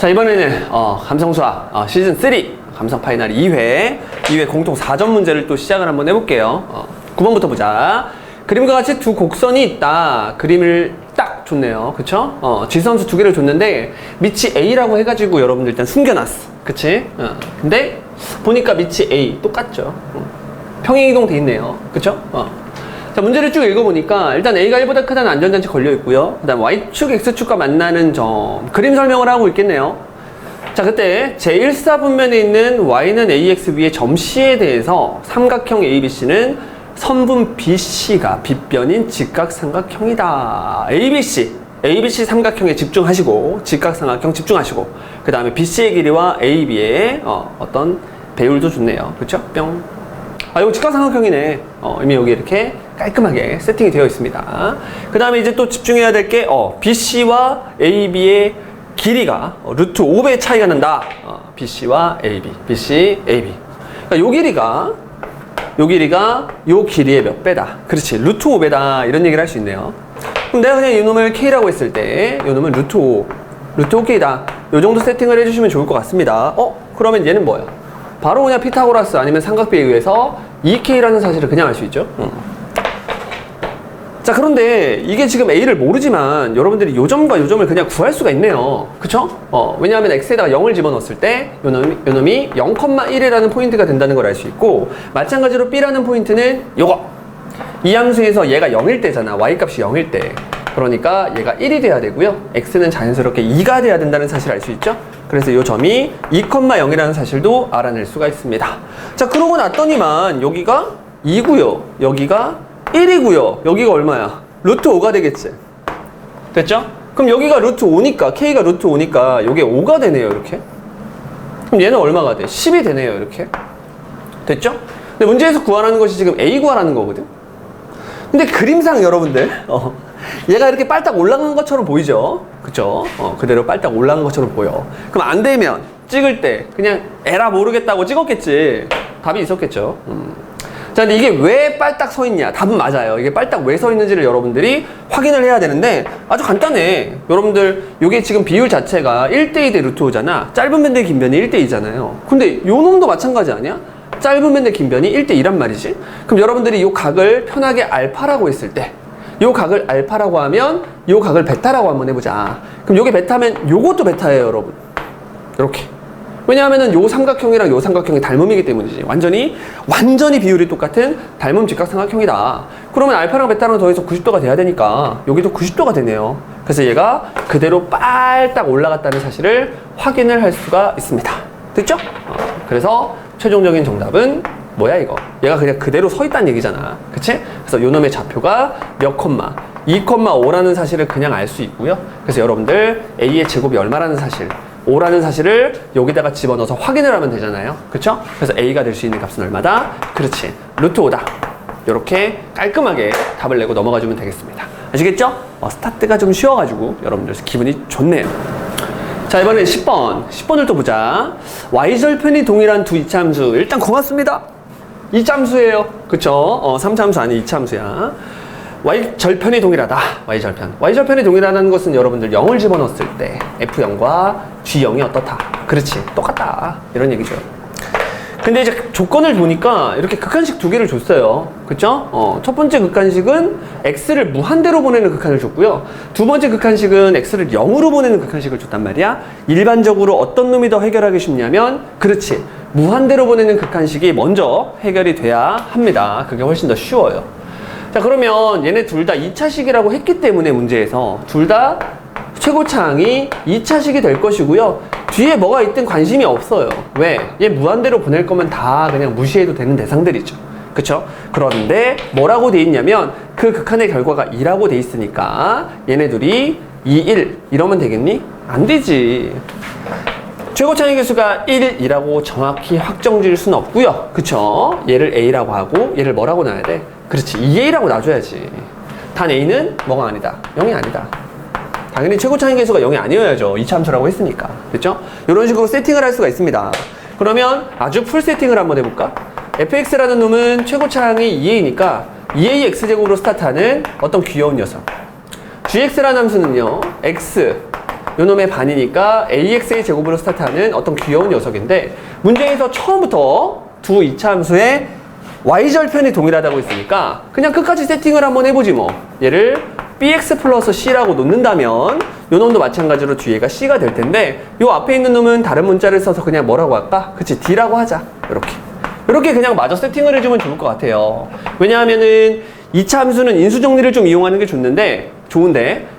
자, 이번에는 감성수학 시즌 3 감성 파이널 2회 공통 4점 문제를 또 시작을 한번 해볼게요. 9번부터 보자. 그림과 같이 두 곡선이 있다. 그림을 딱 줬네요. 그쵸? 지선수 두 개를 줬는데 밑이 A라고 해가지고 여러분들 일단 숨겨놨어. 그치? 근데 보니까 밑이 A 똑같죠. 평행이동 돼 있네요. 그쵸? 자, 문제를 쭉 읽어보니까 일단 A가 1보다 크다는 안전장치 걸려있고요. 그 다음 Y축, X축과 만나는 점. 그림 설명을 하고 있겠네요. 자, 그때 제1사분면에 있는 Y는 AX 위의 점 C에 대해서 삼각형 ABC는 선분 BC가 빗변인 직각삼각형이다. ABC 삼각형에 집중하시고, 직각삼각형 집중하시고, 그 다음에 BC의 길이와 AB의 어떤 배율도 좋네요. 그쵸? 뿅. 이거 직각삼각형이네. 이미 여기 이렇게 깔끔하게 세팅이 되어 있습니다. 그 다음에 이제 또 집중해야 될 게, BC와 AB의 길이가 루트 5배 차이가 난다. BC와 AB. BC, AB. 그러니까 요 길이가 요 길이의 몇 배다. 그렇지. 루트 5배다. 이런 얘기를 할 수 있네요. 그럼 내가 그냥 이 놈을 K라고 했을 때, 이 놈은 루트 5K다. 요 정도 세팅을 해주시면 좋을 것 같습니다. 그러면 얘는 뭐야? 바로 그냥 피타고라스 아니면 삼각비에 의해서 2K라는 사실을 그냥 알 수 있죠. 자, 그런데 이게 지금 A를 모르지만 여러분들이 요 점과 요 점을 그냥 구할 수가 있네요. 그쵸? 왜냐하면 X에다가 0을 집어넣었을 때 요 놈이 0,1이라는 포인트가 된다는 걸 알 수 있고, 마찬가지로 B라는 포인트는 요거. 이 함수에서 얘가 0일 때잖아. Y값이 0일 때. 그러니까 얘가 1이 돼야 되고요. X는 자연스럽게 2가 돼야 된다는 사실을 알 수 있죠? 그래서 이 점이 2,0이라는 사실도 알아낼 수가 있습니다. 자, 그러고 났더니만 여기가 2고요. 여기가 1이고요. 여기가 얼마야? 루트 5가 되겠지. 됐죠? 그럼 여기가 루트 5니까, K가 루트 5니까 이게 5가 되네요. 이렇게. 그럼 얘는 얼마가 돼? 10이 되네요. 이렇게. 됐죠? 근데 문제에서 구하라는 것이 지금 A 구하라는 거거든. 근데 그림상 여러분들 얘가 이렇게 빨딱 올라간 것처럼 보이죠? 그쵸? 그대로 빨딱 올라간 것처럼 보여. 그럼 안 되면 찍을 때 그냥 에라 모르겠다고 찍었겠지. 답이 있었겠죠. 자, 근데 이게 왜 빨딱 서 있냐? 답은 맞아요. 이게 빨딱 왜 서 있는지를 여러분들이 확인을 해야 되는데 아주 간단해. 여러분들 요게 지금 비율 자체가 1대2 대 루트 5잖아. 짧은 변 대 긴 변이 1대2잖아요. 근데 요 놈도 마찬가지 아니야? 짧은 변 대 긴 변이 1대2란 말이지. 그럼 여러분들이 요 각을 편하게 알파라고 했을 때, 요 각을 알파라고 하면 요 각을 베타라고 한번 해보자. 그럼 요게 베타면 요것도 베타예요, 여러분. 이렇게. 왜냐하면은 요 삼각형이랑 요 삼각형이 닮음이기 때문이지. 완전히 비율이 똑같은 닮음 직각삼각형이다. 그러면 알파랑 베타랑 더해서 90도가 돼야 되니까 여기도 90도가 되네요. 그래서 얘가 그대로 빨딱 올라갔다는 사실을 확인을 할 수가 있습니다. 됐죠? 그래서 최종적인 정답은 뭐야 이거? 얘가 그냥 그대로 서 있다는 얘기잖아. 그치? 그래서 요 놈의 좌표가 몇 콤마 2,5라는 사실을 그냥 알 수 있고요. 그래서 여러분들 A의 제곱이 얼마라는 사실, 5라는 사실을 여기다가 집어넣어서 확인을 하면 되잖아요. 그쵸? 그래서 A가 될 수 있는 값은 얼마다? 그렇지. 루트 5다. 이렇게 깔끔하게 답을 내고 넘어가주면 되겠습니다. 아시겠죠? 스타트가 좀 쉬워가지고 여러분들 기분이 좋네요. 자, 이번엔 10번을 또 보자. Y절편이 동일한 두 이차함수. 일단 고맙습니다. 이차함수예요. 그쵸? 3차함수 아닌 이차함수야. Y절편이 동일하다. Y절편이 동일하다는 것은 여러분들 0을 집어넣었을 때 F0과 G0이 어떻다. 그렇지. 똑같다. 이런 얘기죠. 근데 이제 조건을 보니까 이렇게 극한식 두 개를 줬어요. 그쵸? 첫 번째 극한식은 X를 무한대로 보내는 극한을 줬고요. 두 번째 극한식은 X를 0으로 보내는 극한식을 줬단 말이야. 일반적으로 어떤 놈이 더 해결하기 쉽냐면, 그렇지. 무한대로 보내는 극한식이 먼저 해결이 돼야 합니다. 그게 훨씬 더 쉬워요. 자, 그러면 얘네 둘 다 2차식이라고 했기 때문에 문제에서 둘 다 최고차항이 2차식이 될 것이고요. 뒤에 뭐가 있든 관심이 없어요. 왜? 얘 무한대로 보낼 거면 다 그냥 무시해도 되는 대상들이죠. 그쵸? 그런데 뭐라고 돼 있냐면 그 극한의 결과가 2라고 돼 있으니까 얘네 둘이 2, 1 이러면 되겠니? 안 되지. 최고차항의 개수가 1이라고 정확히 확정 지을 수는 없고요. 그쵸? 얘를 A라고 하고 얘를 뭐라고 놔야 돼? 그렇지. 2A라고 놔줘야지. 단 A는 뭐가 아니다? 0이 아니다. 당연히 최고차항의 개수가 0이 아니어야죠. 이차함수라고 했으니까. 됐죠? 이런 식으로 세팅을 할 수가 있습니다. 그러면 아주 풀 세팅을 한번 해볼까? fx라는 놈은 최고차항이 2a니까 2a x제곱으로 스타트하는 어떤 귀여운 녀석. gx라는 함수는요, x 요놈의 반이니까 AX의 제곱으로 스타트하는 어떤 귀여운 녀석인데 문제에서 처음부터 두 이차함수의 y절편이 동일하다고 했으니까 그냥 끝까지 세팅을 한번 해보지 뭐. 얘를 bx 플러스 c라고 놓는다면 요 놈도 마찬가지로 뒤에가 c가 될 텐데 요 앞에 있는 놈은 다른 문자를 써서 그냥 뭐라고 할까? 그치, d라고 하자. 이렇게 그냥 마저 세팅을 해주면 좋을 것 같아요. 왜냐하면은 2차 함수는 인수 정리를 좀 이용하는 게 좋은데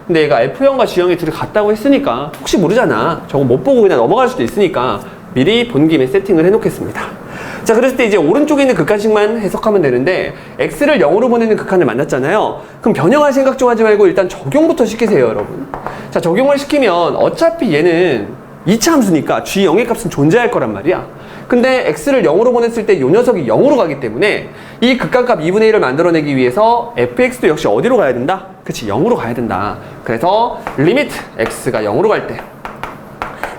근데 얘가 F형과 G형이 둘이 같다고 했으니까 혹시 모르잖아. 저거 못 보고 그냥 넘어갈 수도 있으니까 미리 본 김에 세팅을 해놓겠습니다. 자, 그랬을 때 이제 오른쪽에 있는 극한식만 해석하면 되는데 x를 0으로 보내는 극한을 만났잖아요. 그럼 변형할 생각 좀 하지 말고 일단 적용부터 시키세요, 여러분. 자, 적용을 시키면 어차피 얘는 2차 함수니까 G0의 값은 존재할 거란 말이야. 근데 x를 0으로 보냈을 때 이 녀석이 0으로 가기 때문에 이 극한값 2분의 1을 만들어내기 위해서 fx도 역시 어디로 가야 된다? 그치, 0으로 가야 된다. 그래서 리미트 x가 0으로 갈 때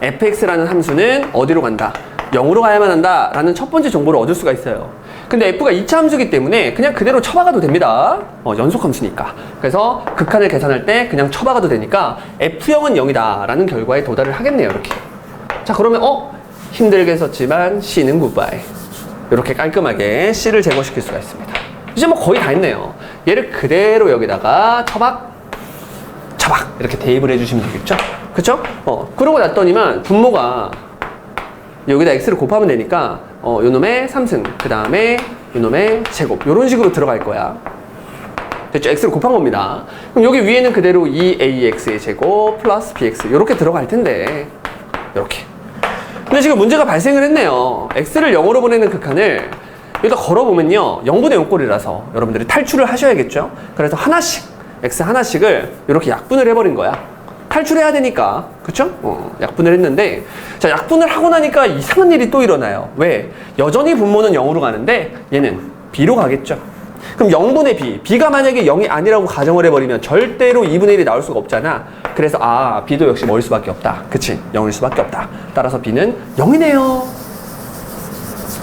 fx라는 함수는 어디로 간다? 0으로 가야만 한다 라는 첫 번째 정보를 얻을 수가 있어요. 근데 f가 2차 함수이기 때문에 그냥 그대로 쳐박아도 됩니다. 연속 함수니까. 그래서 극한을 계산할 때 그냥 쳐박아도 되니까 f형은 0이다 라는 결과에 도달을 하겠네요. 이렇게. 자, 그러면 힘들게 썼지만 c는 굿바이. 이렇게 깔끔하게 c를 제거시킬 수가 있습니다. 이제 뭐 거의 다 했네요. 얘를 그대로 여기다가 처박 이렇게 대입을 해주시면 되겠죠? 그쵸? 그러고 났더니만 분모가 여기다 x를 곱하면 되니까 요놈의 3승, 그 다음에 요놈의 제곱, 요런 식으로 들어갈 거야. 됐죠? x를 곱한 겁니다. 그럼 여기 위에는 그대로 2ax의 제곱 플러스 bx 요렇게 들어갈 텐데 요렇게. 근데 지금 문제가 발생을 했네요. x를 0으로 보내는 극한을 여기다 걸어보면요 0분의 0꼴이라서 여러분들이 탈출을 하셔야겠죠? 그래서 x 하나씩을 이렇게 약분을 해버린 거야. 탈출해야 되니까. 그쵸? 약분을 했는데 자, 약분을 하고 나니까 이상한 일이 또 일어나요. 왜? 여전히 분모는 0으로 가는데 얘는 b로 가겠죠. 그럼 0분의 b, b가 만약에 0이 아니라고 가정을 해버리면 절대로 2분의 1이 나올 수가 없잖아. 그래서 b도 역시 뭐일 수밖에 없다. 그치? 0일 수밖에 없다. 따라서 b는 0이네요.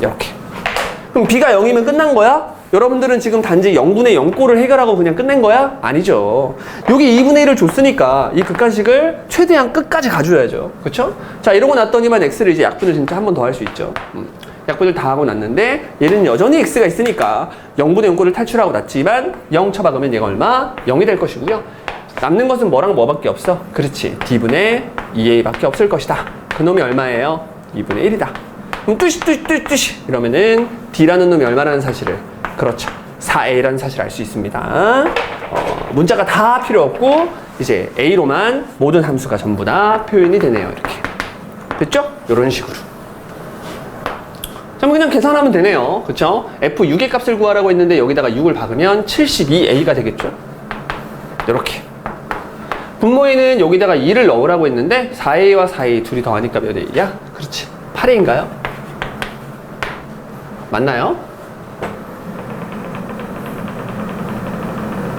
이렇게. 그럼 b가 0이면 끝난 거야? 여러분들은 지금 단지 0분의 0꼴을 해결하고 그냥 끝낸 거야? 아니죠. 여기 2분의 1을 줬으니까 이 극한식을 최대한 끝까지 가줘야죠. 그쵸? 자, 이러고 났더니만 x를 이제 약분을 진짜 한 번 더 할 수 있죠. 약분을 다 하고 났는데 얘는 여전히 x가 있으니까 0분의 0꼴을 탈출하고 났지만 0 쳐박으면 얘가 얼마? 0이 될 것이고요. 남는 것은 뭐랑 뭐밖에 없어? 그렇지. d분의 2a 밖에 없을 것이다. 그놈이 얼마예요? 2분의 1이다. 그럼 뚜시 이러면은 d라는 놈이 얼마라는 사실을, 그렇죠, 4a라는 사실을 알 수 있습니다. 문자가 다 필요 없고 이제 a로만 모든 함수가 전부 다 표현이 되네요. 이렇게 됐죠? 이런 식으로. 자, 그냥 계산하면 되네요. 그쵸? f6의 값을 구하라고 했는데 여기다가 6을 박으면 72a가 되겠죠? 이렇게. 분모에는 여기다가 2를 넣으라고 했는데 4a와 4a 둘이 더하니까 몇 a야? 그렇지, 8a인가요? 맞나요?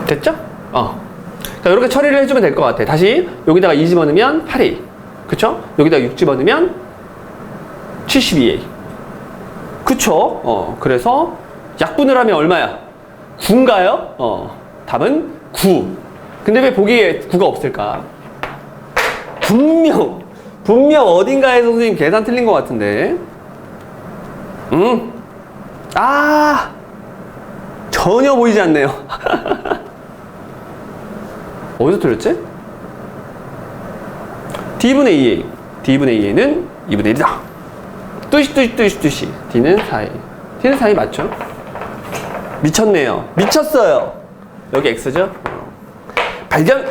됐죠? 자, 이렇게 처리를 해주면 될 것 같아. 다시 여기다가 2 집어넣으면 8a. 그쵸? 여기다가 6 집어넣으면 72a. 그쵸? 그래서 약분을 하면 얼마야? 9인가요? 답은 9. 근데 왜 보기에 9가 없을까? 분명 어딘가에서 선생님 계산 틀린 것 같은데. 전혀 보이지 않네요. 어디서 틀렸지? d분의 2a는 2분의 1이다. 뚜시. d는 4a. d는 4a 맞죠? 미쳤네요. 미쳤어요. 여기 x죠? 발견!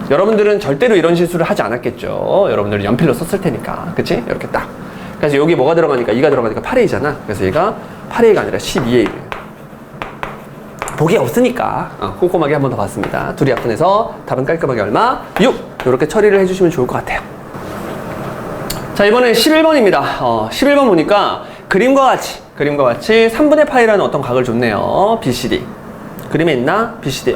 여러분들은 절대로 이런 실수를 하지 않았겠죠. 여러분들은 연필로 썼을 테니까. 그치? 이렇게 딱. 그래서 여기 뭐가 들어가니까 2가 들어가니까 8a잖아. 그래서 얘가 8a가 아니라 12a를. 보기 없으니까 꼼꼼하게 한 번 더 봤습니다. 둘이 약분해서 답은 깔끔하게 얼마? 6! 이렇게 처리를 해주시면 좋을 것 같아요. 자, 이번엔 11번입니다. 11번 보니까 그림과 같이 3분의 파이라는 어떤 각을 줬네요. BCD. 그림에 있나? BCD.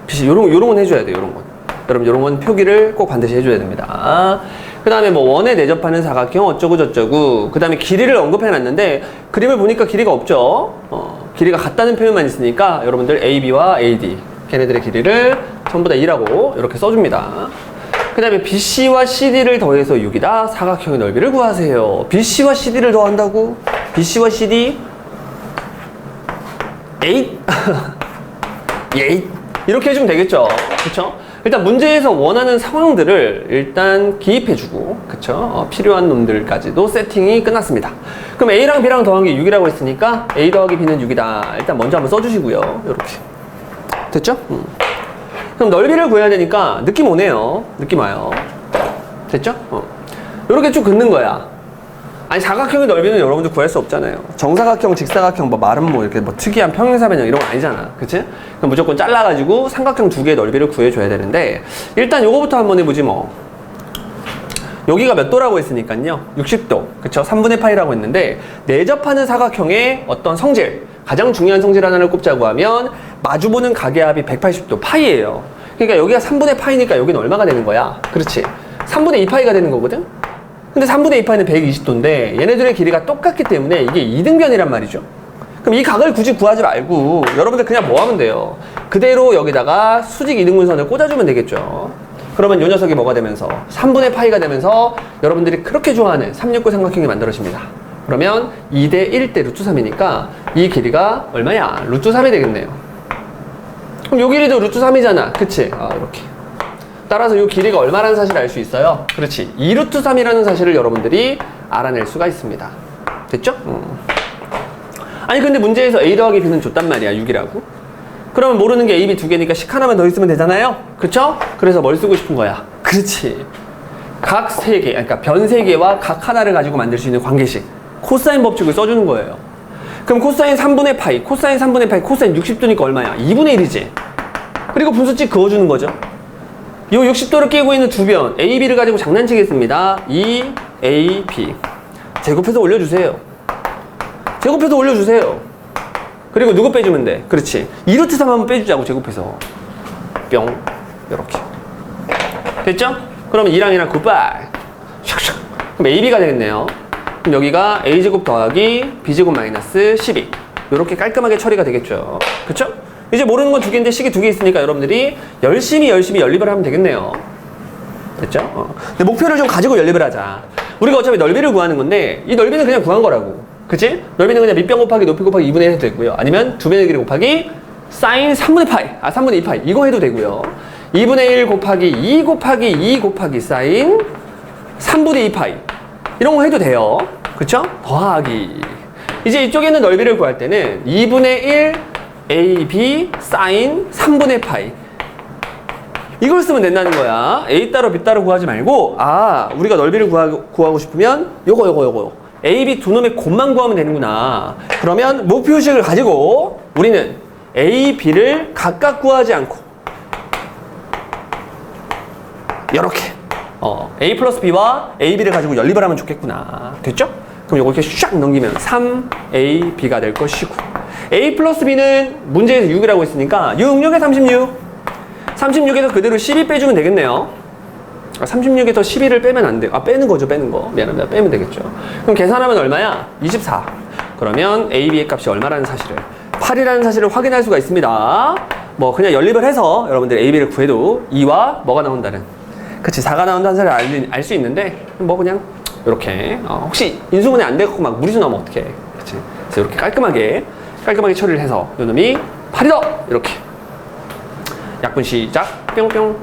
BCD. 요런 건 해줘야 돼요. 요런 건. 여러분, 요런 건 표기를 꼭 반드시 해줘야 됩니다. 그 다음에 뭐 원에 내접하는 사각형 어쩌고저쩌고, 그 다음에 길이를 언급해놨는데 그림을 보니까 길이가 없죠. 길이가 같다는 표현만 있으니까 여러분들 AB와 AD 걔네들의 길이를 전부 다 2라고 이렇게 써줍니다. 그 다음에 BC와 CD를 더해서 6이다. 사각형의 넓이를 구하세요. BC와 CD를 더한다고? BC와 CD 8 8 이렇게 해주면 되겠죠. 그쵸? 일단 문제에서 원하는 상황들을 일단 기입해주고, 그쵸? 필요한 놈들까지도 세팅이 끝났습니다. 그럼 A랑 B랑 더한 게 6이라고 했으니까 A 더하기 B는 6이다. 일단 먼저 한번 써주시고요. 이렇게. 됐죠? 그럼 넓이를 구해야 되니까 느낌 오네요. 느낌 와요. 됐죠? 이렇게 쭉 긋는 거야. 아니, 사각형의 넓이는 여러분들 구할 수 없잖아요. 정사각형, 직사각형, 뭐 말은 뭐 이렇게 뭐 특이한 평행사변형 이런 거 아니잖아. 그치? 그럼 무조건 잘라가지고 삼각형 두 개의 넓이를 구해줘야 되는데, 일단 요거부터 한번 해보지 뭐. 여기가 몇 도라고 했으니까요. 60도. 그쵸? 3분의 파이라고 했는데, 내접하는 사각형의 어떤 성질, 가장 중요한 성질 하나를 꼽자고 하면, 마주보는 가계합이 180도 파이예요. 그러니까 여기가 3분의 파이니까 여기는 얼마가 되는 거야? 그렇지? 3분의 2파이가 되는 거거든? 근데 3분의 2파이는 120도인데 얘네들의 길이가 똑같기 때문에 이게 이등변이란 말이죠. 그럼 이 각을 굳이 구하지 말고 여러분들 그냥 뭐 하면 돼요? 그대로 여기다가 수직 이등분선을 꽂아주면 되겠죠. 그러면 이 녀석이 뭐가 되면서 3분의 파이가 되면서 여러분들이 그렇게 좋아하는 369 삼각형이 만들어집니다. 그러면 2대 1대 루트 3이니까 이 길이가 얼마야? 루트 3이 되겠네요. 그럼 요 길이도 루트 3이잖아. 그치? 이렇게. 따라서 이 길이가 얼마라는 사실을 알 수 있어요. 그렇지. 2루트 3이라는 사실을 여러분들이 알아낼 수가 있습니다. 됐죠? 아니 근데 문제에서 A 더하기 B는 줬단 말이야. 6이라고. 그러면 모르는 게 A, B 두 개니까 식 하나만 더 있으면 되잖아요. 그쵸? 그래서 뭘 쓰고 싶은 거야? 그렇지. 각 세 개, 그러니까 변 세 개와 각 하나를 가지고 만들 수 있는 관계식. 코사인 법칙을 써주는 거예요. 그럼 코사인 3분의 파이, 코사인 3분의 파이, 코사인 60도니까 얼마야? 2분의 1이지. 그리고 분수치 그어주는 거죠. 이 60도를 끼고 있는 두 변 A, B를 가지고 장난치겠습니다. 2AB 제곱해서 올려주세요. 제곱해서 올려주세요. 그리고 누구 빼주면 돼? 그렇지. 2루트 3 한번 빼주자고. 제곱해서 뿅 이렇게 됐죠? 그러면 2랑 2랑 굿바이. 샥샥. 그럼 AB가 되겠네요. 그럼 여기가 A제곱 더하기 B제곱 마이너스 12 이렇게 깔끔하게 처리가 되겠죠. 그쵸? 이제 모르는 건 두 개인데 식이 두 개 있으니까 여러분들이 열심히 연립을 하면 되겠네요. 됐죠? 근데 목표를 좀 가지고 연립을 하자. 우리가 어차피 넓이를 구하는 건데 이 넓이는 그냥 구한 거라고. 그치? 넓이는 그냥 밑변 곱하기 높이 곱하기 2분의 1 해도 되고요. 아니면 두 변의 길이 곱하기 사인 3분의 파이 3분의 2파이 이거 해도 되고요. 2분의 1 곱하기 2 곱하기 2 곱하기 사인 3분의 2파이 이런 거 해도 돼요. 그쵸? 더하기 이제 이쪽에 있는 넓이를 구할 때는 2분의 1 AB 사인 3분의 파이 이걸 쓰면 된다는 거야. A 따로 B 따로 구하지 말고 우리가 넓이를 구하고 싶으면 요거 AB 두 놈의 곱만 구하면 되는구나. 그러면 목표식을 가지고 우리는 A, B를 각각 구하지 않고 이렇게 A 플러스 B와 A, B를 가지고 연립을 하면 좋겠구나. 됐죠? 그럼 요거 이렇게 샥 넘기면 3A, B가 될 것이고 A 플러스 B는 문제에서 6이라고 했으니까 6에 36 36에서 그대로 12 빼주면 되겠네요. 36에서 12를 빼면 안 돼요. 빼는 거죠. 빼는 거. 미안합니다. 빼면 되겠죠. 그럼 계산하면 얼마야? 24. 그러면 A, B의 값이 얼마라는 사실을 8이라는 사실을 확인할 수가 있습니다. 뭐 그냥 연립을 해서 여러분들 A, B를 구해도 2와 뭐가 나온다는 그치 4가 나온다는 사실을 알 수 있는데 뭐 그냥 이렇게 혹시 인수분해 안 되고 막 무리수 나오면 어떡해. 그치? 그래서 이렇게 깔끔하게 처리를 해서 요놈이 8이다 이렇게 약분 시작 뿅뿅.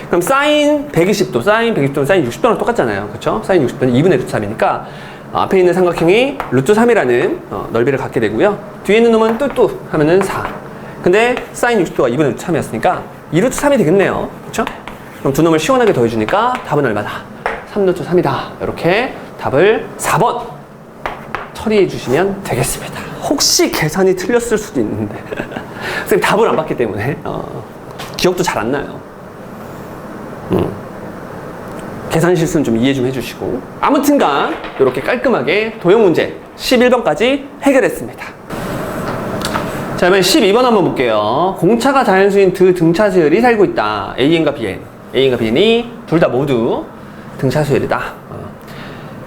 그럼 사인 120도 사인 60도랑 똑같잖아요. 그쵸? 사인 60도는 2분의 루트 3이니까 앞에 있는 삼각형이 루트 3이라는 넓이를 갖게 되고요. 뒤에 있는 놈은 뚜뚜 하면은 4. 근데 사인 60도가 2분의 루트 3이었으니까 2루트 3이 되겠네요. 그쵸? 그럼 두 놈을 시원하게 더해주니까 답은 얼마다? 3루트 3이다. 이렇게 답을 4번 처리해 주시면 되겠습니다. 혹시 계산이 틀렸을 수도 있는데 선생님 답을 안 봤기 때문에 기억도 잘 안 나요. 계산 실수는 좀 이해 좀 해주시고 아무튼간 이렇게 깔끔하게 도형 문제 11번까지 해결했습니다. 자, 이번엔 12번 한번 볼게요. 공차가 자연수인 두 등차 수열이 살고 있다. AN과 BN과 BN이 둘 다 모두 등차 수열이다.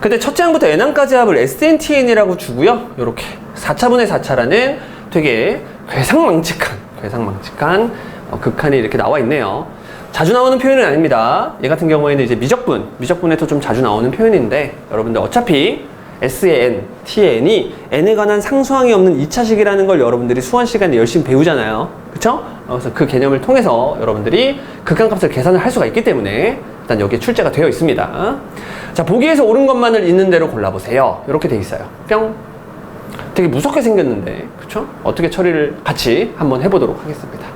근데 첫째 항부터 n항까지 합을 SNTN이라고 주고요. 이렇게 4차분의 4차라는 되게 괴상망측한 극한이 이렇게 나와 있네요. 자주 나오는 표현은 아닙니다. 얘 같은 경우에는 이제 미적분에서 좀 자주 나오는 표현인데, 여러분들 어차피 S의 N, T의 N이 N에 관한 상수항이 없는 2차식이라는 걸 여러분들이 수원 시간에 열심히 배우잖아요. 그쵸? 그래서 그 개념을 통해서 여러분들이 극한값을 계산을 할 수가 있기 때문에 일단 여기에 출제가 되어 있습니다. 자, 보기에서 옳은 것만을 있는 대로 골라보세요. 이렇게 돼 있어요. 뿅. 되게 무섭게 생겼는데, 그쵸? 어떻게 처리를 같이 한번 해보도록 하겠습니다.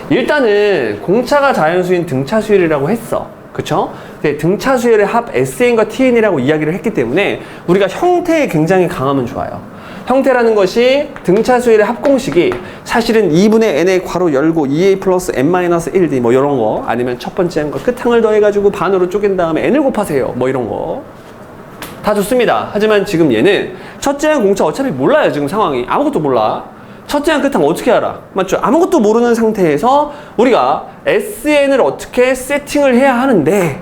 일단은 공차가 자연수인 등차수열이라고 했어. 그쵸? 등차수열의 합 SN과 TN이라고 이야기를 했기 때문에 우리가 형태에 굉장히 강하면 좋아요. 형태라는 것이 등차수열의 합공식이 사실은 2분의 n의 괄호 열고 2a 플러스 n-1d 뭐 이런 거, 아니면 첫 번째 한거 끝항을 더해가지고 반으로 쪼갠 다음에 n을 곱하세요. 뭐 이런 거. 다 좋습니다. 하지만 지금 얘는 첫째 한 공차 어차피 몰라요. 지금 상황이. 아무것도 몰라. 첫째 한 끝항 어떻게 알아? 맞죠? 아무것도 모르는 상태에서 우리가 SN을 어떻게 세팅을 해야 하는데,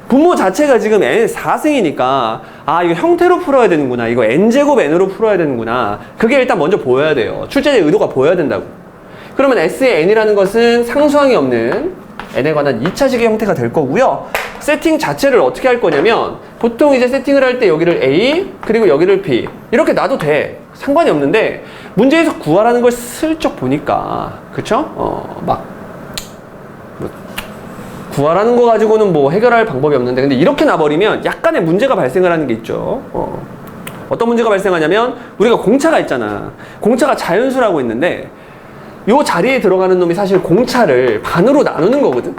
분모 자체가 지금 n 4승이니까 아, 이거 형태로 풀어야 되는구나, 이거 n제곱 n으로 풀어야 되는구나, 그게 일단 먼저 보여야 돼요. 출제자의 의도가 보여야 된다고. 그러면 S의 n이라는 것은 상수항이 없는 n에 관한 2차식의 형태가 될 거고요. 세팅 자체를 어떻게 할 거냐면, 보통 이제 세팅을 할 때 여기를 A 그리고 여기를 B 이렇게 놔도 돼. 상관이 없는데, 문제에서 구하라는 걸 슬쩍 보니까, 그쵸? 구하라는 거 가지고는 뭐 해결할 방법이 없는데, 근데 이렇게 놔버리면 약간의 문제가 발생을 하는 게 있죠. 어떤 문제가 발생하냐면, 우리가 공차가 있잖아. 공차가 자연수라고 했는데, 요 자리에 들어가는 놈이 사실 공차를 반으로 나누는 거거든.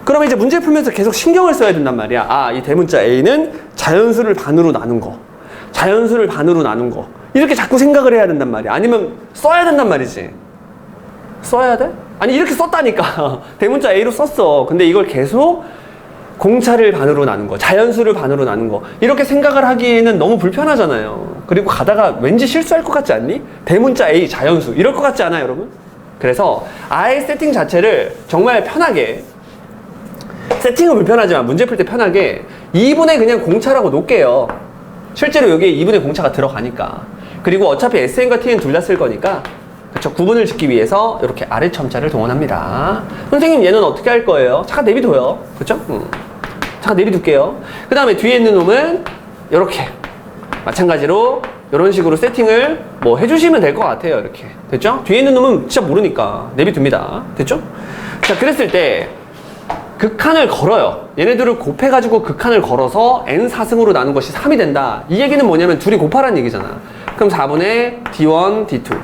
그러면 이제 문제 풀면서 계속 신경을 써야 된단 말이야. 아, 이 대문자 A는 자연수를 반으로 나눈 거, 자연수를 반으로 나눈 거, 이렇게 자꾸 생각을 해야 된단 말이야. 아니면 써야 된단 말이지. 써야 돼? 아니, 이렇게 썼다니까. 대문자 A로 썼어. 근데 이걸 계속 공차를 반으로 나눈 거, 자연수를 반으로 나눈 거, 이렇게 생각을 하기에는 너무 불편하잖아요. 그리고 가다가 왠지 실수할 것 같지 않니? 대문자 A 자연수 이럴 것 같지 않아요, 여러분? 그래서 아예 세팅 자체를 정말 편하게, 세팅은 불편하지만 문제 풀 때 편하게 2분의 그냥 공차라고 놓을게요. 실제로 여기에 2분의 공차가 들어가니까. 그리고 어차피 SN과 TN 둘 다 쓸 거니까, 그쵸? 구분을 짓기 위해서 이렇게 아래 첨자를 동원합니다. 선생님, 얘는 어떻게 할 거예요? 잠깐 내비둬요. 그쵸? 잠깐 내비둘게요. 그 다음에 뒤에 있는 놈은 이렇게 마찬가지로 이런 식으로 세팅을 뭐 해주시면 될 것 같아요. 이렇게. 됐죠? 뒤에 있는 놈은 진짜 모르니까 내비둡니다. 됐죠? 자, 그랬을 때 극한을 걸어요. 얘네들을 곱해가지고 극한을 걸어서 n4승으로 나눈 것이 3이 된다. 이 얘기는 뭐냐면 둘이 곱하라는 얘기잖아. 그럼 4분의 d1, d2.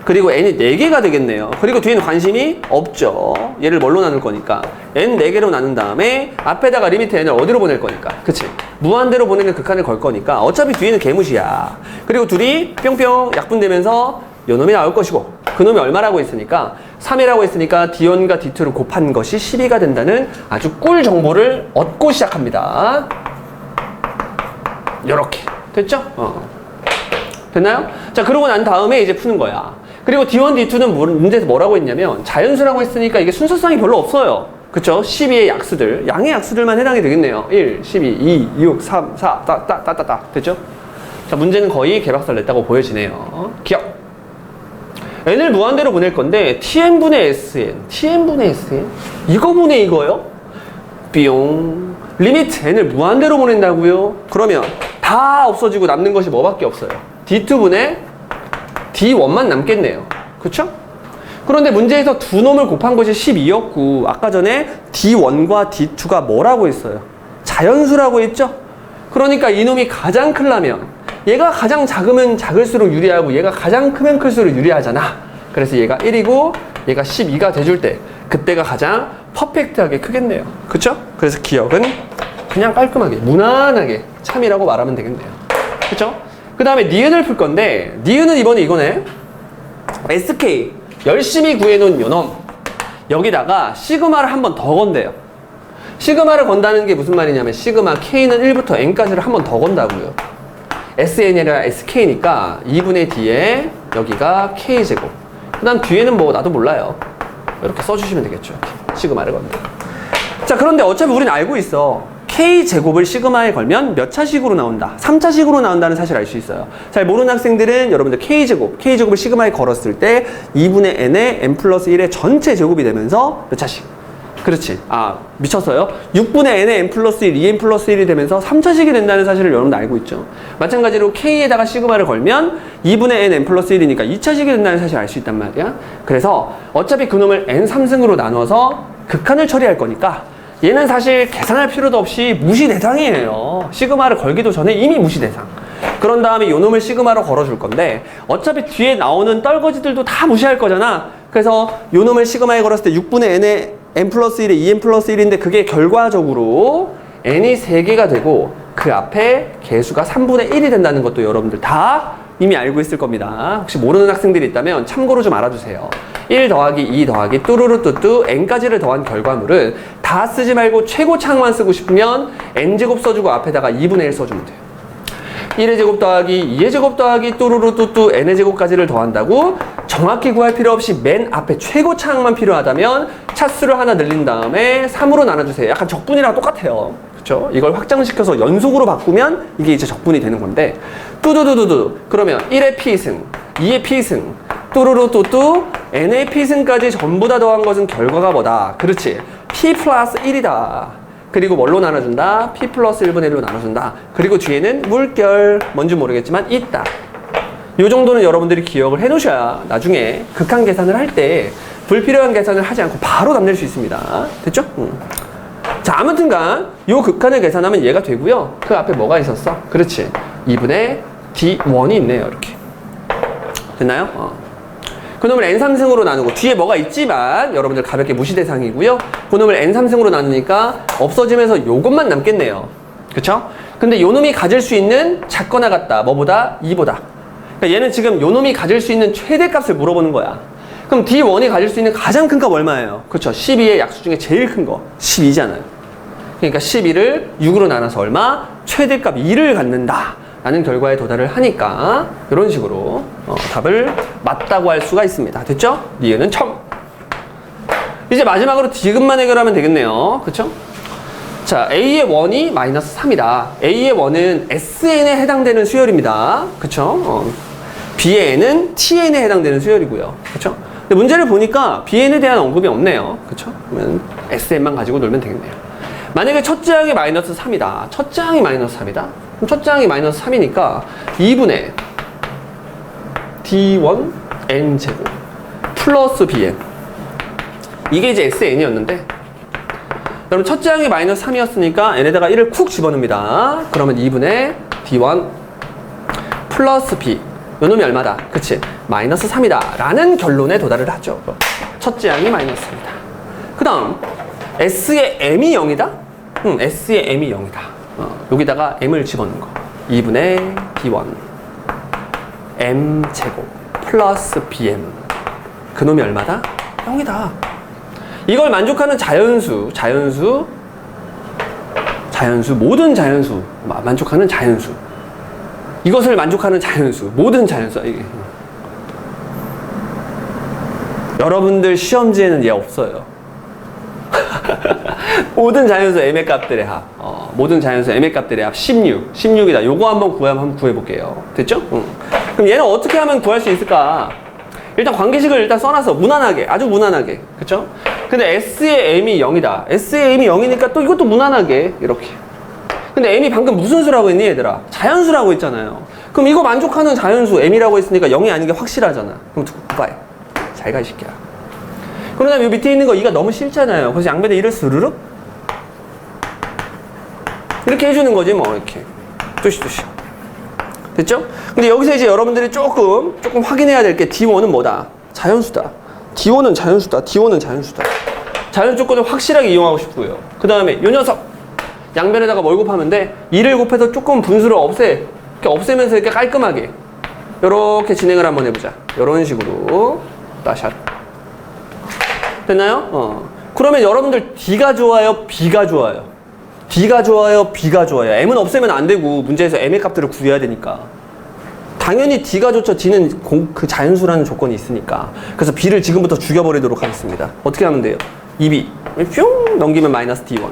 그리고 n이 4개가 되겠네요. 그리고 뒤에는 관심이 없죠. 얘를 뭘로 나눌 거니까. n 4개로 나눈 다음에 앞에다가 리미트 n을 어디로 보낼 거니까. 그치? 무한대로 보내는 극한을 걸 거니까 어차피 뒤에는 개무시야. 그리고 둘이 뿅뿅 약분되면서 요 놈이 나올 것이고, 그 놈이 얼마라고 했으니까 3이라고 했으니까 d1과 d2를 곱한 것이 12가 된다는 아주 꿀 정보를 얻고 시작합니다. 요렇게. 됐죠? 됐나요? 자, 그러고 난 다음에 이제 푸는 거야. 그리고 d1, d2는 문제에서 뭐라고 했냐면 자연수라고 했으니까 이게 순서성이 별로 없어요. 그쵸? 12의 약수들, 양의 약수들만 해당이 되겠네요. 1, 12, 2, 6, 3, 4, 따따따따. 됐죠? 자, 문제는 거의 개박살 냈다고 보여지네요. 기억! n을 무한대로 보낼 건데 tn분의 sn, tn분의 sn? 이거분의 이거요? 뿅. 리미트 n을 무한대로 보낸다고요? 그러면 다 없어지고 남는 것이 뭐밖에 없어요? d2분의 d1만 남겠네요. 그쵸? 그런데 문제에서 두 놈을 곱한 것이 12였고, 아까 전에 d1과 d2가 뭐라고 했어요? 자연수라고 했죠? 그러니까 이놈이 가장 크려면 얘가 가장 작으면 작을수록 유리하고 얘가 가장 크면 클수록 유리하잖아. 그래서 얘가 1이고 얘가 12가 돼줄 때 그때가 가장 퍼펙트하게 크겠네요. 그쵸? 그래서 기억은 그냥 깔끔하게 무난하게 참이라고 말하면 되겠네요. 그쵸? 그 다음에 니은을 풀 건데, 니은은 이번에 이거네. SK 열심히 구해놓은 요놈, 여기다가 시그마를 한 번 더 건대요. 시그마를 건다는 게 무슨 말이냐면, 시그마 K는 1부터 N까지를 한 번 더 건다고요. SN이 아니라 SK니까 2분의 D에 여기가 K제곱. 그 다음 뒤에는 뭐 나도 몰라요. 이렇게 써주시면 되겠죠. 시그마를 건다. 자, 그런데 어차피 우리는 알고 있어. K제곱을 시그마에 걸면 몇 차식으로 나온다? 3차식으로 나온다는 사실을 알 수 있어요. 잘 모르는 학생들은 여러분들 K제곱을 시그마에 걸었을 때 2분의 n의 n 플러스 1의 전체 제곱이 되면서 몇 차식? 그렇지. 아, 미쳤어요? 6분의 n의 n 플러스 1, 2n 플러스 1이 되면서 3차식이 된다는 사실을 여러분들 알고 있죠. 마찬가지로 K에다가 시그마를 걸면 2분의 n 플러스 1이니까 2차식이 된다는 사실을 알 수 있단 말이야. 그래서 어차피 그놈을 n3승으로 나눠서 극한을 처리할 거니까 얘는 사실 계산할 필요도 없이 무시 대상이에요. 시그마를 걸기도 전에 이미 무시 대상. 그런 다음에 요놈을 시그마로 걸어줄 건데 어차피 뒤에 나오는 떨거지들도 다 무시할 거잖아. 그래서 요놈을 시그마에 걸었을 때 6분의 n의 n 플러스 1에 2n 플러스 1인데 그게 결과적으로 n이 3개가 되고 그 앞에 개수가 3분의 1이 된다는 것도 여러분들 다 이미 알고 있을 겁니다. 혹시 모르는 학생들이 있다면 참고로 좀 알아주세요. 1 더하기 2 더하기 뚜루루뚜뚜 n까지를 더한 결과물은 다 쓰지 말고 최고차항만 쓰고 싶으면 n제곱 써주고 앞에다가 2분의 1 써주면 돼요. 1의 제곱 더하기 2의 제곱 더하기 뚜루루뚜뚜 n의 제곱까지를 더한다고 정확히 구할 필요 없이 맨 앞에 최고차항만 필요하다면 차수를 하나 늘린 다음에 3으로 나눠주세요. 약간 적분이랑 똑같아요. 그쵸? 이걸 확장시켜서 연속으로 바꾸면 이게 이제 적분이 되는 건데 뚜두두두두 그러면 1의 p승 2의 p승 뚜루루뚜뚜 n의 p승까지 전부 다 더한 것은 결과가 뭐다? 그렇지. p 플러스 1이다. 그리고 뭘로 나눠준다? p 플러스 1분의 1로 나눠준다. 그리고 뒤에는 물결 뭔지 모르겠지만 있다. 이 정도는 여러분들이 기억을 해놓으셔야 나중에 극한 계산을 할 때 불필요한 계산을 하지 않고 바로 답낼 수 있습니다. 됐죠? 자, 아무튼간 요 극한을 계산하면 얘가 되고요. 그 앞에 뭐가 있었어? 그렇지. 2분의 d1이 있네요. 이렇게. 됐나요? 그놈을 n3승으로 나누고 뒤에 뭐가 있지만 여러분들 가볍게 무시 대상이고요. 그놈을 n3승으로 나누니까 없어지면서 요것만 남겠네요. 그쵸? 근데 요놈이 가질 수 있는 작거나 같다. 뭐보다? 2보다. 그러니까 얘는 지금 요놈이 가질 수 있는 최대값을 물어보는 거야. 그럼 D1이 가질 수 있는 가장 큰 값 얼마예요? 그렇죠. 12의 약수 중에 제일 큰 거 12잖아요. 그러니까 12를 6으로 나눠서 얼마? 최대값 2를 갖는다 라는 결과에 도달을 하니까 이런 식으로 답을 맞다고 할 수가 있습니다. 됐죠? 니은은 첨. 이제 마지막으로 디귿만 해결하면 되겠네요. 그렇죠? 자, A의 1이 마이너스 3이다. A의 1은 SN에 해당되는 수열입니다. 그쵸? B의 N은 TN에 해당되는 수열이고요. 그쵸? 근데 문제를 보니까 BN에 대한 언급이 없네요. 그쵸? 그러면 SN만 가지고 놀면 되겠네요. 만약에 첫째 항이 마이너스 3이다. 첫째 항이 마이너스 3이다. 그럼 첫째 항이 마이너스 3이니까 2분의 D1 N제곱 플러스 BN. 이게 이제 SN이었는데 그럼 첫째 항이 마이너스 3이었으니까 n에다가 1을 쿡 집어넣습니다. 그러면 2분의 d1 플러스 b 요놈이 얼마다? 그치? 마이너스 3이다 라는 결론에 도달을 하죠. 첫째 항이 마이너스 3이다. 그 다음 s의 m이 0이다? s의 m이 0이다. 여기다가 m을 집어넣는 거 2분의 d1 m제곱 플러스 bm 그놈이 얼마다? 0이다. 이걸 만족하는 자연수, 모든 자연수, 만족하는 자연수. 이것을 만족하는 자연수, 모든 자연수. 이게. 여러분들 시험지에는 얘 없어요. 모든 자연수 m의 값들의 합. 모든 자연수 m의 값들의 합 16이다. 요거 한번 구해볼게요. 됐죠? 그럼 얘는 어떻게 하면 구할 수 있을까? 일단 관계식을 일단 써놔서 무난하게, 아주 무난하게. 그쵸? 근데 S의 M이 0이다. S의 M이 0이니까 또 이것도 무난하게, 이렇게. 근데 M이 방금 무슨 수라고 했니, 얘들아? 자연수라고 했잖아요. 그럼 이거 만족하는 자연수 M이라고 했으니까 0이 아닌 게 확실하잖아. 그럼 굿바이. 잘 가, 이 새끼야. 그러다 이 밑에 있는 거 이가 너무 싫잖아요. 그래서 양변에 이를 스르륵? 이렇게 해주는 거지, 뭐, 이렇게. 뚜시뚜시. 됐죠? 근데 여기서 이제 여러분들이 조금 확인해야 될 게 D1은 뭐다? 자연수다. D1은 자연수다. D1은 자연수다. 자연 조건을 확실하게 이용하고 싶고요. 그 다음에 이 녀석 양변에다가 뭘 곱하면 돼? 2를 곱해서 조금 분수를 이렇게 없애면서 이렇게 깔끔하게 이렇게 진행을 한번 해보자. 이런 식으로 따샷. 됐나요? 그러면 여러분들 D가 좋아요? B가 좋아요? D가 좋아요? B가 좋아요? M은 없애면 안 되고 문제에서 M의 값들을 구해야 되니까 당연히 D가 좋죠. D는 그 자연수라는 조건이 있으니까. 그래서 B를 지금부터 죽여버리도록 하겠습니다. 어떻게 하면 돼요? 2B 뿅 넘기면 마이너스 D1.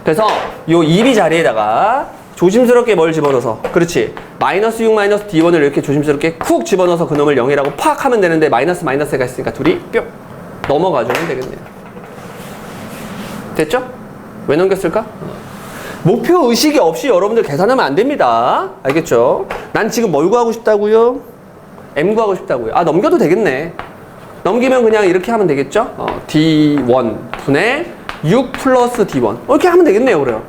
그래서 요 2b 자리에다가 조심스럽게 뭘 집어넣어서, 그렇지, 마이너스 6 마이너스 d1을 이렇게 조심스럽게 쿡 집어넣어서 그놈을 0이라고 팍 하면 되는데 마이너스 마이너스가 있으니까 둘이 뿅 넘어가주면 되겠네요. 됐죠? 왜 넘겼을까? 목표 의식이 없이 여러분들 계산하면 안 됩니다. 알겠죠? 난 지금 뭘 구하고 싶다고요? m 구하고 싶다고요. 아, 넘겨도 되겠네. 넘기면 그냥 이렇게 하면 되겠죠? d1 분의 6 플러스 d1 이렇게 하면 되겠네요. 그래요.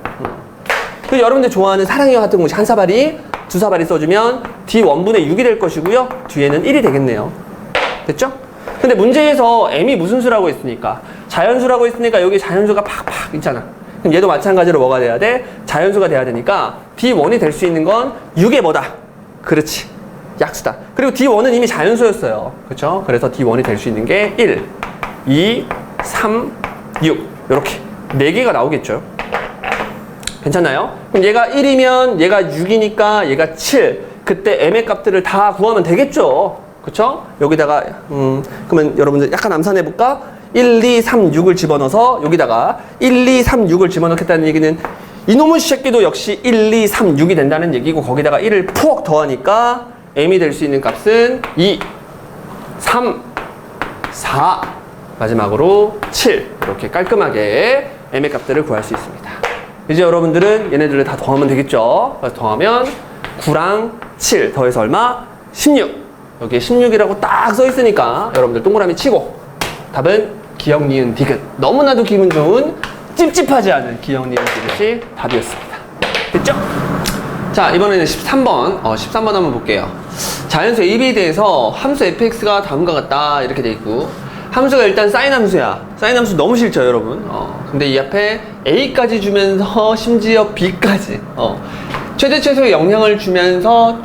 그래서 여러분들 좋아하는 사랑이와 같은 공식 한 사발이 두 사발이 써주면 d1분의 6이 될 것이고요. 뒤에는 1이 되겠네요. 됐죠? 근데 문제에서 m이 무슨 수라고 했으니까, 자연수라고 했으니까 여기 자연수가 팍팍 있잖아. 그럼 얘도 마찬가지로 뭐가 돼야 돼? 자연수가 돼야 되니까 d1이 될 수 있는 건 6의 뭐다? 그렇지, 약수다. 그리고 d1은 이미 자연수였어요. 그렇죠? 그래서 d1이 될 수 있는 게 1, 2, 3, 6 이렇게 4개가 나오겠죠. 괜찮나요? 그럼 얘가 1이면 얘가 6이니까 얘가 7. 그때 m의 값들을 다 구하면 되겠죠. 그쵸? 여기다가 그러면 여러분들 약간 암산해 볼까? 1, 2, 3, 6을 집어넣어서 여기다가 1, 2, 3, 6을 집어넣겠다는 얘기는 이놈의 새끼도 역시 1, 2, 3, 6이 된다는 얘기고, 거기다가 1을 푹 더하니까 m이 될 수 있는 값은 2, 3, 4, 마지막으로 7. 이렇게 깔끔하게 m의 값들을 구할 수 있습니다. 이제 여러분들은 얘네들을 다 더하면 되겠죠. 그래서 더하면 9랑 7 더해서 얼마? 16. 여기에 16이라고 딱 써 있으니까 여러분들 동그라미 치고, 답은 기역, 니은, 디귿. 너무나도 기분 좋은 찝찝하지 않은 기역, 니은, 디귿이 답이었습니다. 됐죠? 자, 이번에는 13번 13번 한번 볼게요. 자연수 AB에 대해서 함수 fx가 다음과 같다 이렇게 돼 있고, 함수가 일단 사인 함수야. 사인 함수 너무 싫죠, 여러분. 근데 이 앞에 a까지 주면서 심지어 b까지 최대 최소의 영향을 주면서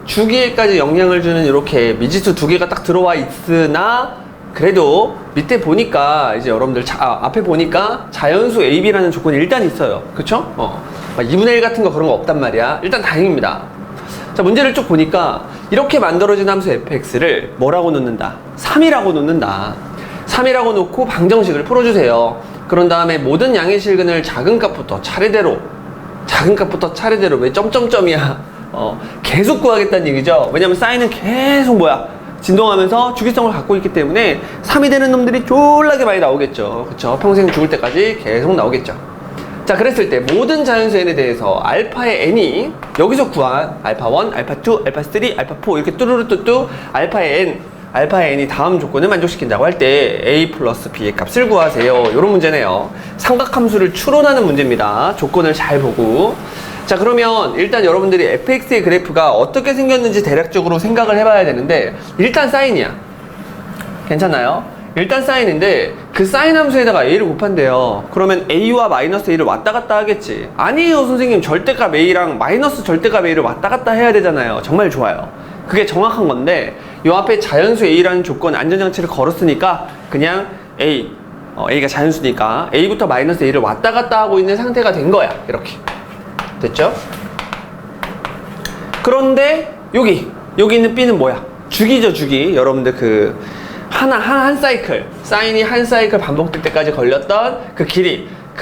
주기에까지 영향을 주는 이렇게 미지수 두 개가 딱 들어와 있으나, 그래도 밑에 보니까 이제 여러분들 앞에 보니까 자연수 AB라는 조건이 일단 있어요. 그쵸? 2분의 1 같은 거 그런 거 없단 말이야. 일단 다행입니다. 자, 문제를 쭉 보니까 이렇게 만들어진 함수 fx를 뭐라고 놓는다? 3이라고 놓는다. 3이라고 놓고 방정식을 풀어주세요. 그런 다음에 모든 양의 실근을 작은 값부터 차례대로 왜 점점점이야? 계속 구하겠다는 얘기죠. 왜냐면 사인은 계속 진동하면서 주기성을 갖고 있기 때문에 3이 되는 놈들이 졸라게 많이 나오겠죠. 그쵸? 평생 죽을 때까지 계속 나오겠죠. 자, 그랬을 때 모든 자연수 n에 대해서 알파의 n이 여기서 구한 알파 1, 알파 2, 알파 3, 알파 4 이렇게 뚜루루뚜뚜 알파의 n이 다음 조건을 만족시킨다고 할 때 a 플러스 b의 값을 구하세요. 이런 문제네요. 삼각함수를 추론하는 문제입니다. 조건을 잘 보고. 자, 그러면 일단 여러분들이 fx의 그래프가 어떻게 생겼는지 대략적으로 생각을 해봐야 되는데, 일단 사인이야. 괜찮나요? 일단 사인인데 그 사인 함수에다가 a를 곱한대요. 그러면 a와 마이너스 a를 왔다 갔다 하겠지. 아니에요, 선생님. 절대값 a랑 마이너스 절대값 a를 왔다 갔다 해야 되잖아요. 정말 좋아요. 그게 정확한 건데, 요 앞에 자연수 a라는 조건 안전장치를 걸었으니까 그냥 a가 자연수니까 a부터 마이너스 a를 왔다 갔다 하고 있는 상태가 된 거야. 이렇게 됐죠? 그런데 여기 있는 b는 뭐야? 주기죠, 주기. 여러분들 한 사이클, 사인이 한 사이클 반복될 때까지 걸렸던 그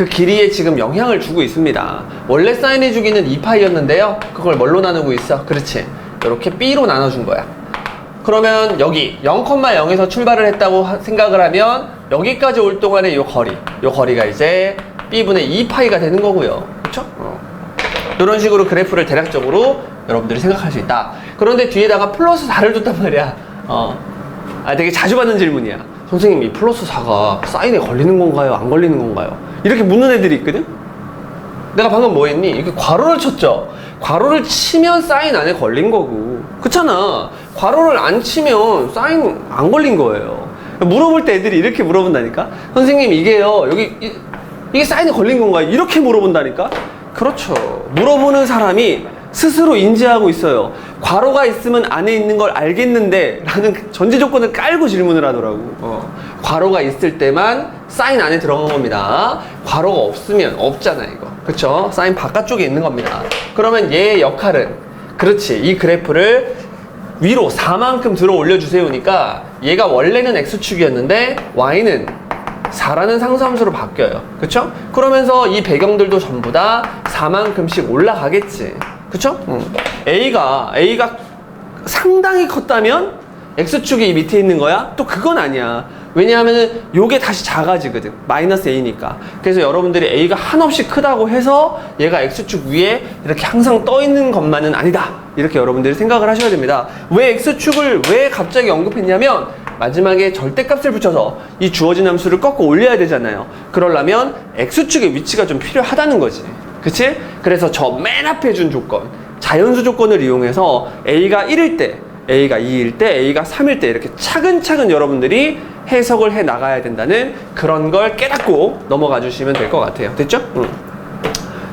길이에 지금 영향을 주고 있습니다. 원래 사인의 주기는 2파이였는데요. 그걸 뭘로 나누고 있어? 그렇지. 이렇게 b로 나눠준 거야. 그러면 여기 0,0에서 출발을 했다고 생각을 하면 여기까지 올 동안의 요 거리가 이제 b분의 2파이가 되는 거고요. 그쵸? 이런 식으로 그래프를 대략적으로 여러분들이 생각할 수 있다. 그런데 뒤에다가 플러스 4를 줬단 말이야. 되게 자주 받는 질문이야. 선생님, 이 플러스 4가 사인에 걸리는 건가요? 안 걸리는 건가요? 이렇게 묻는 애들이 있거든? 내가 방금 뭐 했니? 이렇게 괄호를 쳤죠? 괄호를 치면 사인 안에 걸린 거고. 그렇잖아. 괄호를 안 치면 사인 안 걸린 거예요. 물어볼 때 애들이 이렇게 물어본다니까? 선생님, 이게요, 이게 사인에 걸린 건가요? 이렇게 물어본다니까? 그렇죠. 물어보는 사람이 스스로 인지하고 있어요. 괄호가 있으면 안에 있는 걸 알겠는데 라는 전제 조건을 깔고 질문을 하더라고. 괄호가 있을 때만 사인 안에 들어간 겁니다. 괄호가 없으면 없잖아, 이거. 그쵸? 사인 바깥쪽에 있는 겁니다. 그러면 얘의 역할은, 그렇지, 이 그래프를 위로 4만큼 들어 올려주세요니까 얘가 원래는 x축이었는데 y는 4라는 상수함수로 바뀌어요. 그쵸? 그러면서 이 배경들도 전부 다 4만큼씩 올라가겠지. 그쵸? A가 상당히 컸다면 X축이 이 밑에 있는 거야? 또 그건 아니야. 왜냐하면 요게 다시 작아지거든. 마이너스 A니까. 그래서 여러분들이 A가 한없이 크다고 해서 얘가 X축 위에 이렇게 항상 떠 있는 것만은 아니다. 이렇게 여러분들이 생각을 하셔야 됩니다. 왜 X축을 왜 갑자기 언급했냐면 마지막에 절대값을 붙여서 이 주어진 함수를 꺾어 올려야 되잖아요. 그러려면 X축의 위치가 좀 필요하다는 거지. 그치? 그래서 저 맨 앞에 준 조건, 자연수 조건을 이용해서 A가 1일 때, A가 2일 때, A가 3일 때 이렇게 차근차근 여러분들이 해석을 해 나가야 된다는 그런 걸 깨닫고 넘어가 주시면 될 것 같아요. 됐죠?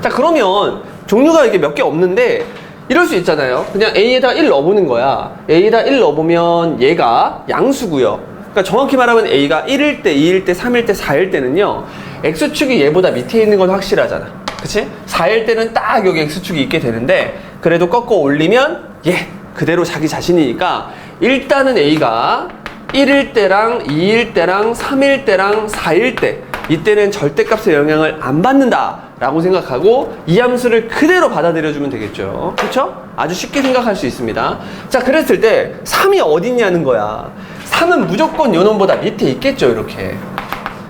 자, 그러면 종류가 이게 몇 개 없는데 이럴 수 있잖아요. 그냥 A에다 1 넣어보는 거야. A에다 1 넣어보면 얘가 양수고요. 그러니까 정확히 말하면 A가 1일 때, 2일 때, 3일 때, 4일 때는요. X축이 얘보다 밑에 있는 건 확실하잖아. 그치? 4일 때는 딱 여기 X축이 있게 되는데 그래도 꺾어 올리면 얘 그대로 자기 자신이니까 일단은 A가 1일 때랑 2일 때랑 3일 때랑 4일 때 이때는 절대값의 영향을 안 받는다 라고 생각하고 이 함수를 그대로 받아들여주면 되겠죠. 그렇죠? 아주 쉽게 생각할 수 있습니다. 자, 그랬을 때 3이 어디 있냐는 거야. 3은 무조건 요놈보다 밑에 있겠죠. 이렇게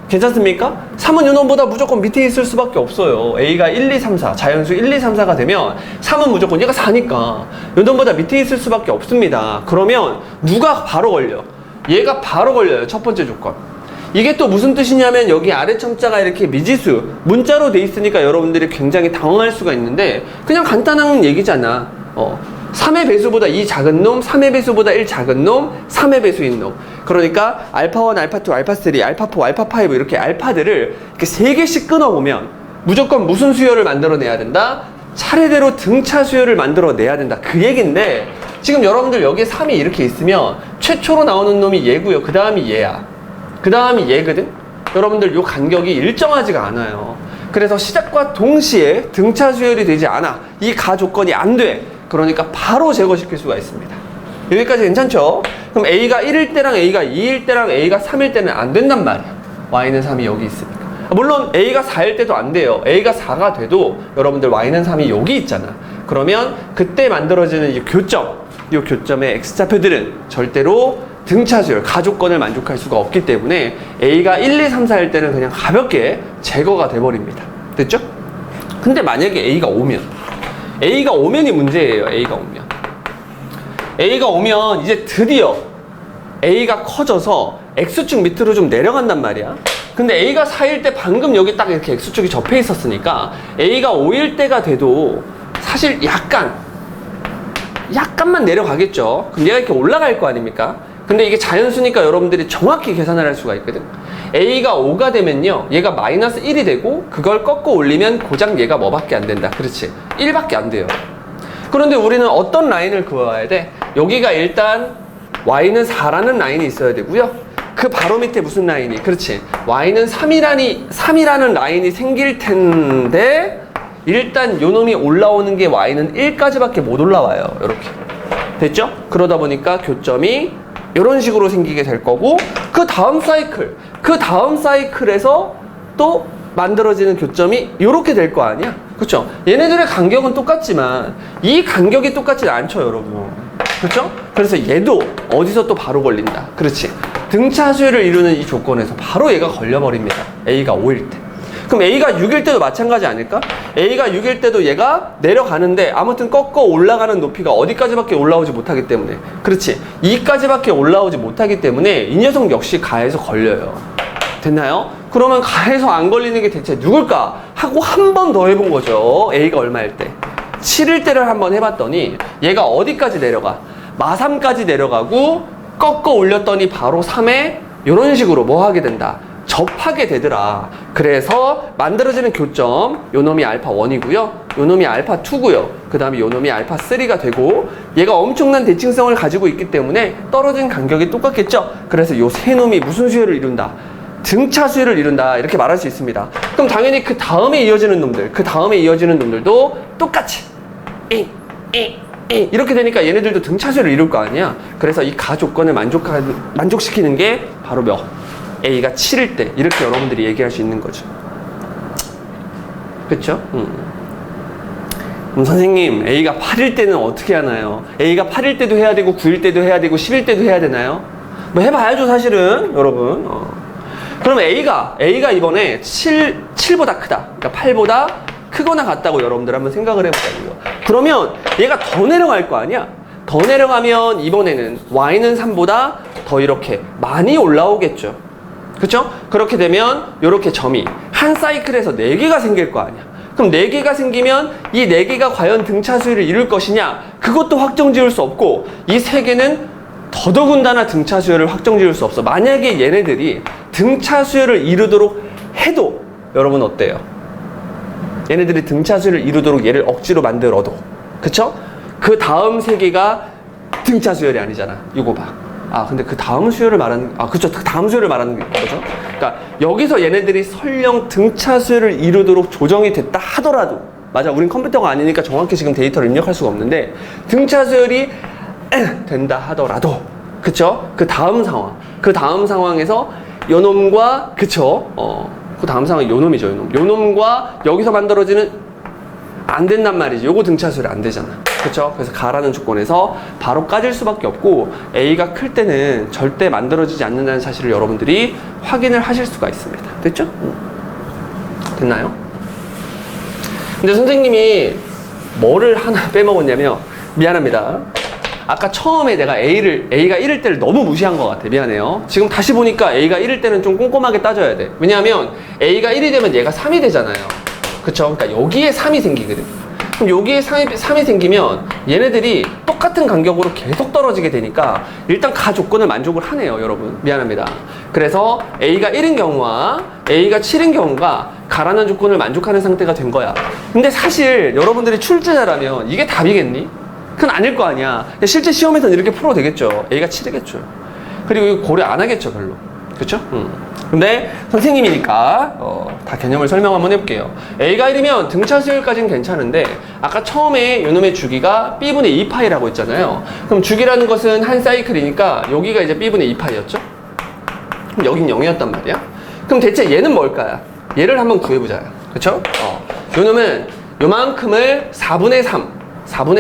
괜찮습니까? 3은 요놈보다 무조건 밑에 있을 수밖에 없어요. A가 1, 2, 3, 4 자연수 1, 2, 3, 4가 되면 3은 무조건 얘가 4니까 요놈보다 밑에 있을 수밖에 없습니다. 그러면 누가 바로 걸려? 얘가 바로 걸려요. 첫 번째 조건. 이게 또 무슨 뜻이냐면 여기 아래 첨자가 이렇게 미지수 문자로 돼 있으니까 여러분들이 굉장히 당황할 수가 있는데 그냥 간단한 얘기잖아. 3의 배수보다 2 작은 놈, 3의 배수보다 1 작은 놈, 3의 배수인 놈. 그러니까 알파1, 알파2, 알파3, 알파4, 알파5 이렇게 알파들을 이렇게 3개씩 끊어보면 무조건 무슨 수열을 만들어내야 된다? 차례대로 등차 수열을 만들어내야 된다. 그 얘기인데 지금 여러분들 여기에 3이 이렇게 있으면 최초로 나오는 놈이 얘고요. 그 다음이 얘야. 그 다음이 얘거든? 여러분들 요 간격이 일정하지가 않아요. 그래서 시작과 동시에 등차 수열이 되지 않아. 이 가 조건이 안 돼. 그러니까 바로 제거시킬 수가 있습니다. 여기까지 괜찮죠? 그럼 A가 1일 때랑 A가 2일 때랑 A가 3일 때는 안 된단 말이야. Y는 3이 여기 있으니까. 물론 A가 4일 때도 안 돼요. A가 4가 돼도 여러분들 Y는 3이 여기 있잖아. 그러면 그때 만들어지는 이 교점의 X좌표들은 절대로 등차수열, 가조건을 만족할 수가 없기 때문에 A가 1, 2, 3, 4일 때는 그냥 가볍게 제거가 돼버립니다. 됐죠? 근데 만약에 A가 오면이 문제예요. A가 오면 이제 드디어 A가 커져서 X축 밑으로 좀 내려간단 말이야. 근데 A가 4일 때 방금 여기 딱 이렇게 X축이 접해 있었으니까 A가 5일 때가 돼도 사실 약간만 내려가겠죠. 그럼 얘가 이렇게 올라갈 거 아닙니까? 근데 이게 자연수니까 여러분들이 정확히 계산을 할 수가 있거든. A가 5가 되면요 얘가 마이너스 1이 되고 그걸 꺾어 올리면 고작 얘가 뭐밖에 안 된다. 그렇지, 1밖에 안 돼요. 그런데 우리는 어떤 라인을 그어야 돼? 여기가 일단 Y는 4라는 라인이 있어야 되고요. 그 바로 밑에 무슨 라인이? 그렇지, Y는 3이라는 라인이 생길 텐데 일단 요놈이 올라오는 게 Y는 1까지밖에 못 올라와요. 이렇게 됐죠? 그러다 보니까 교점이 이런 식으로 생기게 될 거고 그 다음 사이클에서 또 만들어지는 교점이 이렇게 될 거 아니야? 그렇죠? 얘네들의 간격은 똑같지만 이 간격이 똑같지 않죠, 여러분. 그렇죠? 그래서 얘도 어디서 또 바로 걸린다. 그렇지, 등차 수열을 이루는 이 조건에서 바로 얘가 걸려버립니다. A가 5일 때. 그럼 A가 6일 때도 마찬가지 아닐까? A가 6일 때도 얘가 내려가는데 아무튼 꺾어 올라가는 높이가 어디까지밖에 올라오지 못하기 때문에, 그렇지, 2까지밖에 올라오지 못하기 때문에 이 녀석 역시 가에서 걸려요. 됐나요? 그러면 가에서 안 걸리는 게 대체 누굴까? 하고 한 번 더 해본 거죠. A가 얼마일 때? 7일 때를 한번 해봤더니 얘가 어디까지 내려가? 마3까지 내려가고 꺾어 올렸더니 바로 3에 이런 식으로 뭐 하게 된다? 접하게 되더라. 그래서 만들어지는 교점, 요놈이 알파1이고요. 요놈이 알파2고요. 그 다음에 요놈이 알파3가 되고 얘가 엄청난 대칭성을 가지고 있기 때문에 떨어진 간격이 똑같겠죠. 그래서 요 세 놈이 무슨 수열을 이룬다? 등차 수열을 이룬다. 이렇게 말할 수 있습니다. 그럼 당연히 그 다음에 이어지는 놈들도 똑같이 이렇게 되니까 얘네들도 등차 수열을 이룰 거 아니야. 그래서 이 가 조건을 만족시키는 게 바로 A가 7일 때 이렇게 여러분들이 얘기할 수 있는 거죠. 그쵸? 그럼 선생님, A가 8일 때는 어떻게 하나요? A가 8일 때도 해야 되고 9일 때도 해야 되고 10일 때도 해야 되나요? 뭐 해봐야죠, 사실은 여러분. 그러면 A가 이번에 7보다 크다, 그러니까 8보다 크거나 같다고 여러분들 한번 생각을 해보자고요. 그러면 얘가 더 내려갈 거 아니야? 더 내려가면 이번에는 Y는 3보다 더 이렇게 많이 올라오겠죠. 그쵸? 그렇게 되면 이렇게 점이 한 사이클에서 4개가 생길 거 아니야. 그럼 4개가 생기면 이 4개가 과연 등차 수열을 이룰 것이냐? 그것도 확정 지을 수 없고, 이 3개는 더더군다나 등차 수열을 확정 지을 수 없어. 만약에 얘네들이 등차 수열을 이루도록 해도 여러분 어때요? 얘네들이 등차 수열을 이루도록 얘를 억지로 만들어도, 그쵸? 그 다음 3개가 등차 수열이 아니잖아. 이거 봐. 근데 그 다음 수열을 말하는, 그쵸. 그 다음 수열을 말하는 거죠. 그러니까 여기서 얘네들이 설령 등차 수열을 이루도록 조정이 됐다 하더라도, 맞아. 우린 컴퓨터가 아니니까 정확히 지금 데이터를 입력할 수가 없는데, 등차 수열이 된다 하더라도, 그쵸? 그 다음 상황에서 요놈과, 그쵸? 그 다음 상황이 요놈이죠, 요놈. 요놈과 여기서 만들어지는 안 된단 말이지. 요거 등차 수열이 안 되잖아. 그쵸? 그래서 가라는 조건에서 바로 까질 수밖에 없고, A가 클 때는 절대 만들어지지 않는다는 사실을 여러분들이 확인을 하실 수가 있습니다. 됐죠? 됐나요? 근데 선생님이 뭐를 하나 빼먹었냐면, 미안합니다. 아까 처음에 내가 A가 1일 때를 너무 무시한 것 같아. 미안해요. 지금 다시 보니까 A가 1일 때는 좀 꼼꼼하게 따져야 돼. 왜냐하면 A가 1이 되면 얘가 3이 되잖아요. 그쵸? 그러니까 여기에 3이 생기거든. 그럼 여기에 3이 생기면 얘네들이 똑같은 간격으로 계속 떨어지게 되니까 일단 가 조건을 만족을 하네요, 여러분. 미안합니다. 그래서 A가 1인 경우와 A가 7인 경우가 가라는 조건을 만족하는 상태가 된 거야. 근데 사실 여러분들이 출제자라면 이게 답이겠니? 그건 아닐 거 아니야. 실제 시험에서는 이렇게 풀어도 되겠죠. A가 7이겠죠. 그리고 이거 고려 안 하겠죠, 별로. 그쵸? 근데 선생님이니까 다 개념을 설명 한번 해볼게요. A가 1이면 등차 수열까지는 괜찮은데, 아까 처음에 요놈의 주기가 B분의 2파이라고 했잖아요. 그럼 주기라는 것은 한 사이클이니까 여기가 이제 B분의 2파이였죠? 그럼 여긴 0이었단 말이야. 그럼 대체 얘는 뭘까요? 얘를 한번 구해보자. 그쵸? 요놈은 요만큼을 4분의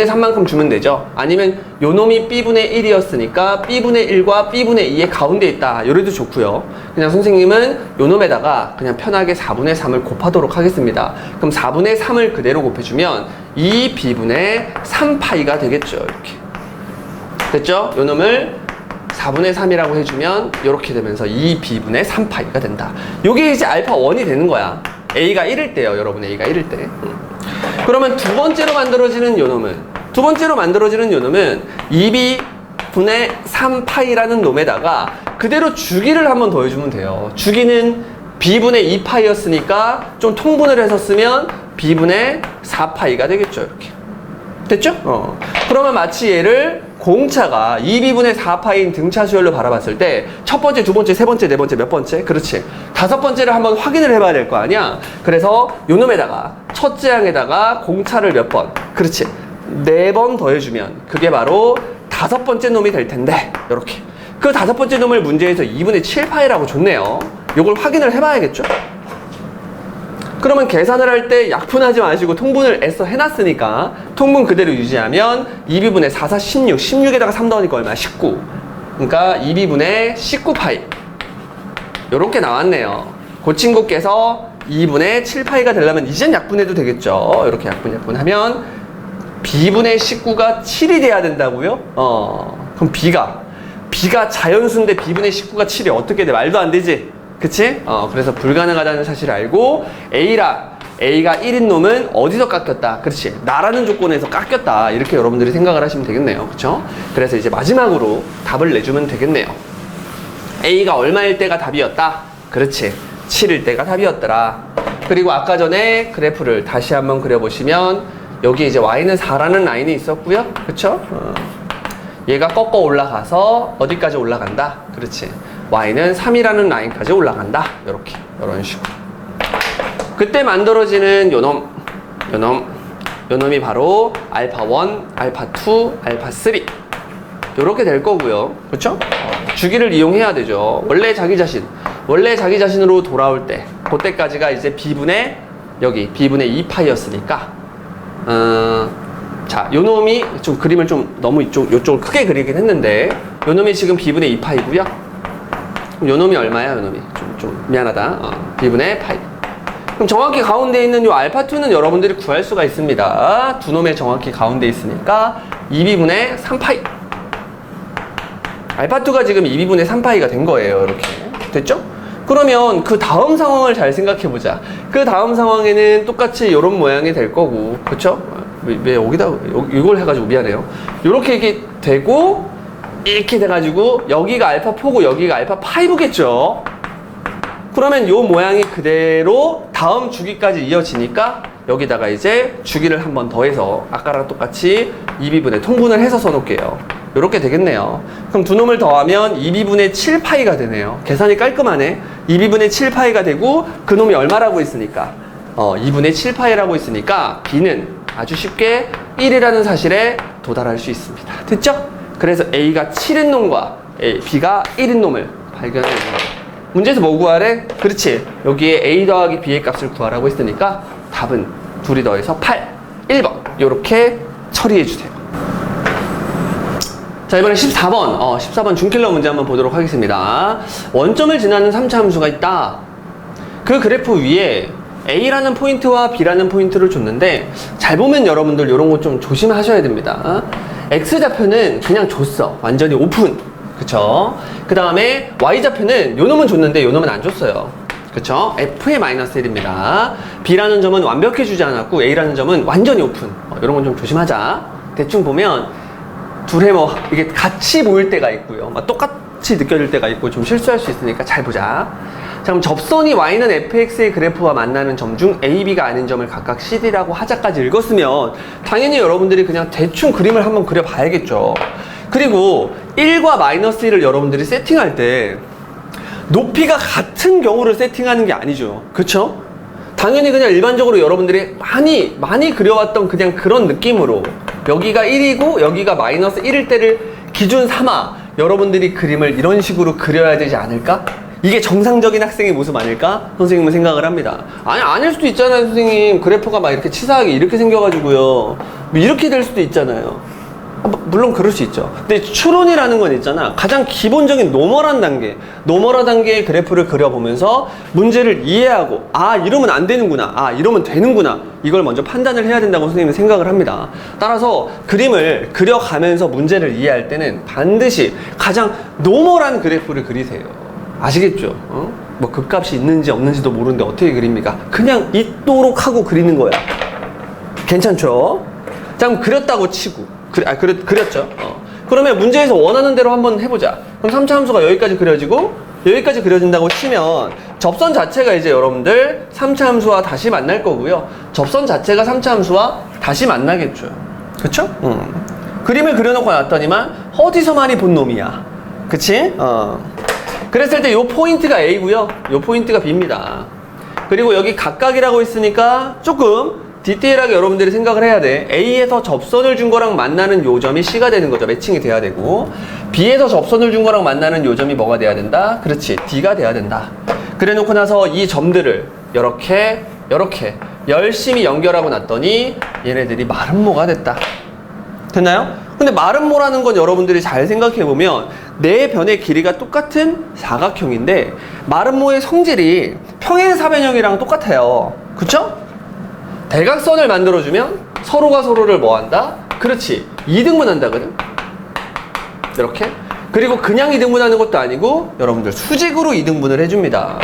3만큼 주면 되죠. 아니면 요놈이 B분의 1이었으니까 B분의 1과 B분의 2의 가운데 있다. 요래도 좋고요. 그냥 선생님은 요놈에다가 그냥 편하게 4분의 3을 곱하도록 하겠습니다. 그럼 4분의 3을 그대로 곱해주면 2B분의 3파이가 되겠죠. 이렇게. 됐죠? 요놈을 4분의 3이라고 해주면 이렇게 되면서 2B분의 3파이가 된다. 요게 이제 알파 1이 되는 거야. A가 1일 때요, 여러분. A가 1일 때. 그러면 두 번째로 만들어지는 요놈은 2B분의 3파이라는 놈에다가 그대로 주기를 한번 더해주면 돼요. 주기는 B분의 2파이였으니까 좀 통분을 해서 쓰면 B분의 4파이가 되겠죠. 이렇게. 됐죠? 그러면 마치 얘를 공차가 2B분의 4파인 등차 수열로 바라봤을 때 첫 번째, 두 번째, 세 번째, 네 번째, 몇 번째? 그렇지. 다섯 번째를 한번 확인을 해봐야 될 거 아니야? 그래서 요놈에다가 첫째 항에다가 공차를 몇 번? 그렇지. 4번 더해주면 그게 바로 다섯 번째 놈이 될 텐데, 요렇게. 그 다섯 번째 놈을 문제에서 2분의 7파이라고 줬네요. 요걸 확인을 해봐야겠죠? 그러면 계산을 할 때 약분하지 마시고 통분을 애써 해놨으니까 통분 그대로 유지하면 2B분의 4, 4, 16, 16에다가 3 더하니까 얼마야? 19. 그러니까 2B분의 19파이. 요렇게 나왔네요. 그 친구께서 2분의 7파이가 되려면 이젠 약분해도 되겠죠. 이렇게 약분하면 B분의 19가 7이 돼야 된다고요? 그럼 B가 자연수인데 B분의 19가 7이 어떻게 돼? 말도 안 되지? 그치? 그래서 불가능하다는 사실을 알고 A가 1인 놈은 어디서 깎였다? 그렇지. 나라는 조건에서 깎였다. 이렇게 여러분들이 생각을 하시면 되겠네요. 그쵸? 그래서 이제 마지막으로 답을 내주면 되겠네요. A가 얼마일 때가 답이었다? 그렇지. 7일 때가 답이었더라. 그리고 아까 전에 그래프를 다시 한번 그려보시면 여기 이제 Y는 4라는 라인이 있었고요. 그쵸? 얘가 꺾어 올라가서 어디까지 올라간다? 그렇지. Y는 3이라는 라인까지 올라간다. 요렇게. 요런 식으로. 그때 만들어지는 요놈이 바로 알파1, 알파2, 알파3. 요렇게 될 거고요. 그쵸? 주기를 이용해야 되죠. 원래 자기 자신, 원래 자기 자신으로 돌아올 때 그때까지가 이제 b분의 여기 b분의 2파이였으니까 자, 요놈이 좀 그림을 좀 너무 요쪽을 크게 그리긴 했는데 요놈이 지금 b분의 2파이고요. 요놈이 얼마야? 요놈이 좀 미안하다. b분의 파이. 그럼 정확히 가운데 있는 요 알파2는 여러분들이 구할 수가 있습니다. 두 놈의 정확히 가운데 있으니까 2b분의 3파이. 알파2가 지금 2b분의 3파이가 된 거예요. 이렇게. 됐죠? 그러면 그 다음 상황을 잘 생각해 보자. 그 다음 상황에는 똑같이 이런 모양이 될 거고, 그쵸? 왜 여기다 이걸 해가지고 미안해요. 이렇게 이게 되고 이렇게 돼가지고 여기가 알파4고 여기가 알파5겠죠. 그러면 이 모양이 그대로 다음 주기까지 이어지니까 여기다가 이제 주기를 한 번 더해서 아까랑 똑같이 2b분의 통분을 해서 써놓을게요. 이렇게 되겠네요. 그럼 두 놈을 더하면 2b분의 7파이가 되네요. 계산이 깔끔하네. 2b분의 7파이가 되고 그 놈이 얼마라고 했으니까 2분의 7파이라고 했으니까 b는 아주 쉽게 1이라는 사실에 도달할 수 있습니다. 됐죠? 그래서 a가 7인 놈과 b가 1인 놈을 발견해낸 거예요. 문제에서 뭐 구하래? 그렇지. 여기에 a 더하기 b의 값을 구하라고 했으니까 답은 둘이 더해서 8, 1번 이렇게 처리해주세요. 자, 이번엔 14번 14번 준킬러 문제 한번 보도록 하겠습니다. 원점을 지나는 3차 함수가 있다. 그 그래프 위에 A라는 포인트와 B라는 포인트를 줬는데 잘 보면 여러분들 이런 거 좀 조심하셔야 됩니다. X좌표는 그냥 줬어. 완전히 오픈. 그쵸? 그 다음에 Y좌표는 요 놈은 줬는데 요 놈은 안 줬어요. 그쵸? F의 마이너스 1입니다. B라는 점은 완벽히 주지 않았고 A라는 점은 완전히 오픈. 이런 건 좀 조심하자. 대충 보면 둘의 뭐 이게 같이 보일 때가 있고요. 똑같이 느껴질 때가 있고 좀 실수할 수 있으니까 잘 보자. 자, 그럼 접선이 Y는 fx의 그래프와 만나는 점 중 A, B가 아닌 점을 각각 CD라고 하자까지 읽었으면 당연히 여러분들이 그냥 대충 그림을 한번 그려봐야겠죠. 그리고 1과 마이너스 1을 여러분들이 세팅할 때 높이가 같은 경우를 세팅하는 게 아니죠. 그쵸? 당연히 그냥 일반적으로 여러분들이 많이 그려왔던 그냥 그런 느낌으로 여기가 1이고 여기가 마이너스 1일 때를 기준 삼아 여러분들이 그림을 이런 식으로 그려야 되지 않을까? 이게 정상적인 학생의 모습 아닐까? 선생님은 생각을 합니다. 아니, 아닐 수도 있잖아요, 선생님. 그래프가 막 이렇게 치사하게 이렇게 생겨가지고요. 뭐 이렇게 될 수도 있잖아요. 물론 그럴 수 있죠. 근데 추론이라는 건 있잖아. 가장 기본적인 노멀한 단계의 그래프를 그려보면서 문제를 이해하고, 아, 이러면 안 되는구나. 아, 이러면 되는구나. 이걸 먼저 판단을 해야 된다고 선생님은 생각을 합니다. 따라서 그림을 그려가면서 문제를 이해할 때는 반드시 가장 노멀한 그래프를 그리세요. 아시겠죠? 뭐 극값이 있는지 없는지도 모르는데 어떻게 그립니까? 그냥 있도록 하고 그리는 거야. 괜찮죠? 자, 그럼 그렸다고 치고 그렸죠? 그러면 문제에서 원하는 대로 한번 해보자. 그럼 3차 함수가 여기까지 그려지고 여기까지 그려진다고 치면 접선 자체가 이제 여러분들 3차 함수와 다시 만날 거고요. 접선 자체가 3차 함수와 다시 만나겠죠. 그쵸? 그림을 그려놓고 놨더니만 어디서 많이 본 놈이야. 그치? 그랬을 때 요 포인트가 A고요. 요 포인트가 B입니다. 그리고 여기 각각이라고 했으니까 조금 디테일하게 여러분들이 생각을 해야 돼. A에서 접선을 준 거랑 만나는 요점이 C가 되는 거죠. 매칭이 돼야 되고, B에서 접선을 준 거랑 만나는 요점이 뭐가 돼야 된다? 그렇지, D가 돼야 된다. 그래 놓고 나서 이 점들을 이렇게 열심히 연결하고 놨더니 얘네들이 마름모가 됐다. 됐나요? 근데 마름모라는 건 여러분들이 잘 생각해보면 네 변의 길이가 똑같은 사각형인데 마름모의 성질이 평행사변형이랑 똑같아요. 그쵸? 대각선을 만들어주면 서로가 서로를 뭐 한다? 그렇지, 2등분 한다거든? 이렇게. 그리고 그냥 2등분 하는 것도 아니고 여러분들 수직으로 2등분을 해줍니다.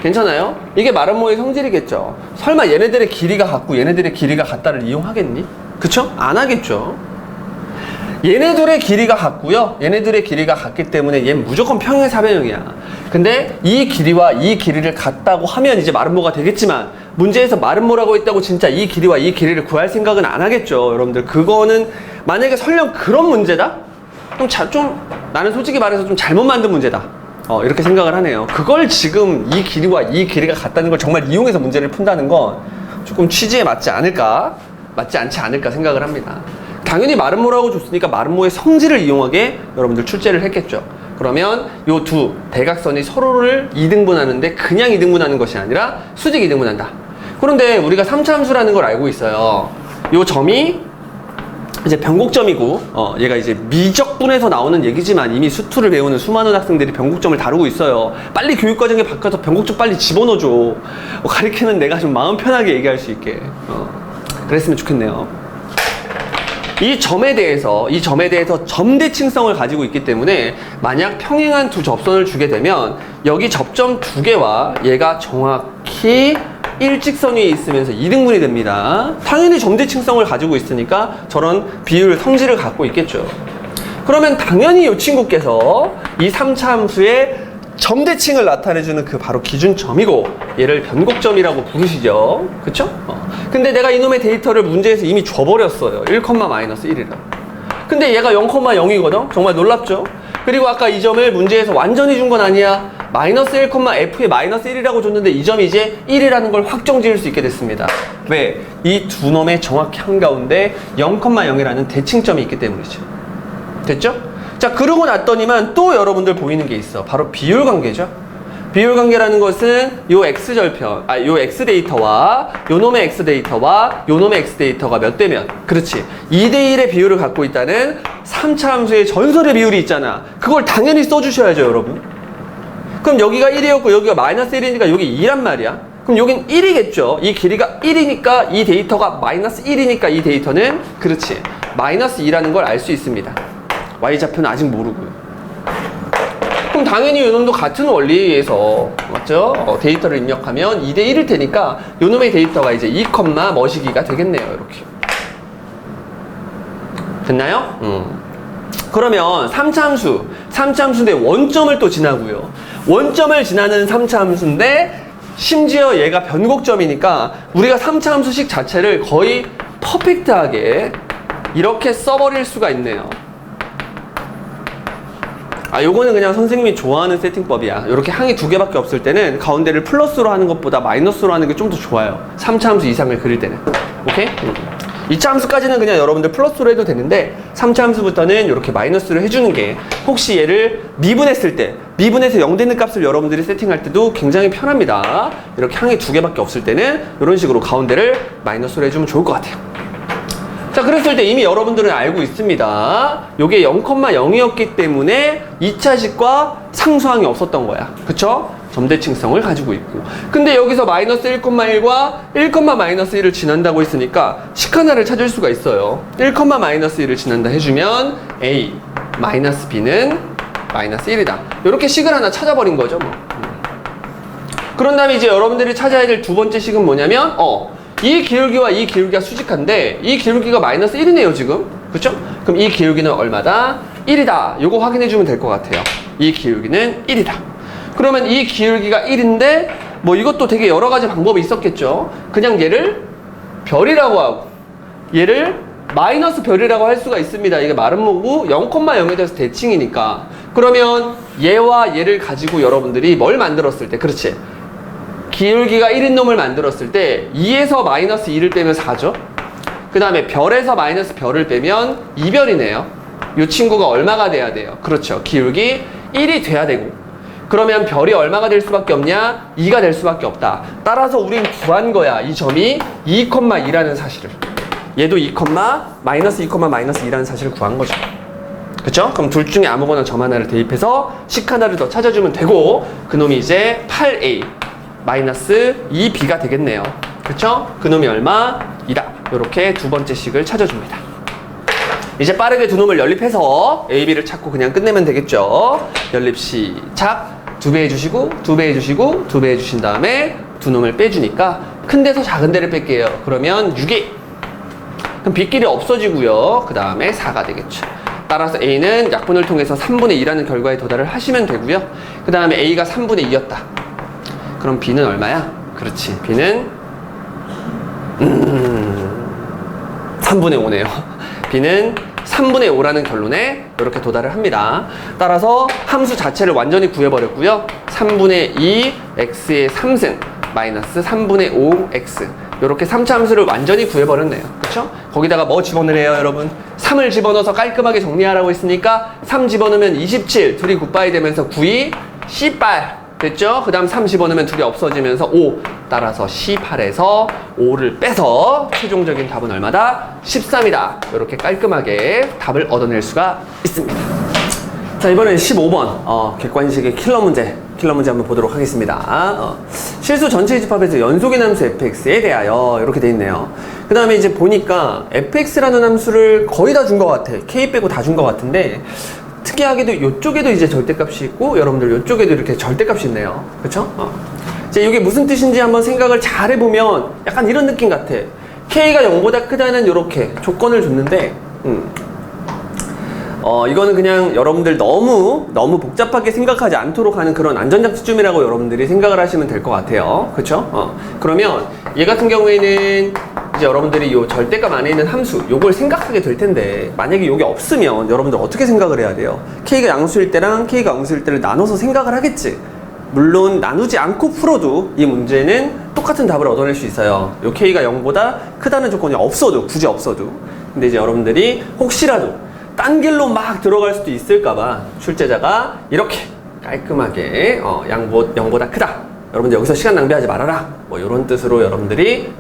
괜찮아요? 이게 마름모의 성질이겠죠. 설마 얘네들의 길이가 같고 얘네들의 길이가 같다를 이용하겠니? 그쵸? 안 하겠죠. 얘네들의 길이가 같고요. 얘네들의 길이가 같기 때문에 얘는 무조건 평행사변형이야. 근데 이 길이와 이 길이를 같다고 하면 이제 마름모가 되겠지만 문제에서 마름모라고 했다고 진짜 이 길이와 이 길이를 구할 생각은 안 하겠죠. 여러분들 그거는 만약에 설령 그런 문제다? 그럼 나는 솔직히 말해서 좀 잘못 만든 문제다. 이렇게 생각을 하네요. 그걸 지금 이 길이와 이 길이가 같다는 걸 정말 이용해서 문제를 푼다는 건 조금 취지에 맞지 않지 않을까 생각을 합니다. 당연히 마름모라고 줬으니까 마름모의 성질을 이용하게 여러분들 출제를 했겠죠. 그러면 요 두 대각선이 서로를 이등분하는데 그냥 이등분하는 것이 아니라 수직 이등분한다. 그런데 우리가 3차 함수라는 걸 알고 있어요. 요 점이 이제 변곡점이고, 얘가 이제 미적분에서 나오는 얘기지만 이미 수투를 배우는 수많은 학생들이 변곡점을 다루고 있어요. 빨리 교육과정에 바꿔서 변곡점 빨리 집어넣어줘. 가르치는 내가 좀 마음 편하게 얘기할 수 있게. 그랬으면 좋겠네요. 이 점에 대해서 점대칭성을 가지고 있기 때문에 만약 평행한 두 접선을 주게 되면 여기 접점 두 개와 얘가 정확히 일직선 위에 있으면서 이등분이 됩니다. 당연히 점대칭성을 가지고 있으니까 저런 비율 성질을 갖고 있겠죠. 그러면 당연히 이 친구께서 이 3차 함수의 점대칭을 나타내주는 그 바로 기준점이고 얘를 변곡점이라고 부르시죠. 그쵸? 근데 내가 이놈의 데이터를 문제에서 이미 줘버렸어요. 1,-1이라고. 근데 얘가 0,0이거든? 정말 놀랍죠? 그리고 아까 이 점을 문제에서 완전히 준 건 아니야. 마이너스 1,f에 마이너스 1이라고 줬는데 이 점이 이제 1이라는 걸 확정 지을 수 있게 됐습니다. 왜? 이 두 놈의 정확히 한가운데 0,0이라는 대칭점이 있기 때문이죠. 됐죠? 자, 그러고 났더니만 또 여러분들 보이는 게 있어. 바로 비율 관계죠. 비율 관계라는 것은 요 x절편, 요 x 데이터와 요 놈의 x 데이터와 요 놈의 x 데이터가 몇 대면, 그렇지, 2대1의 비율을 갖고 있다는 3차 함수의 전설의 비율이 있잖아. 그걸 당연히 써주셔야죠, 여러분. 그럼 여기가 1이었고 여기가 마이너스 1이니까 여기 2란 말이야. 그럼 여긴 1이겠죠. 이 길이가 1이니까 이 데이터가 마이너스 1이니까 이 데이터는, 그렇지, 마이너스 2라는 걸 알 수 있습니다. y좌표는 아직 모르고요. 그럼 당연히 요놈도 같은 원리에서, 맞죠? 데이터를 입력하면 2대 1일 테니까 요놈의 데이터가 이제 2, 머시기가 되겠네요. 이렇게. 됐나요? 그러면 3차 함수인데 원점을 또 지나고요. 원점을 지나는 3차 함수인데 심지어 얘가 변곡점이니까 우리가 3차 함수식 자체를 거의 퍼펙트하게 이렇게 써버릴 수가 있네요. 요거는 그냥 선생님이 좋아하는 세팅법이야. 이렇게 항이 두 개밖에 없을 때는 가운데를 플러스로 하는 것보다 마이너스로 하는 게 좀 더 좋아요. 3차 함수 이상을 그릴 때는. 오케이? 2차 함수까지는 그냥 여러분들 플러스로 해도 되는데 3차 함수부터는 이렇게 마이너스로 해주는 게 혹시 얘를 미분했을 때, 미분해서 0 되는 값을 여러분들이 세팅할 때도 굉장히 편합니다. 이렇게 항이 두 개밖에 없을 때는 이런 식으로 가운데를 마이너스로 해주면 좋을 것 같아요. 자, 그랬을 때 이미 여러분들은 알고 있습니다. 요게 0,0이었기 때문에 2차식과 상수항이 없었던 거야. 그쵸? 점대칭성을 가지고 있고. 근데 여기서 마이너스 1,1과 1,-1을 지난다고 했으니까 식 하나를 찾을 수가 있어요. 1,-1을 지난다 해주면 A, 마이너스 B는 마이너스 1이다. 이렇게 식을 하나 찾아버린 거죠, 뭐. 그런 다음에 이제 여러분들이 찾아야 될 두 번째 식은 뭐냐면, 이 기울기와 이 기울기가 수직한데 이 기울기가 마이너스 1이네요 지금. 그쵸? 그럼 이 기울기는 얼마다? 1이다. 요거 확인해 주면 될 것 같아요. 이 기울기는 1이다. 그러면 이 기울기가 1인데 뭐 이것도 되게 여러 가지 방법이 있었겠죠. 그냥 얘를 별이라고 하고 얘를 마이너스 별이라고 할 수가 있습니다. 이게 말은 뭐고 0,0에 대해서 대칭이니까. 그러면 얘와 얘를 가지고 여러분들이 뭘 만들었을 때, 그렇지, 기울기가 1인 놈을 만들었을 때 2에서 마이너스 2를 빼면 4죠. 그 다음에 별에서 마이너스 별을 빼면 2별이네요. 이 친구가 얼마가 돼야 돼요? 그렇죠. 기울기 1이 돼야 되고. 그러면 별이 얼마가 될 수밖에 없냐? 2가 될 수밖에 없다. 따라서 우린 구한 거야. 이 점이 2,2라는 사실을. 얘도 2, 마이너스 2, 마이너스 2라는 사실을 구한 거죠. 그쵸? 그럼 둘 중에 아무거나 점 하나를 대입해서 식 하나를 더 찾아주면 되고 그놈이 이제 8a 마이너스 2b가 되겠네요. 그쵸? 그놈이 얼마? 2다. 이렇게 두 번째 식을 찾아줍니다. 이제 빠르게 두 놈을 연립해서 a, b를 찾고 그냥 끝내면 되겠죠. 연립 시작. 2배 해주시고 2배 해주시고 2배 해주신 다음에 두 놈을 빼주니까 큰 데서 작은 데를 뺄게요. 그러면 6이. 그럼 b끼리 없어지고요. 그 다음에 4가 되겠죠. 따라서 a는 약분을 통해서 3분의 2라는 결과에 도달을 하시면 되고요. 그 다음에 a가 3분의 2였다. 그럼 b는 얼마야? 그렇지. b는 3분의 5네요. b는 3분의 5라는 결론에 이렇게 도달을 합니다. 따라서 함수 자체를 완전히 구해버렸고요. 3분의 2 x의 3승 마이너스 3분의 5 x 이렇게 3차 함수를 완전히 구해버렸네요. 그쵸? 거기다가 뭐 집어넣으래요, 여러분? 3을 집어넣어서 깔끔하게 정리하라고 했으니까 3 집어넣으면 27, 둘이 굿바이 되면서 9이 18 됐죠? 그 다음 3 집어넣으면 둘이 없어지면서 5, 따라서 18에서 5를 빼서 최종적인 답은 얼마다? 13이다. 이렇게 깔끔하게 답을 얻어낼 수가 있습니다. 자, 이번엔 15번 객관식의 킬러 문제 한번 보도록 하겠습니다. 실수 전체 집합에서 연속의 함수 fx에 대하여 이렇게 돼 있네요. 그 다음에 이제 보니까 fx라는 함수를 거의 다 준 것 같아. k 빼고 다 준 것 같은데 특이하게도 이쪽에도 이제 절대값이 있고 여러분들 이쪽에도 이렇게 절대값이 있네요. 그쵸? 이제 이게 무슨 뜻인지 한번 생각을 잘 해보면 약간 이런 느낌 같아. k가 0보다 크다는 이렇게 조건을 줬는데 이거는 그냥 여러분들 너무 복잡하게 생각하지 않도록 하는 그런 안전장치쯤이라고 여러분들이 생각을 하시면 될 것 같아요. 그쵸? 그러면 얘 같은 경우에는 이제 여러분들이 요 절대값 안에 있는 함수 요걸 생각하게 될 텐데 만약에 요게 없으면 여러분들 어떻게 생각을 해야 돼요? k가 양수일 때랑 k가 음수일 때를 나눠서 생각을 하겠지. 물론 나누지 않고 풀어도 이 문제는 똑같은 답을 얻어낼 수 있어요. 요 k가 0보다 크다는 조건이 없어도, 굳이 없어도. 근데 이제 여러분들이 혹시라도 딴 길로 막 들어갈 수도 있을까봐 출제자가 이렇게 깔끔하게 0보다 크다. 여러분들 여기서 시간 낭비하지 말아라. 뭐 이런 뜻으로 여러분들이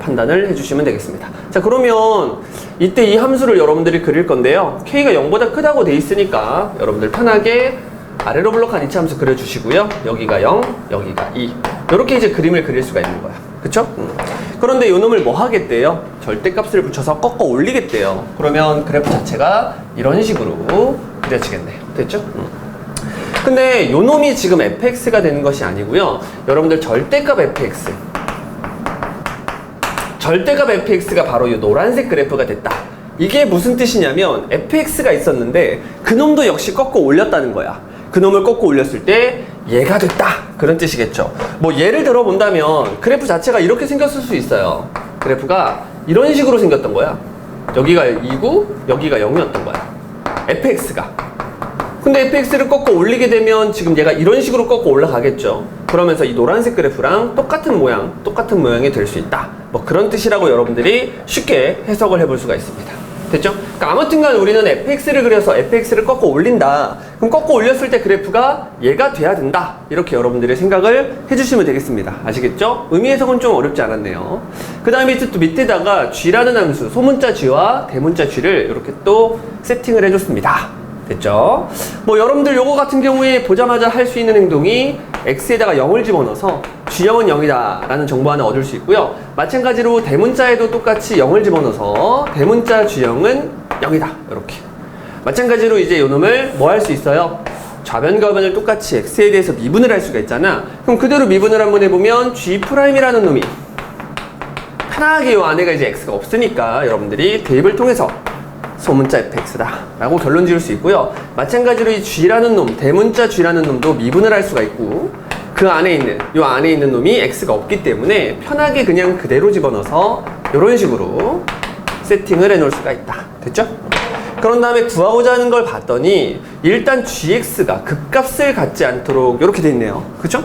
판단을 해주시면 되겠습니다. 자, 그러면 이때 이 함수를 여러분들이 그릴 건데요. k가 0보다 크다고 돼 있으니까 여러분들 편하게 아래로 블록한 이차 함수 그려주시고요. 여기가 0, 여기가 2. 이렇게 이제 그림을 그릴 수가 있는 거야. 그쵸? 그런데 이 놈을 뭐 하겠대요? 절대값을 붙여서 꺾어 올리겠대요. 그러면 그래프 자체가 이런 식으로 그려지겠네요. 됐죠? 근데 이 놈이 지금 fx가 되는 것이 아니고요. 여러분들 절대값 fx. 절대값 fx가 바로 이 노란색 그래프가 됐다. 이게 무슨 뜻이냐면 fx가 있었는데 그놈도 역시 꺾어 올렸다는 거야. 그놈을 꺾어 올렸을 때 얘가 됐다. 그런 뜻이겠죠. 뭐 예를 들어 본다면 그래프 자체가 이렇게 생겼을 수 있어요. 그래프가 이런 식으로 생겼던 거야. 여기가 2고 여기가 0이었던 거야. fx가. 근데 fx를 꺾어 올리게 되면 지금 얘가 이런 식으로 꺾어 올라가겠죠. 그러면서 이 노란색 그래프랑 똑같은 모양이 될 수 있다. 뭐 그런 뜻이라고 여러분들이 쉽게 해석을 해볼 수가 있습니다. 됐죠? 그러니까 아무튼간 우리는 fx를 그려서 fx를 꺾어 올린다. 그럼 꺾어 올렸을 때 그래프가 얘가 돼야 된다. 이렇게 여러분들이 생각을 해주시면 되겠습니다. 아시겠죠? 의미 해석은 좀 어렵지 않았네요. 그 다음에 또 밑에다가 g라는 함수, 소문자 g와 대문자 g를 이렇게 또 세팅을 해줬습니다. 됐죠? 뭐 여러분들 요거 같은 경우에 보자마자 할 수 있는 행동이 x에다가 0을 집어넣어서 g형은 0이다 라는 정보 하나 얻을 수 있고요. 마찬가지로 대문자에도 똑같이 0을 집어넣어서 대문자 g형은 0이다. 이렇게. 마찬가지로 이제 요놈을 뭐 할 수 있어요? 좌변과 우변을 똑같이 x에 대해서 미분을 할 수가 있잖아. 그럼 그대로 미분을 한번 해보면 g'이라는 놈이 편하게 요 안에가 이제 x가 없으니까 여러분들이 대입을 통해서 소문자 fx다 라고 결론 지을 수 있고요. 마찬가지로 이 g라는 놈, 대문자 g라는 놈도 미분을 할 수가 있고 그 안에 있는, 요 안에 있는 놈이 x가 없기 때문에 편하게 그냥 그대로 집어넣어서 이런 식으로 세팅을 해 놓을 수가 있다. 됐죠? 그런 다음에 구하고자 하는 걸 봤더니 일단 gx가 극값을 갖지 않도록 이렇게 돼 있네요. 그쵸?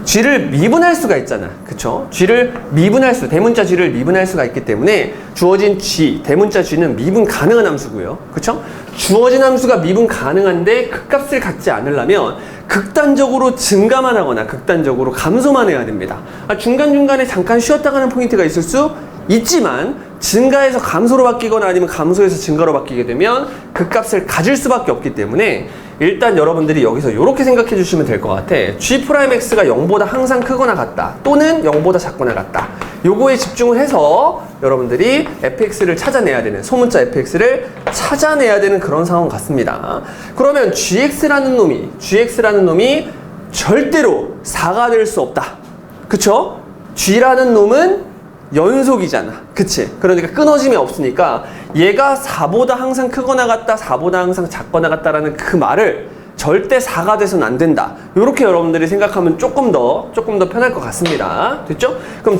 g를 미분할 수가 있잖아. 그쵸? g를 미분할 수, 대문자 g를 미분할 수가 있기 때문에 주어진 g, 대문자 g는 미분 가능한 함수고요. 그쵸? 주어진 함수가 미분 가능한데 극값을 갖지 않으려면 극단적으로 증가만 하거나 극단적으로 감소만 해야 됩니다. 중간중간에 잠깐 쉬었다 가는 포인트가 있을 수 있지만 증가해서 감소로 바뀌거나 아니면 감소해서 증가로 바뀌게 되면 극값을 가질 수밖에 없기 때문에 일단 여러분들이 여기서 이렇게 생각해 주시면 될 것 같아. g'x가 0보다 항상 크거나 같다 또는 0보다 작거나 같다. 요거에 집중을 해서 여러분들이 fx를 찾아내야 되는, 소문자 fx를 찾아내야 되는 그런 상황 같습니다. 그러면 gx라는 놈이 절대로 4가 될 수 없다. 그쵸? g라는 놈은 연속이잖아. 그치? 그러니까 끊어짐이 없으니까 얘가 4보다 항상 크거나 같다, 4보다 항상 작거나 같다라는 그 말을 절대 4가 돼서는 안 된다. 이렇게 여러분들이 생각하면 조금 더 편할 것 같습니다. 됐죠? 그럼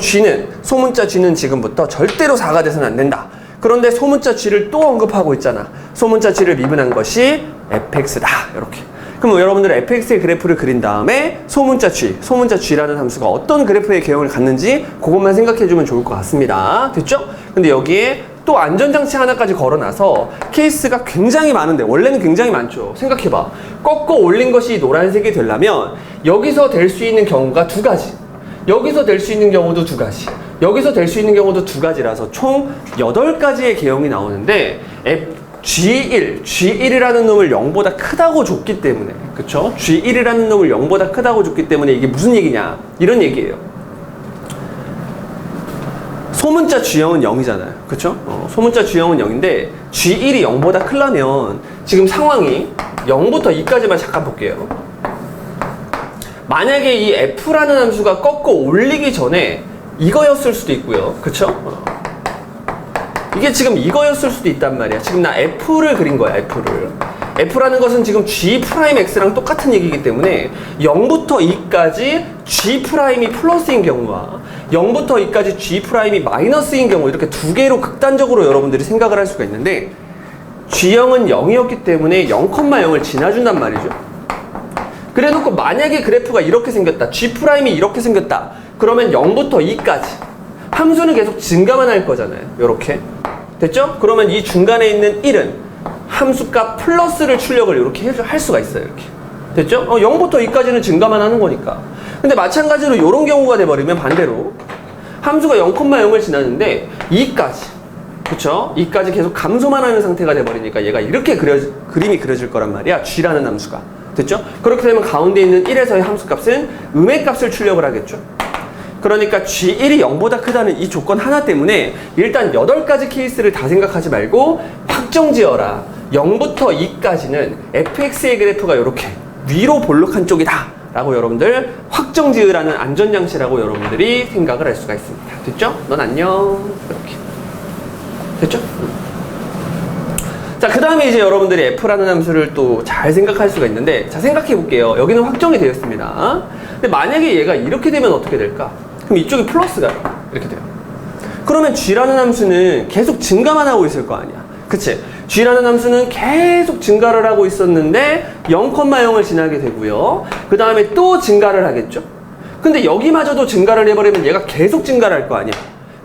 소문자 g는 지금부터 절대로 4가 돼서는 안 된다. 그런데 소문자 g를 또 언급하고 있잖아. 소문자 g를 미분한 것이 fx다. 이렇게. 그럼 여러분들 fx의 그래프를 그린 다음에 소문자 g라는 함수가 어떤 그래프의 개형을 갖는지 그것만 생각해주면 좋을 것 같습니다. 됐죠? 근데 여기에 또 안전장치 하나까지 걸어놔서 케이스가 굉장히 많은데, 원래는 굉장히 많죠. 생각해봐. 꺾어 올린 것이 노란색이 되려면 여기서 될 수 있는 경우가 두 가지, 여기서 될 수 있는 경우도 두 가지, 여기서 될 수 있는 경우도 두 가지라서 총 8가지의 개형이 나오는데, G1이라는 놈을 0보다 크다고 줬기 때문에, 그쵸? G1이라는 놈을 0보다 크다고 줬기 때문에 이게 무슨 얘기냐, 이런 얘기예요. 소문자 G형은 0이잖아요. 그쵸? 소문자 G형은 0인데 G1이 0보다 크려면 지금 상황이 0부터 2까지만 잠깐 볼게요. 만약에 이 F라는 함수가 꺾어 올리기 전에 이거였을 수도 있고요. 그쵸? 이게 지금 이거였을 수도 있단 말이야. 지금 나 F를 그린 거야, F를. F라는 것은 지금 G'X랑 똑같은 얘기이기 때문에 0부터 2까지 G'이 플러스인 경우와 0부터 2까지 G'이 마이너스인 경우, 이렇게 두 개로 극단적으로 여러분들이 생각을 할 수가 있는데, G형은 0이었기 때문에 0,0을 지나준단 말이죠. 그래 놓고 만약에 그래프가 이렇게 생겼다, G'이 이렇게 생겼다, 그러면 0부터 2까지 함수는 계속 증가만 할 거잖아요. 이렇게 됐죠? 그러면 이 중간에 있는 1은 함수값 플러스를 출력을 이렇게 할 수가 있어요. 이렇게 됐죠? 0부터 2까지는 증가만 하는 거니까. 근데 마찬가지로 이런 경우가 돼버리면 반대로 함수가 0,0을 지나는데 2까지, 그쵸? 2까지 계속 감소만 하는 상태가 돼버리니까 얘가 이렇게 그림이 그려질 거란 말이야. G라는 함수가. 됐죠? 그렇게 되면 가운데 있는 1에서의 함수값은 음의 값을 출력을 하겠죠. 그러니까 G1이 0보다 크다는 이 조건 하나 때문에 일단 8가지 케이스를 다 생각하지 말고 확정 지어라. 0부터 2까지는 fx의 그래프가 이렇게 위로 볼록한 쪽이다 라고 여러분들 확정 지으라는 안전장치라고 여러분들이 생각을 할 수가 있습니다. 됐죠? 넌 안녕. 이렇게 됐죠? 자, 그 다음에 이제 여러분들이 f라는 함수를 또 잘 생각할 수가 있는데, 자, 생각해 볼게요. 여기는 확정이 되었습니다. 근데 만약에 얘가 이렇게 되면 어떻게 될까? 그럼 이쪽이 플러스가 이렇게 돼요. 그러면 g라는 함수는 계속 증가만 하고 있을 거 아니야. 그치? g라는 함수는 계속 증가를 하고 있었는데 0,0을 지나게 되고요. 그 다음에 또 증가를 하겠죠? 근데 여기마저도 증가를 해버리면 얘가 계속 증가를 할 거 아니야.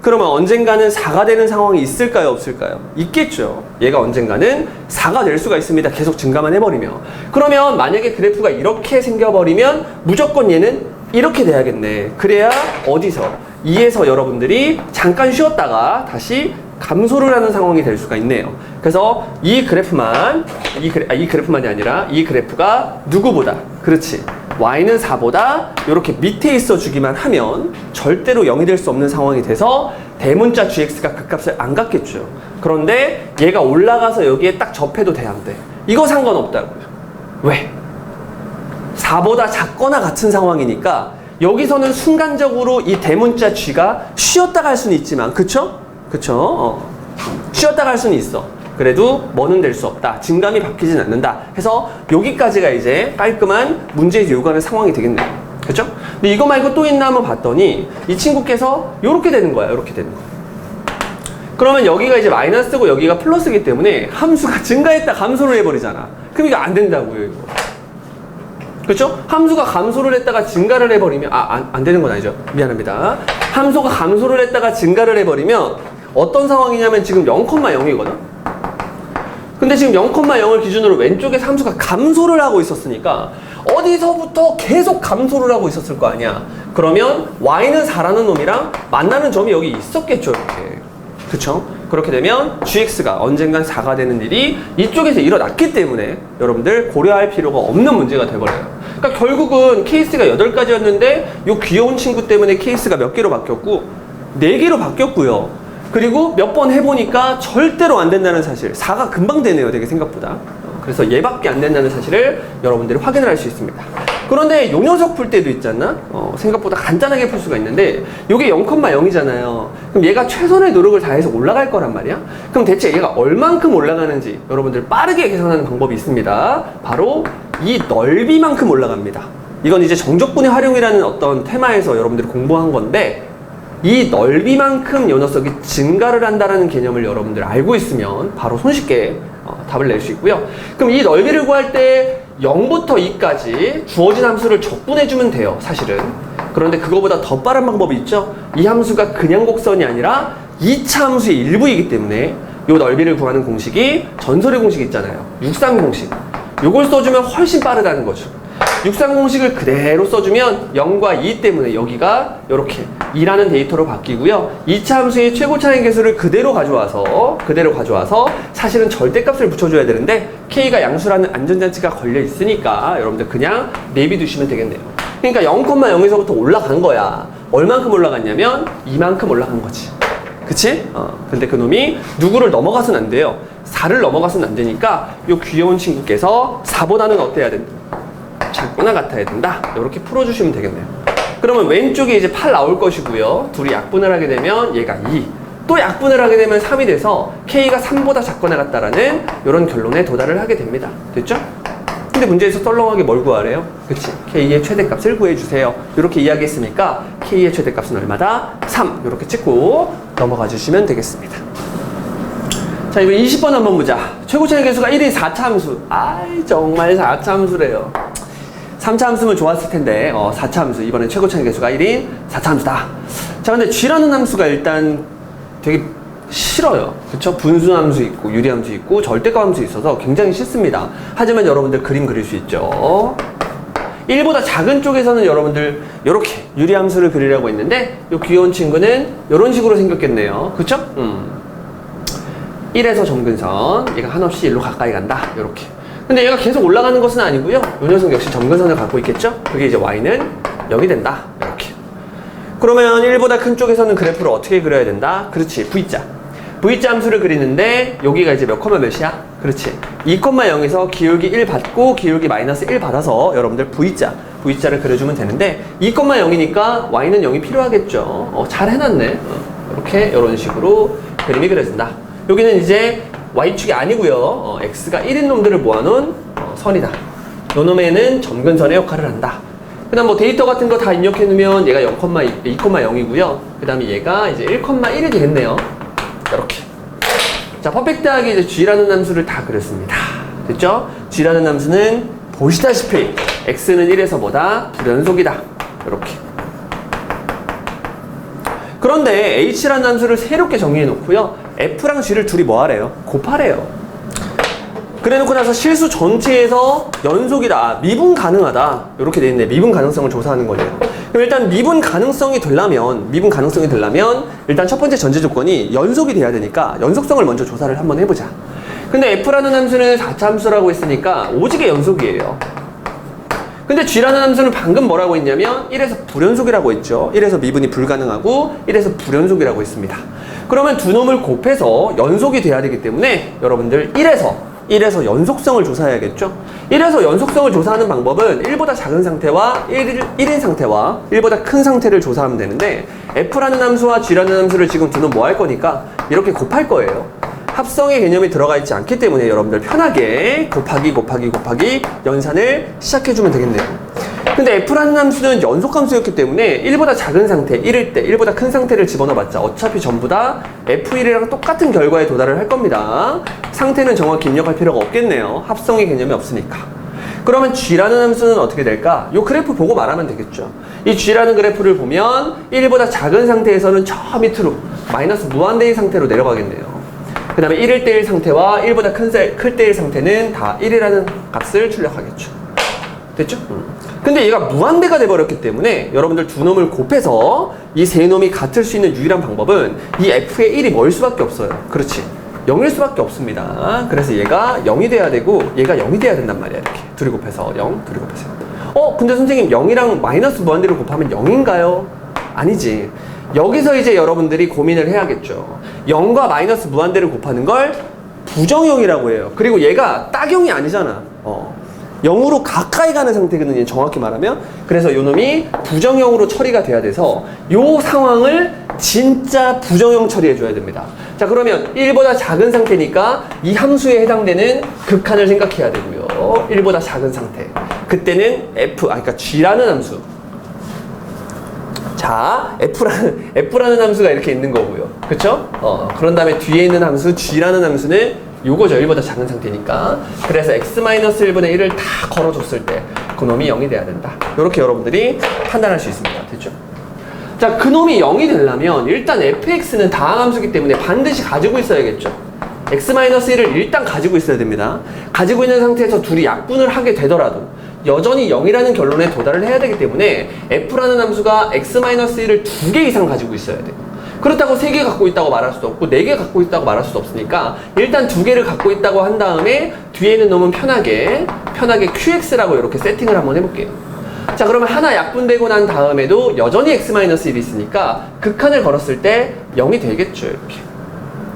그러면 언젠가는 4가 되는 상황이 있을까요? 없을까요? 있겠죠. 얘가 언젠가는 4가 될 수가 있습니다. 계속 증가만 해버리면. 그러면 만약에 그래프가 이렇게 생겨버리면 무조건 얘는 이렇게 돼야겠네. 그래야 어디서? 2에서 여러분들이 잠깐 쉬었다가 다시 감소를 하는 상황이 될 수가 있네요. 그래서 이 그래프만, 이 그래프만이 아니라 이 그래프가 누구보다, 그렇지, y는 4보다 이렇게 밑에 있어 주기만 하면 절대로 0이 될 수 없는 상황이 돼서 대문자 gx가 그 값을 안 갖겠죠. 그런데 얘가 올라가서 여기에 딱 접해도 돼, 안 돼? 이거 상관없다고요. 왜? 4보다 작거나 같은 상황이니까 여기서는 순간적으로 이 대문자 g가 쉬었다가 할 수는 있지만, 그쵸? 그쵸? 쉬었다가 할 수는 있어. 그래도 뭐는 될 수 없다. 증감이 바뀌진 않는다. 해서 여기까지가 이제 깔끔한 문제에서 요구하는 상황이 되겠네요. 그쵸? 근데 이거 말고 또 있나 한번 봤더니 이 친구께서 요렇게 되는 거야. 요렇게 되는 거. 그러면 여기가 이제 마이너스고 여기가 플러스이기 때문에 함수가 증가했다 감소를 해버리잖아. 그럼 이거 안 된다고요, 이거. 그쵸? 함수가 감소를 했다가 증가를 해버리면, 안 되는 건 아니죠. 미안합니다. 함수가 감소를 했다가 증가를 해버리면 어떤 상황이냐면 지금 0,0이거든? 근데 지금 0,0을 기준으로 왼쪽에서 함수가 감소를 하고 있었으니까 어디서부터 계속 감소를 하고 있었을 거 아니야. 그러면 y는 4라는 놈이랑 만나는 점이 여기 있었겠죠, 이렇게. 그쵸? 그렇게 되면 gx가 언젠간 4가 되는 일이 이쪽에서 일어났기 때문에 여러분들 고려할 필요가 없는 문제가 돼버려요. 그러니까 결국은 케이스가 8가지였는데 이 귀여운 친구 때문에 케이스가 몇 개로 바뀌었고 4개로 바뀌었고요. 그리고 몇 번 해보니까 절대로 안 된다는 사실. 4가 금방 되네요, 되게 생각보다. 그래서 얘밖에 안 된다는 사실을 여러분들이 확인을 할 수 있습니다. 그런데 요 녀석 풀 때도 있잖아? 생각보다 간단하게 풀 수가 있는데 요게 0,0이잖아요. 그럼 얘가 최선의 노력을 다해서 올라갈 거란 말이야? 그럼 대체 얘가 얼만큼 올라가는지 여러분들 빠르게 계산하는 방법이 있습니다. 바로 이 넓이만큼 올라갑니다. 이건 이제 정적분의 활용이라는 어떤 테마에서 여러분들이 공부한 건데, 이 넓이만큼 요 녀석이 증가를 한다는 개념을 여러분들 알고 있으면 바로 손쉽게 답을 낼 수 있고요. 그럼 이 넓이를 구할 때 0부터 2까지 주어진 함수를 적분해주면 돼요, 사실은. 그런데 그거보다 더 빠른 방법이 있죠. 이 함수가 그냥 곡선이 아니라 2차 함수의 일부이기 때문에 요 넓이를 구하는 공식이 전설의 공식 있잖아요. 육상 공식. 요걸 써주면 훨씬 빠르다는 거죠. 육상 공식을 그대로 써주면 0과 2 때문에 여기가 이렇게 2라는 데이터로 바뀌고요. 2차 함수의 최고 차이 계수를 그대로 가져와서 사실은 절대값을 붙여줘야 되는데 K가 양수라는 안전장치가 걸려 있으니까 여러분들 그냥 내비두시면 되겠네요. 그러니까 0,0에서부터 올라간 거야. 얼만큼 올라갔냐면 이만큼 올라간 거지. 그치? 근데 그놈이 누구를 넘어가서는 안 돼요. 4를 넘어가서는 안 되니까 요 귀여운 친구께서 4보다는 어때야 된다? 작거나 같아야 된다. 이렇게 풀어주시면 되겠네요. 그러면 왼쪽에 이제 8 나올 것이고요. 둘이 약분을 하게 되면 얘가 2. 또 약분을 하게 되면 3이 돼서 K가 3보다 작거나 같다라는 이런 결론에 도달을 하게 됩니다. 됐죠? 근데 문제에서 썰렁하게 뭘 구하래요? 그치? K의 최대값을 구해주세요. 이렇게 이야기했으니까 K의 최대값은 얼마다? 3. 이렇게 찍고 넘어가 주시면 되겠습니다. 자, 이거 20번 한번 보자. 최고 차이 계수가 1인 4차 함수. 아이, 정말 4차 함수래요. 3차 함수면 좋았을 텐데, 4차 함수. 이번엔 최고 차이 계수가 1인 4차 함수다. 자, 근데 G라는 함수가 일단 되게 싫어요. 그쵸? 분수 함수 있고, 유리 함수 있고, 절대값 함수 있어서 굉장히 싫습니다. 하지만 여러분들 그림 그릴 수 있죠. 1보다 작은 쪽에서는 여러분들 이렇게 유리 함수를 그리려고 했는데, 이 귀여운 친구는 이런 식으로 생겼겠네요. 그쵸? 1에서 점근선, 얘가 한없이 1로 가까이 간다. 이렇게. 근데 얘가 계속 올라가는 것은 아니고요. 이 녀석 역시 점근선을 갖고 있겠죠? 그게 이제 y는 0이 된다. 이렇게. 그러면 1보다 큰 쪽에서는 그래프를 어떻게 그려야 된다? 그렇지. V자. V자 함수를 그리는데 여기가 이제 몇 콤마 몇이야? 그렇지. 2,0에서 기울기 1 받고 기울기 마이너스 1 받아서 여러분들 V자를 그려주면 되는데 2,0이니까 y는 0이 필요하겠죠. 잘 해놨네. 이렇게 이런 식으로 그림이 그려진다. 여기는 이제 y축이 아니고요. x가 1인 놈들을 모아놓은 선이다. 요 놈에는 점근선의 역할을 한다. 그 다음 뭐 데이터 같은 거 다 입력해 놓으면 얘가 2,0이고요. 그 다음에 얘가 이제 1,1이 되겠네요. 이렇게. 자, 퍼펙트하게 이제 g라는 함수를 다 그렸습니다. 됐죠? g라는 함수는 보시다시피 x는 1에서보다 불연속이다. 이렇게. 그런데 h라는 함수를 새롭게 정의해 놓고요. f랑 g를 둘이 뭐 하래요? 곱하래요. 그래 놓고 나서 실수 전체에서 연속이다. 미분 가능하다. 이렇게 돼 있네. 미분 가능성을 조사하는 거네요. 그럼 일단 미분 가능성이 되려면 일단 첫 번째 전제 조건이 연속이 돼야 되니까 연속성을 먼저 조사를 한번 해보자. 근데 f라는 함수는 4차 함수라고 했으니까 오직의 연속이에요. 근데 g라는 함수는 방금 뭐라고 했냐면 1에서 불연속이라고 했죠. 1에서 미분이 불가능하고 1에서 불연속이라고 했습니다. 그러면 두 놈을 곱해서 연속이 돼야 되기 때문에 여러분들 1에서 연속성을 조사해야겠죠. 1에서 연속성을 조사하는 방법은 1보다 작은 상태와 1인 상태와 1보다 큰 상태를 조사하면 되는데 f라는 함수와 g라는 함수를 지금 두 놈 뭐 할 거니까 이렇게 곱할 거예요. 합성의 개념이 들어가 있지 않기 때문에 여러분들 편하게 곱하기 연산을 시작해주면 되겠네요. 근데 f라는 함수는 연속함수였기 때문에 1보다 작은 상태, 1일 때 1보다 큰 상태를 집어넣어봤자 어차피 전부 다 f1이랑 똑같은 결과에 도달을 할 겁니다. 상태는 정확히 입력할 필요가 없겠네요. 합성의 개념이 없으니까. 그러면 g라는 함수는 어떻게 될까? 이 그래프 보고 말하면 되겠죠. 이 g라는 그래프를 보면 1보다 작은 상태에서는 저 밑으로 마이너스 무한대의 상태로 내려가겠네요. 그 다음에 1일 때 1 상태와 1보다 클 때 1 상태는 다 1이라는 값을 출력하겠죠. 됐죠? 근데 얘가 무한대가 돼버렸기 때문에 여러분들 두 놈을 곱해서 이 세 놈이 같을 수 있는 유일한 방법은 이 f의 1이 뭐일 수밖에 없어요. 그렇지. 0일 수밖에 없습니다. 그래서 얘가 0이 돼야 되고 얘가 0이 돼야 된단 말이야. 이렇게 둘이 곱해서 0, 둘이 곱해서 0. 근데 선생님 0이랑 마이너스 무한대를 곱하면 0인가요? 아니지. 여기서 이제 여러분들이 고민을 해야겠죠. 0과 마이너스 무한대를 곱하는 걸 부정형이라고 해요. 그리고 얘가 딱형이 아니잖아. 0으로 가까이 가는 상태거든요. 정확히 말하면. 그래서 요 놈이 부정형으로 처리가 돼야 돼서 요 상황을 진짜 부정형 처리해줘야 됩니다. 자, 그러면 1보다 작은 상태니까 이 함수에 해당되는 극한을 생각해야 되고요. 1보다 작은 상태. 그때는 그러니까 g라는 함수. 자, f라는 함수가 이렇게 있는 거고요. 그쵸? 그런 다음에 뒤에 있는 함수, g라는 함수는 요거죠. 1보다 작은 상태니까. 그래서 x-1분의 1을 다 걸어줬을 때 그놈이 0이 돼야 된다. 이렇게 여러분들이 판단할 수 있습니다. 됐죠? 자, 그놈이 0이 되려면 일단 fx는 다항함수이기 때문에 반드시 가지고 있어야겠죠. x-1을 일단 가지고 있어야 됩니다. 가지고 있는 상태에서 둘이 약분을 하게 되더라도 여전히 0이라는 결론에 도달을 해야 되기 때문에 f라는 함수가 x-1을 2개 이상 가지고 있어야 돼요. 그렇다고 3개 갖고 있다고 말할 수도 없고 4개 갖고 있다고 말할 수도 없으니까 일단 2개를 갖고 있다고 한 다음에 뒤에 있는 놈은 편하게 qx라고 이렇게 세팅을 한번 해볼게요. 자, 그러면 하나 약분되고 난 다음에도 여전히 x-1이 있으니까 극한을 걸었을 때 0이 되겠죠, 이렇게.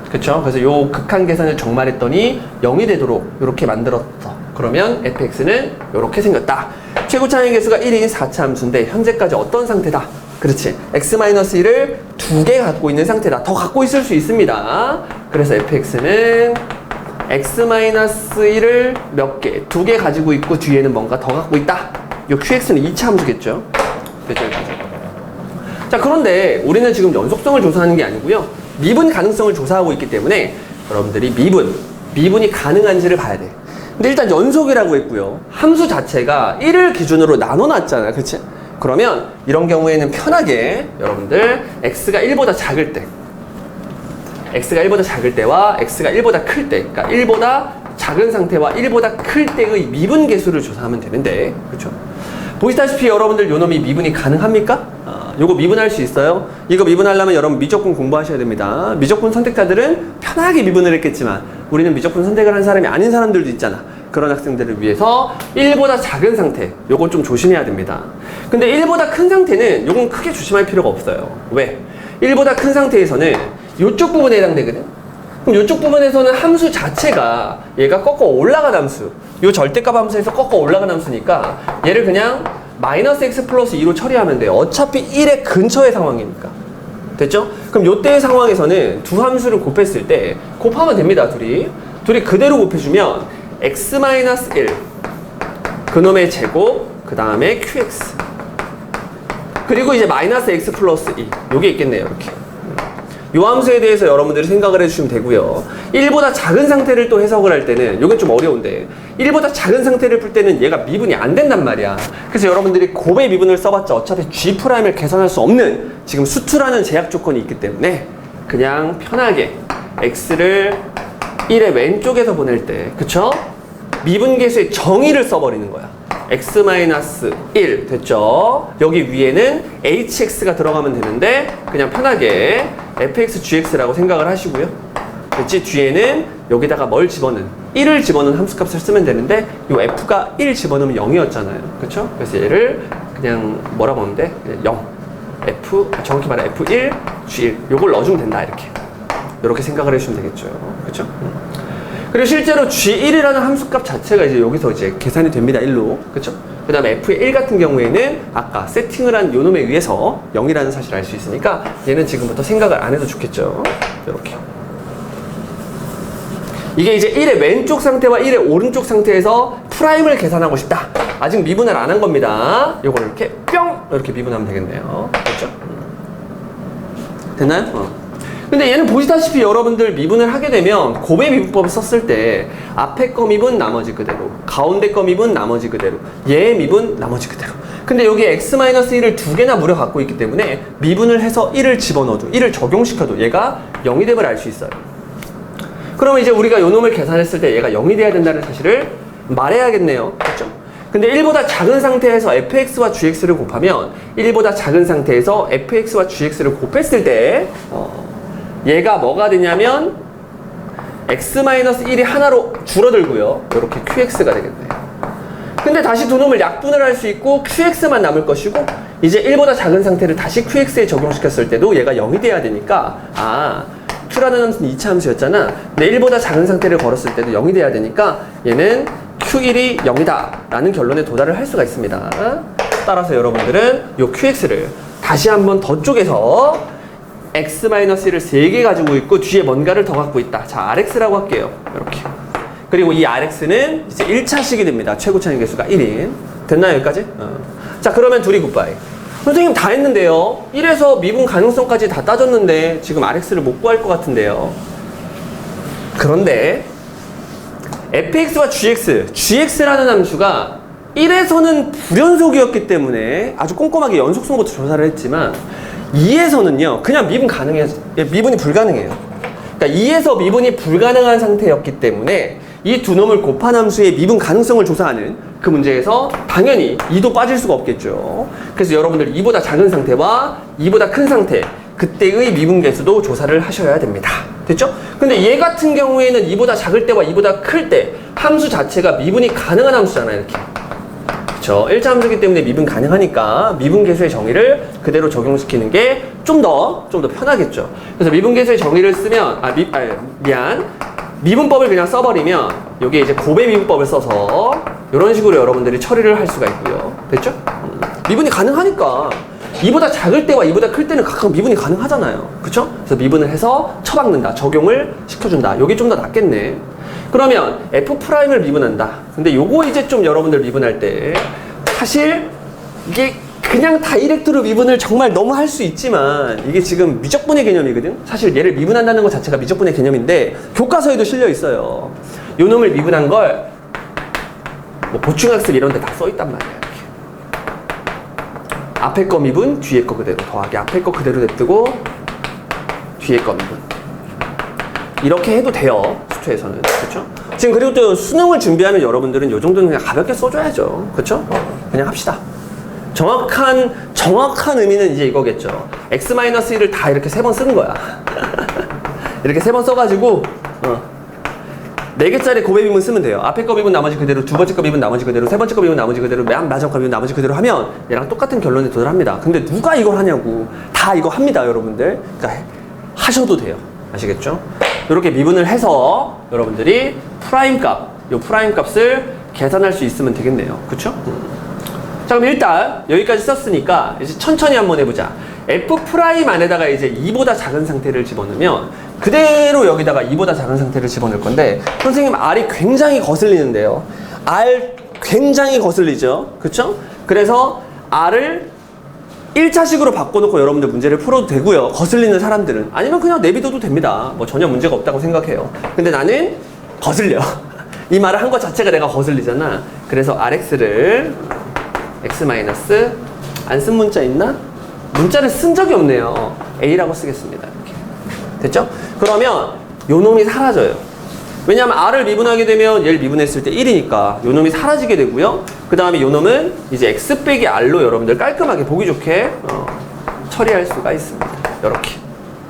그쵸? 그래서 요 극한 계산을 정말했더니 0이 되도록 이렇게 만들었어. 그러면 fx는 이렇게 생겼다. 최고 차항의 개수가 1인 4차 함수인데 현재까지 어떤 상태다? 그렇지. x-1을 2개 갖고 있는 상태다. 더 갖고 있을 수 있습니다. 그래서 fx는 x-1을 몇 개? 2개 가지고 있고 뒤에는 뭔가 더 갖고 있다. 요 qx는 2차 함수겠죠. 그죠? 자, 그런데 우리는 지금 연속성을 조사하는 게 아니고요. 미분 가능성을 조사하고 있기 때문에 여러분들이 미분이 가능한지를 봐야 돼. 근데 일단 연속이라고 했고요. 함수 자체가 1을 기준으로 나눠놨잖아요. 그치? 그러면 이런 경우에는 편하게 여러분들 x가 1보다 작을 때 x가 1보다 작을 때와 x가 1보다 클 때, 그러니까 1보다 작은 상태와 1보다 클 때의 미분 계수를 조사하면 되는데, 그렇죠? 보시다시피 여러분들 요 놈이 미분이 가능합니까? 요거 미분할 수 있어요? 이거 미분하려면 여러분 미적분 공부하셔야 됩니다. 미적분 선택자들은 편하게 미분을 했겠지만 우리는 미적분 선택을 한 사람이 아닌 사람들도 있잖아. 그런 학생들을 위해서 1보다 작은 상태, 요거 좀 조심해야 됩니다. 근데 1보다 큰 상태는 요건 크게 조심할 필요가 없어요. 왜? 1보다 큰 상태에서는 요쪽 부분에 해당되거든. 그럼 요쪽 부분에서는 함수 자체가 얘가 꺾어 올라간 함수, 요 절대값 함수에서 꺾어 올라간 함수니까 얘를 그냥 마이너스 x 플러스 2로 처리하면 돼요. 어차피 1의 근처의 상황이니까. 됐죠? 그럼 요때의 상황에서는 두 함수를 곱했을 때 곱하면 됩니다. 둘이 그대로 곱해주면 x-1 그놈의 제곱 그 다음에 qx 그리고 이제 마이너스 x 플러스 2 요게 있겠네요. 이렇게 요 함수에 대해서 여러분들이 생각을 해주시면 되고요. 1보다 작은 상태를 또 해석을 할 때는 요게 좀 어려운데 1보다 작은 상태를 풀 때는 얘가 미분이 안 된단 말이야. 그래서 여러분들이 곱의 미분을 써봤자 어차피 G'을 계산할 수 없는 지금 수투라는 제약 조건이 있기 때문에 그냥 편하게 x를 1의 왼쪽에서 보낼 때, 그쵸? 미분 계수의 정의를 써버리는 거야. x-1 됐죠? 여기 위에는 hx가 들어가면 되는데 그냥 편하게 fx, gx라고 생각을 하시고요. 그치? 뒤에는 여기다가 뭘 집어넣은 1을 집어넣은 함수값을 쓰면 되는데 요 f가 1 집어넣으면 0이었잖아요. 그쵸? 그래서 얘를 그냥 뭐라고 하는데 0 f, 정확히 말해 f1, g1 요걸 넣어주면 된다. 이렇게 생각을 해주시면 되겠죠. 그쵸? 그리고 실제로 G1이라는 함수값 자체가 이제 여기서 이제 계산이 됩니다. 1로. 그쵸? 그 다음에 F1 같은 경우에는 아까 세팅을 한 요놈에 의해서 0이라는 사실을 알 수 있으니까 얘는 지금부터 생각을 안 해도 좋겠죠. 이렇게. 이게 이제 1의 왼쪽 상태와 1의 오른쪽 상태에서 프라임을 계산하고 싶다. 아직 미분을 안 한 겁니다. 요걸 이렇게 뿅! 이렇게 미분하면 되겠네요. 그렇죠? 됐나요? 근데 얘는 보시다시피 여러분들 미분을 하게 되면 곱의 미분법을 썼을 때 앞에 거 미분 나머지 그대로, 가운데 거 미분 나머지 그대로, 얘의 미분 나머지 그대로. 근데 여기 x-1을 2개나 무려 갖고 있기 때문에 미분을 해서 1을 집어넣어도 1을 적용시켜도 얘가 0이 됨을 알 수 있어요. 그러면 이제 우리가 요 놈을 계산했을 때 얘가 0이 돼야 된다는 사실을 말해야겠네요. 그렇죠? 근데 1보다 작은 상태에서 fx와 gx를 곱하면 1보다 작은 상태에서 fx와 gx를 곱했을 때 얘가 뭐가 되냐면 x-1이 하나로 줄어들고요. 이렇게 qx가 되겠네요. 근데 다시 두 놈을 약분을 할 수 있고 qx만 남을 것이고 이제 1보다 작은 상태를 다시 qx에 적용시켰을 때도 얘가 0이 돼야 되니까 q라는 함수는 2차 함수였잖아. 근데 1보다 작은 상태를 걸었을 때도 0이 돼야 되니까 얘는 q1이 0이다 라는 결론에 도달을 할 수가 있습니다. 따라서 여러분들은 요 qx를 다시 한번 더 쪼개서 x-1을 3개 가지고 있고 뒤에 뭔가를 더 갖고 있다. 자, rx라고 할게요. 이렇게. 그리고 이 rx는 이제 1차식이 됩니다. 최고 차항 개수가 1인. 됐나요, 여기까지? 자, 그러면 둘이 굿바이. 선생님 다 했는데요. 1에서 미분 가능성까지 다 따졌는데 지금 rx를 못 구할 것 같은데요. 그런데 fx와 gx라는 함수가 1에서는 불연속이었기 때문에 아주 꼼꼼하게 연속성부터 조사를 했지만 2에서는요 그냥 미분이 불가능해요. 그러니까 2에서 미분이 불가능한 상태였기 때문에 이 두 놈을 곱한 함수의 미분 가능성을 조사하는 그 문제에서 당연히 2도 빠질 수가 없겠죠. 그래서 여러분들 2보다 작은 상태와 2보다 큰 상태, 그때의 미분 계수도 조사를 하셔야 됩니다. 됐죠? 근데 얘 같은 경우에는 2보다 작을 때와 2보다 클 때 함수 자체가 미분이 가능한 함수잖아요. 이렇게. 그쵸? 1차 함수이기 때문에 미분 가능하니까 미분 계수의 정의를 그대로 적용시키는 게 좀 더 편하겠죠. 그래서 미분 계수의 정의를 쓰면, 미분법을 그냥 써버리면 여기에 이제 곱의 미분법을 써서 이런 식으로 여러분들이 처리를 할 수가 있고요. 됐죠? 미분이 가능하니까 2보다 작을 때와 2보다 클 때는 각각 미분이 가능하잖아요. 그쵸? 그래서 미분을 해서 쳐박는다. 적용을 시켜준다. 이게 좀 더 낫겠네. 그러면 F'을 미분한다. 근데 요거 이제 좀 여러분들 미분할 때 사실 이게 그냥 다이렉트로 미분을 정말 너무 할 수 있지만 이게 지금 미적분의 개념이거든. 사실 얘를 미분한다는 것 자체가 미적분의 개념인데 교과서에도 실려 있어요. 요 놈을 미분한 걸 뭐 보충학습 이런 데 다 써 있단 말이야. 이렇게. 앞에 거 미분, 뒤에 거 그대로 더하기 앞에 거 그대로 냅두고 뒤에 거 미분. 이렇게 해도 돼요. 수투에서는. 그렇죠? 지금 그리고 또 수능을 준비하면 여러분들은 요 정도는 그냥 가볍게 써줘야죠. 그렇죠? 그냥 합시다. 정확한 의미는 이제 이거겠죠. x-1을 다 이렇게 3번 쓰는 거야. 이렇게 3번 써가지고 4개짜리 곱의 미분 쓰면 돼요. 앞에 거 미분 나머지 그대로, 두 번째 거 미분 나머지 그대로, 세 번째 거 미분 나머지 그대로, 맨 마지막 거 미분 나머지 그대로 하면 얘랑 똑같은 결론에 도달합니다. 근데 누가 이걸 하냐고. 다 이거 합니다, 여러분들. 그러니까 하셔도 돼요. 아시겠죠? 이렇게 미분을 해서 여러분들이 요 프라임 값을 계산할 수 있으면 되겠네요. 그쵸? 자, 그럼 일단 여기까지 썼으니까 이제 천천히 한번 해보자. F' 안에다가 이제 2보다 작은 상태를 집어넣으면 그대로 여기다가 2보다 작은 상태를 집어넣을 건데 선생님 R이 굉장히 거슬리는데요. R 굉장히 거슬리죠. 그쵸? 그래서 R을 1차식으로 바꿔놓고 여러분들 문제를 풀어도 되고요. 거슬리는 사람들은. 아니면 그냥 내비둬도 됩니다. 뭐 전혀 문제가 없다고 생각해요. 근데 나는 거슬려. 이 말을 한 것 자체가 내가 거슬리잖아. 그래서 RX를 X- 안 쓴 문자 있나? 문자를 쓴 적이 없네요. A라고 쓰겠습니다. 이렇게. 됐죠? 그러면 요 놈이 사라져요. 왜냐하면 R을 미분하게 되면 얘를 미분했을 때 1이니까 요 놈이 사라지게 되고요. 그 다음에 요 놈은 이제 X 빼기 R로 여러분들 깔끔하게 보기 좋게 처리할 수가 있습니다. 이렇게.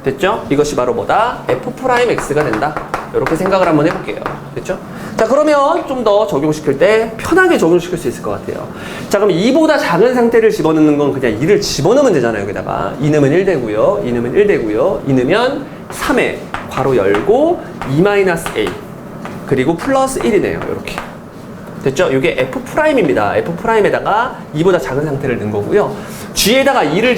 됐죠? 이것이 바로 뭐다? F'X가 된다. 이렇게 생각을 한번 해볼게요. 됐죠? 자, 그러면 좀 더 적용시킬 때 편하게 적용시킬 수 있을 것 같아요. 자, 그럼 2보다 작은 상태를 집어넣는 건 그냥 2를 집어넣으면 되잖아요. 여기다가 2 넣으면 1 되고요. 2 넣으면 1 되고요. 2 넣으면 3에 괄호 열고 2-a 그리고 플러스 1이네요. 이렇게. 됐죠? 이게 F'입니다. F'에다가 2보다 작은 상태를 넣은 거고요. G에다가 2를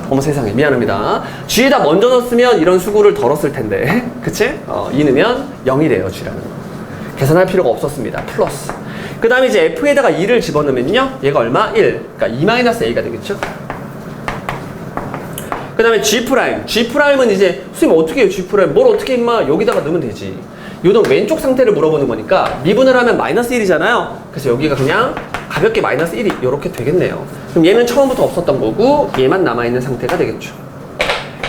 어머 세상에, 미안합니다. G에다 먼저 넣었으면 이런 수구를 덜었을 텐데. 그치? 2 넣으면 0이래요, G라는 거. 계산할 필요가 없었습니다. 플러스. 그 다음에 이제 F에다가 2를 집어넣으면요. 얘가 얼마? 1. 그러니까 2-a가 되겠죠? 그 다음에 G'은 이제, 선생님 어떻게 해요, G'? 뭘 어떻게 임마? 여기다가 넣으면 되지. 요놈 왼쪽 상태를 물어보는 거니까 미분을 하면 -1이잖아요. 그래서 여기가 그냥 가볍게 -1이 이렇게 되겠네요. 그럼 얘는 처음부터 없었던 거고 얘만 남아있는 상태가 되겠죠.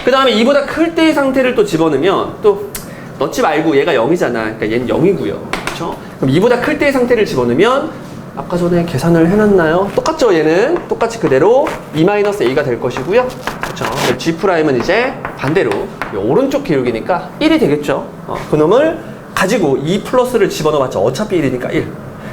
그 다음에 2보다 클 때의 상태를 또 집어넣으면 또 넣지 말고 얘가 0이잖아. 그러니까 얘는 0이고요. 그렇죠? 그럼 2보다 클 때의 상태를 집어넣으면 아까 전에 계산을 해놨나요? 똑같죠? 얘는 똑같이 그대로 2-a가 될 것이고요. 그렇죠? G'은 이제 반대로 오른쪽 기울기니까 1이 되겠죠. 그놈을 가지고 2 플러스를 집어넣어봤자 어차피 1이니까 1.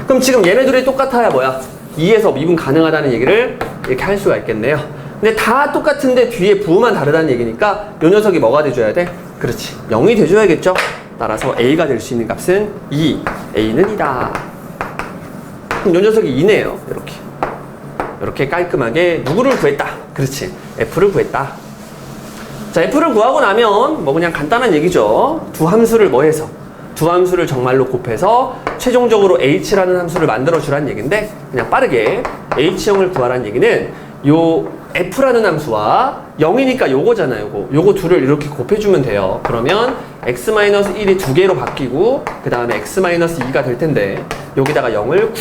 그럼 지금 얘네들이 똑같아야 뭐야? 2에서 미분 가능하다는 얘기를 이렇게 할 수가 있겠네요. 근데 다 똑같은데 뒤에 부호만 다르다는 얘기니까 요 녀석이 뭐가 돼줘야 돼? 그렇지. 0이 돼줘야겠죠? 따라서 A가 될 수 있는 값은 2. A는 2다. 그럼 요 녀석이 2네요. 이렇게 깔끔하게 누구를 구했다? 그렇지. F를 구했다. 자, F를 구하고 나면 뭐 그냥 간단한 얘기죠. 두 함수를 뭐 해서? 두 함수를 정말로 곱해서 최종적으로 H라는 함수를 만들어 주라는 얘기인데 그냥 빠르게 H형을 구하라는 얘기는 요 F라는 함수와 0이니까 요거잖아요. 요거 둘을 이렇게 곱해주면 돼요. 그러면 X-1이 두 개로 바뀌고 그 다음에 X-2가 될 텐데 여기다가 0을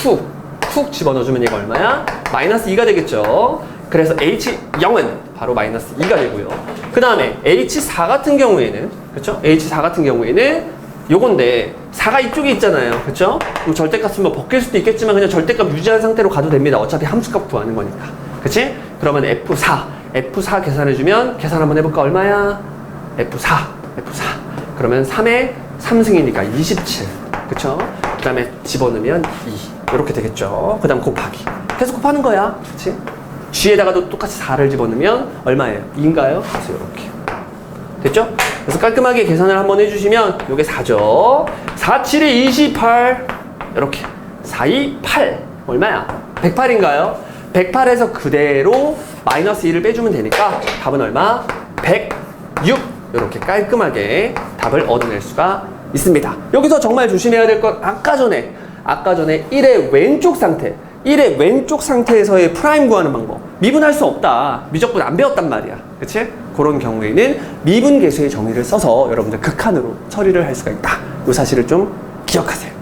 쿡 집어넣어주면 얘가 얼마야? -2가 되겠죠. 그래서 H0은 바로 마이너스 2가 되고요. 그 다음에 H4 같은 경우에는, 그쵸? H4 같은 경우에는 요건데 4가 이쪽에 있잖아요. 그쵸? 그럼 절대값은 뭐 벗길 수도 있겠지만 그냥 절대값 유지한 상태로 가도 됩니다. 어차피 함수값 구하는 거니까. 그치? 그러면 F4 계산해주면 계산 한번 해볼까? 얼마야? F4 그러면 3의 3승이니까 27. 그쵸? 그 다음에 집어넣으면 2 이렇게 되겠죠. 그 다음 곱하기 계속 곱하는 거야. 그치? G에다가도 똑같이 4를 집어넣으면 얼마예요? 2인가요? 그래서 이렇게 됐죠? 그래서 깔끔하게 계산을 한번 해주시면 요게 4죠. 4, 7에 28 이렇게 4, 2, 8 얼마야? 108인가요? 108에서 그대로 마이너스 2를 빼주면 되니까 답은 얼마? 106 이렇게 깔끔하게 답을 얻어낼 수가 있습니다. 여기서 정말 조심해야 될 건 아까 전에 1의 왼쪽 상태에서의 프라임 구하는 방법. 미분할 수 없다. 미적분 안 배웠단 말이야. 그치? 그런 경우에는 미분 계수의 정의를 써서 여러분들 극한으로 처리를 할 수가 있다. 이 사실을 좀 기억하세요.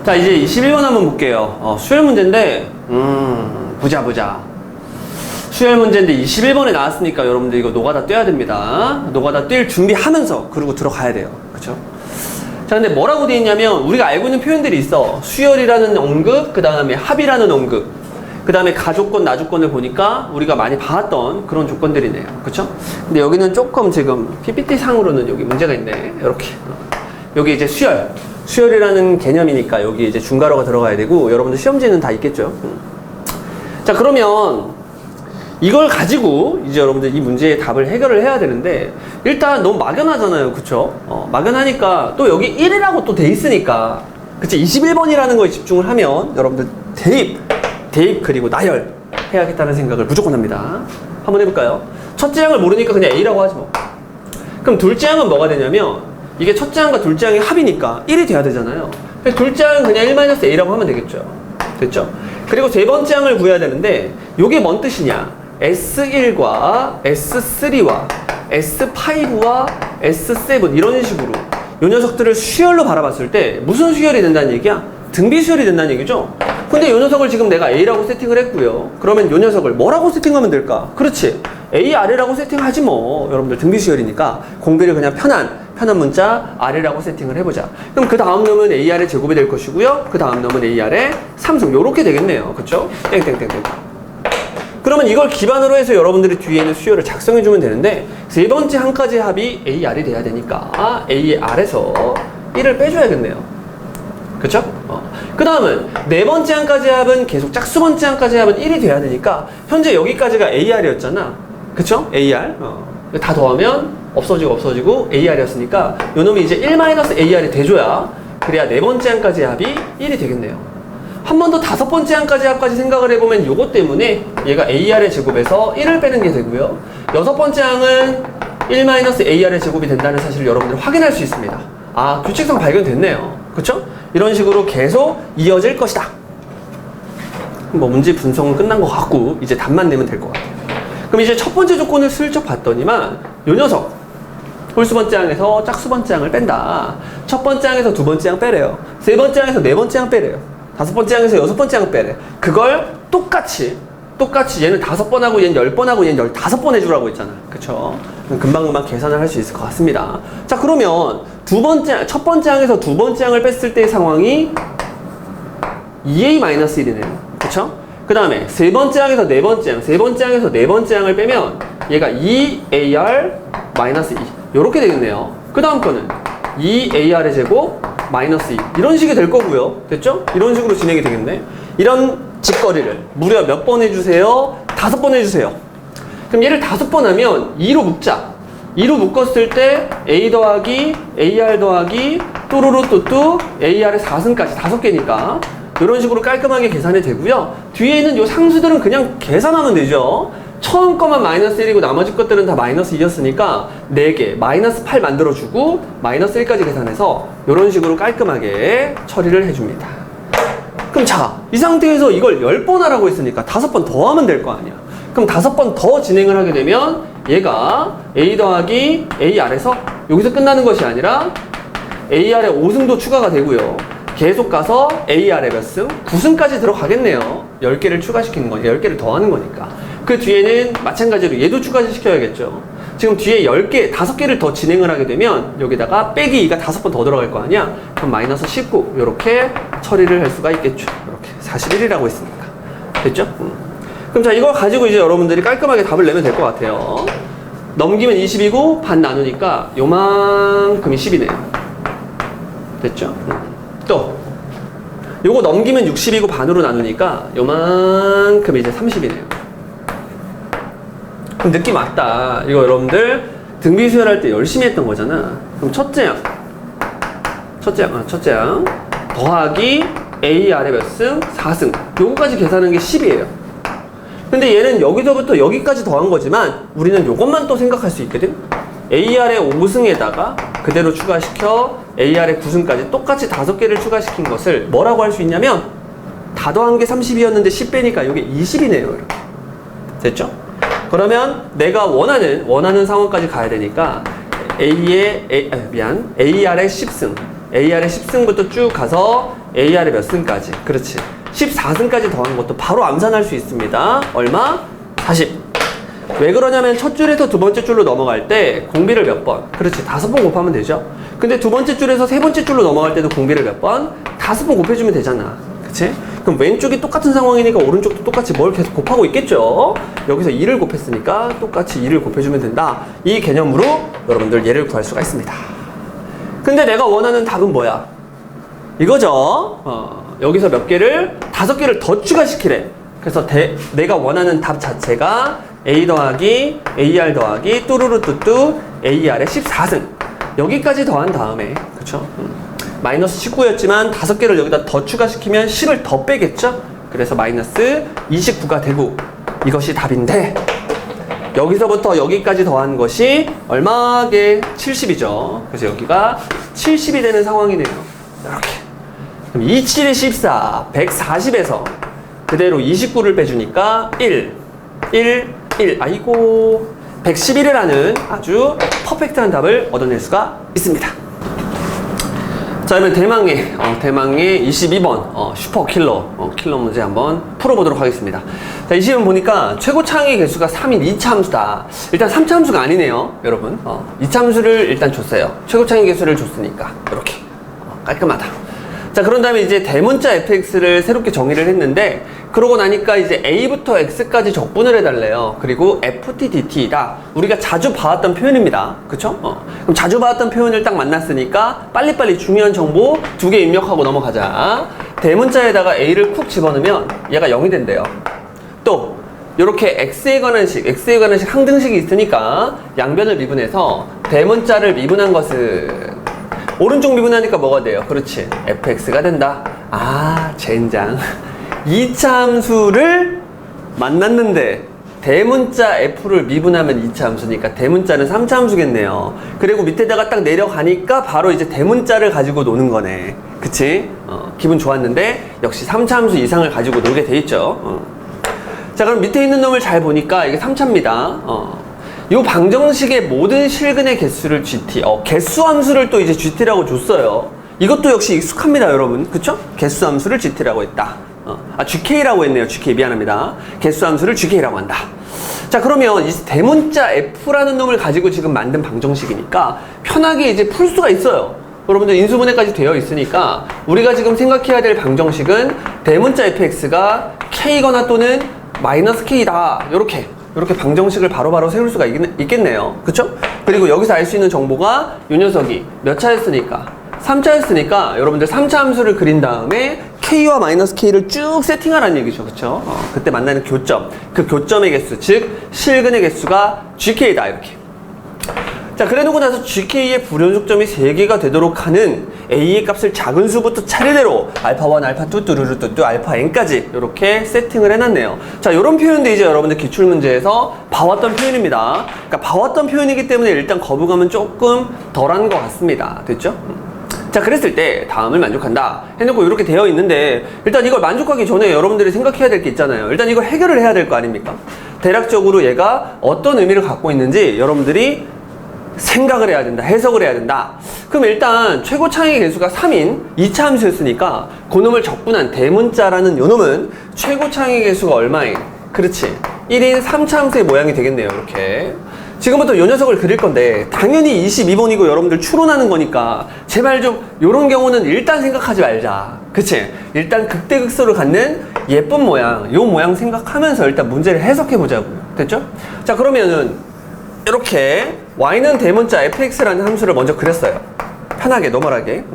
자, 이제 21번 한번 볼게요. 수열 문제인데 보자. 수열 문제인데 21번에 나왔으니까 여러분들 이거 노가다 떼야 됩니다. 노가다 뛸 준비하면서 그러고 들어가야 돼요. 그쵸? 자, 근데 뭐라고 돼 있냐면 우리가 알고 있는 표현들이 있어. 수열이라는 언급, 그 다음에 합이라는 언급, 그 다음에 가조건, 나조건을 보니까 우리가 많이 봐왔던 그런 조건들이네요. 그쵸? 근데 여기는 조금 지금 PPT 상으로는 여기 문제가 있네. 이렇게. 여기 이제 수열이라는 개념이니까 여기 이제 중괄호가 들어가야 되고 여러분들 시험지는 다 있겠죠. 자, 그러면 이걸 가지고 이제 여러분들 이 문제의 답을 해결을 해야 되는데 일단 너무 막연하잖아요. 그쵸? 막연하니까 또 여기 1이라고 또 돼 있으니까 그치? 21번이라는 거에 집중을 하면 여러분들 대입 그리고 나열 해야겠다는 생각을 무조건 합니다. 한번 해볼까요? 첫째 항을 모르니까 그냥 A라고 하지 뭐. 그럼 둘째 항은 뭐가 되냐면 이게 첫째 항과 둘째 항의 합이니까 1이 돼야 되잖아요. 그래서 둘째 항은 그냥 1-A라고 하면 되겠죠. 됐죠? 그리고 세 번째 항을 구해야 되는데 이게 뭔 뜻이냐? S1과 S3와 S5와 S7 이런 식으로 이 녀석들을 수열로 바라봤을 때 무슨 수열이 된다는 얘기야? 등비 수열이 된다는 얘기죠? 근데 이 녀석을 지금 내가 A라고 세팅을 했고요. 그러면 이 녀석을 뭐라고 세팅하면 될까? 그렇지. A 아래라고 세팅하지 뭐. 여러분들 등비 수열이니까 공비를 그냥 편한 문자 아래라고 세팅을 해보자. 그럼 그 다음 놈은 A 아래 제곱이 될 것이고요. 그 다음 놈은 A 아래 3승 요렇게 되겠네요. 그쵸? 땡땡땡땡. 그러면 이걸 기반으로 해서 여러분들이 뒤에 있는 수열을 작성해주면 되는데 세 번째 항까지 합이 A 아래 돼야 되니까 A 아래서 1을 빼줘야겠네요. 그쵸? 그 다음은 네 번째 항까지 합은 계속 짝수 번째 항까지 합은 1이 돼야 되니까 현재 여기까지가 AR이었잖아. 그쵸? AR. 다 더하면 없어지고 AR이었으니까 요놈이 이제 1-AR이 돼줘야 그래야 네 번째 항까지 합이 1이 되겠네요. 한 번 더 다섯 번째 항까지 합까지 생각을 해보면 요것 때문에 얘가 AR의 제곱에서 1을 빼는 게 되고요. 여섯 번째 항은 1-AR의 제곱이 된다는 사실을 여러분들 확인할 수 있습니다. 아, 규칙상 발견됐네요. 그쵸? 이런 식으로 계속 이어질 것이다. 뭐 문제 분석은 끝난 것 같고 이제 답만 내면 될 것 같아요. 그럼 이제 첫 번째 조건을 슬쩍 봤더니만 요 녀석 홀수 번째 항에서 짝수 번째 항을 뺀다. 첫 번째 항에서 두 번째 항 빼래요. 세 번째 항에서 네 번째 항 빼래요. 다섯 번째 항에서 여섯 번째 항 빼래. 그걸 똑같이 얘는 5번 하고 얘는 10번 하고 얘는 15번 해주라고 했잖아. 그쵸? 금방금방 계산을 할 수 있을 것 같습니다. 자, 그러면 첫 번째 항에서 두 번째 항을 뺐을 때의 상황이 2A-1이네요. 그쵸? 그 다음에 세 번째 항에서 네 번째 항에서 네 번째 항을 빼면 얘가 2AR-2 요렇게 되겠네요. 그 다음 거는 2AR의 제곱 마이너스 2 이런 식이 될 거고요. 됐죠? 이런 식으로 진행이 되겠네. 이런 짓거리를 무려 몇 번 해주세요? 5번 해주세요. 그럼 얘를 5번 하면 2로 묶자. 2로 묶었을 때 A 더하기 AR 더하기 또루루뚜뚜 AR의 4승까지 5개니까 이런 식으로 깔끔하게 계산이 되고요. 뒤에 있는 요 상수들은 그냥 계산하면 되죠. 처음 거만 마이너스 1이고 나머지 것들은 다 마이너스 2였으니까 4개 마이너스 8 만들어주고 마이너스 1까지 계산해서 이런 식으로 깔끔하게 처리를 해줍니다. 그럼 자, 이 상태에서 이걸 10번 하라고 했으니까 5번 더 하면 될 거 아니야. 그럼 5번 더 진행을 하게 되면 얘가 A 더하기 AR에서 여기서 끝나는 것이 아니라 AR에 5승도 추가가 되고요. 계속 가서 AR에 몇 승? 9승까지 들어가겠네요. 10개를 추가시키는 거니까, 10개를 더하는 거니까. 그 뒤에는 마찬가지로 얘도 추가시켜야겠죠. 지금 뒤에 10개, 5개를 더 진행을 하게 되면 여기다가 빼기 2가 5번 더 들어갈 거 아니야? 그럼 마이너스 19 이렇게 처리를 할 수가 있겠죠. 이렇게 41이라고 했으니까. 됐죠? 그럼 자, 이걸 가지고 이제 여러분들이 깔끔하게 답을 내면 될 것 같아요. 넘기면 20이고 반 나누니까 요만큼이 10이네요. 됐죠? 또 요거 넘기면 60이고 반으로 나누니까 요만큼 이제 30이네요. 그럼 느낌 왔다. 이거 여러분들 등비 수열할 때 열심히 했던 거잖아. 그럼 첫째 양 더하기 A 아래 몇 승? 4승. 요거까지 계산하는 게 10이에요. 근데 얘는 여기서부터 여기까지 더한 거지만 우리는 요것만 또 생각할 수 있거든. A 아래 5승에다가 그대로 추가시켜 A 아래 9승까지 똑같이 5개를 추가시킨 것을 뭐라고 할 수 있냐면 다 더한 게 30이었는데 10 빼니까 이게 20이네요. 이렇게. 됐죠? 그러면 내가 원하는 상황까지 가야 되니까 A 아래 10승. A 아래 10승부터 쭉 가서 A 아래 몇 승까지. 그렇지. 14승까지 더한 것도 바로 암산할 수 있습니다. 얼마? 40. 왜 그러냐면 첫 줄에서 두 번째 줄로 넘어갈 때 공비를 몇 번? 그렇지. 5번 곱하면 되죠. 근데 두 번째 줄에서 세 번째 줄로 넘어갈 때도 공비를 몇 번? 5번 곱해주면 되잖아. 그치? 그럼 왼쪽이 똑같은 상황이니까 오른쪽도 똑같이 뭘 계속 곱하고 있겠죠? 여기서 2를 곱했으니까 똑같이 2를 곱해주면 된다. 이 개념으로 여러분들 얘를 구할 수가 있습니다. 근데 내가 원하는 답은 뭐야? 이거죠? 여기서 몇 개를? 5개를 더 추가시키래. 그래서 내가 원하는 답 자체가 A 더하기 AR 더하기 뚜루루뚜뚜 AR의 14승. 여기까지 더한 다음에, 그쵸? 마이너스 19였지만 5개를 여기다 더 추가시키면 10을 더 빼겠죠? 그래서 마이너스 29가 되고 이것이 답인데 여기서부터 여기까지 더한 것이 얼마게? 70이죠. 그래서 여기가 70이 되는 상황이네요. 이렇게. 그럼 27에 14, 140에서 그대로 29를 빼주니까 1. 아이고. 111이라는 아주 퍼펙트한 답을 얻어낼 수가 있습니다. 자, 그러면 대망의 22번 슈퍼킬러 킬러 문제 한번 풀어보도록 하겠습니다. 자, 이 시험 보니까 최고 창의 개수가 3인 2차 함수다. 일단 3차 함수가 아니네요, 여러분. 2차 함수를 일단 줬어요. 최고 창의 개수를 줬으니까 이렇게 깔끔하다. 자, 그런 다음에 이제 대문자 fx를 새롭게 정의를 했는데 그러고 나니까 이제 a부터 x까지 적분을 해달래요. 그리고 ft dt다. 우리가 자주 봐왔던 표현입니다. 그쵸? 그럼 자주 봐왔던 표현을 딱 만났으니까 빨리빨리 중요한 정보 2개 입력하고 넘어가자. 대문자에다가 a를 쿡 집어넣으면 얘가 0이 된대요. 또 이렇게 x에 관한 식 항등식이 있으니까 양변을 미분해서 대문자를 미분한 것은 오른쪽 미분하니까 뭐가 돼요? 그렇지. fx가 된다. 아, 젠장. 2차 함수를 만났는데 대문자 f를 미분하면 2차 함수니까 대문자는 3차 함수겠네요. 그리고 밑에다가 딱 내려가니까 바로 이제 대문자를 가지고 노는 거네. 그치? 기분 좋았는데 역시 3차 함수 이상을 가지고 놀게 돼 있죠. 자, 그럼 밑에 있는 놈을 잘 보니까 이게 3차입니다. 이 방정식의 모든 실근의 개수를 GT, 개수 함수를 또 이제 GT라고 줬어요. 이것도 역시 익숙합니다, 여러분. 그쵸? 개수 함수를 GT라고 했다. GK라고 했네요. GK 미안합니다. 개수 함수를 GK라고 한다. 자, 그러면 이 대문자 F라는 놈을 가지고 지금 만든 방정식이니까 편하게 이제 풀 수가 있어요. 여러분들 인수분해까지 되어 있으니까 우리가 지금 생각해야 될 방정식은 대문자 fx가 k거나 또는 마이너스 k다. 이렇게 방정식을 바로바로 세울 수가 있겠네요. 그쵸? 그리고 여기서 알 수 있는 정보가 이 녀석이 몇 차였으니까 3차였으니까 여러분들 3차 함수를 그린 다음에 k와 마이너스 k를 쭉 세팅하라는 얘기죠. 그쵸? 그때 만나는 교점, 그 교점의 개수, 즉 실근의 개수가 gk다. 이렇게. 자, 그래놓고 나서 gk의 불연속점이 3개가 되도록 하는 a의 값을 작은 수부터 차례대로 알파1, 알파2, 뚜루루뚜뚜, 알파-n까지 이렇게 세팅을 해놨네요. 자, 이런 표현도 이제 여러분들 기출문제에서 봐왔던 표현입니다. 그러니까 봐왔던 표현이기 때문에 일단 거부감은 조금 덜한 것 같습니다. 됐죠? 자, 그랬을 때 다음을 만족한다 해놓고 이렇게 되어 있는데 일단 이걸 만족하기 전에 여러분들이 생각해야 될 게 있잖아요. 일단 이걸 해결을 해야 될 거 아닙니까? 대략적으로 얘가 어떤 의미를 갖고 있는지 여러분들이 생각을 해야 된다, 해석을 해야 된다. 그럼 일단 최고 창의 개수가 3인 2차 함수였으니까 그놈을 적분한 대문자라는 요놈은 최고 창의 개수가 얼마인? 그렇지, 1인 3차 함수의 모양이 되겠네요. 이렇게. 지금부터 이 녀석을 그릴 건데 당연히 22번이고 여러분들 추론하는 거니까 제발 좀 이런 경우는 일단 생각하지 말자. 그치? 일단 극대극소를 갖는 예쁜 모양, 요 모양 생각하면서 일단 문제를 해석해 보자고. 됐죠? 자, 그러면은 이렇게 y는 대문자 fx라는 함수를 먼저 그렸어요. 편하게, 노멀하게.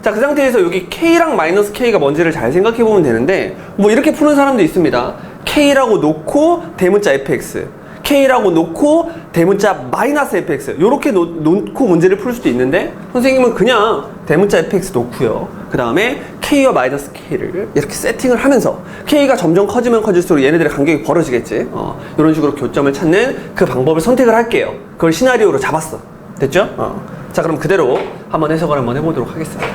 자, 그 상태에서 여기 k랑 마이너스 k가 뭔지를 잘 생각해 보면 되는데 뭐 이렇게 푸는 사람도 있습니다. k라고 놓고 대문자 fx, k라고 놓고 대문자 마이너스 fx 요렇게 놓고 문제를 풀 수도 있는데 선생님은 그냥 대문자 fx 놓고요. 그 다음에 k와 마이너스 k를 이렇게 세팅을 하면서 k가 점점 커지면 커질수록 얘네들의 간격이 벌어지겠지. 이런 식으로 교점을 찾는 그 방법을 선택을 할게요. 그걸 시나리오로 잡았어. 됐죠? 자, 그럼 그대로 한번 해석을 한번 해보도록 하겠습니다.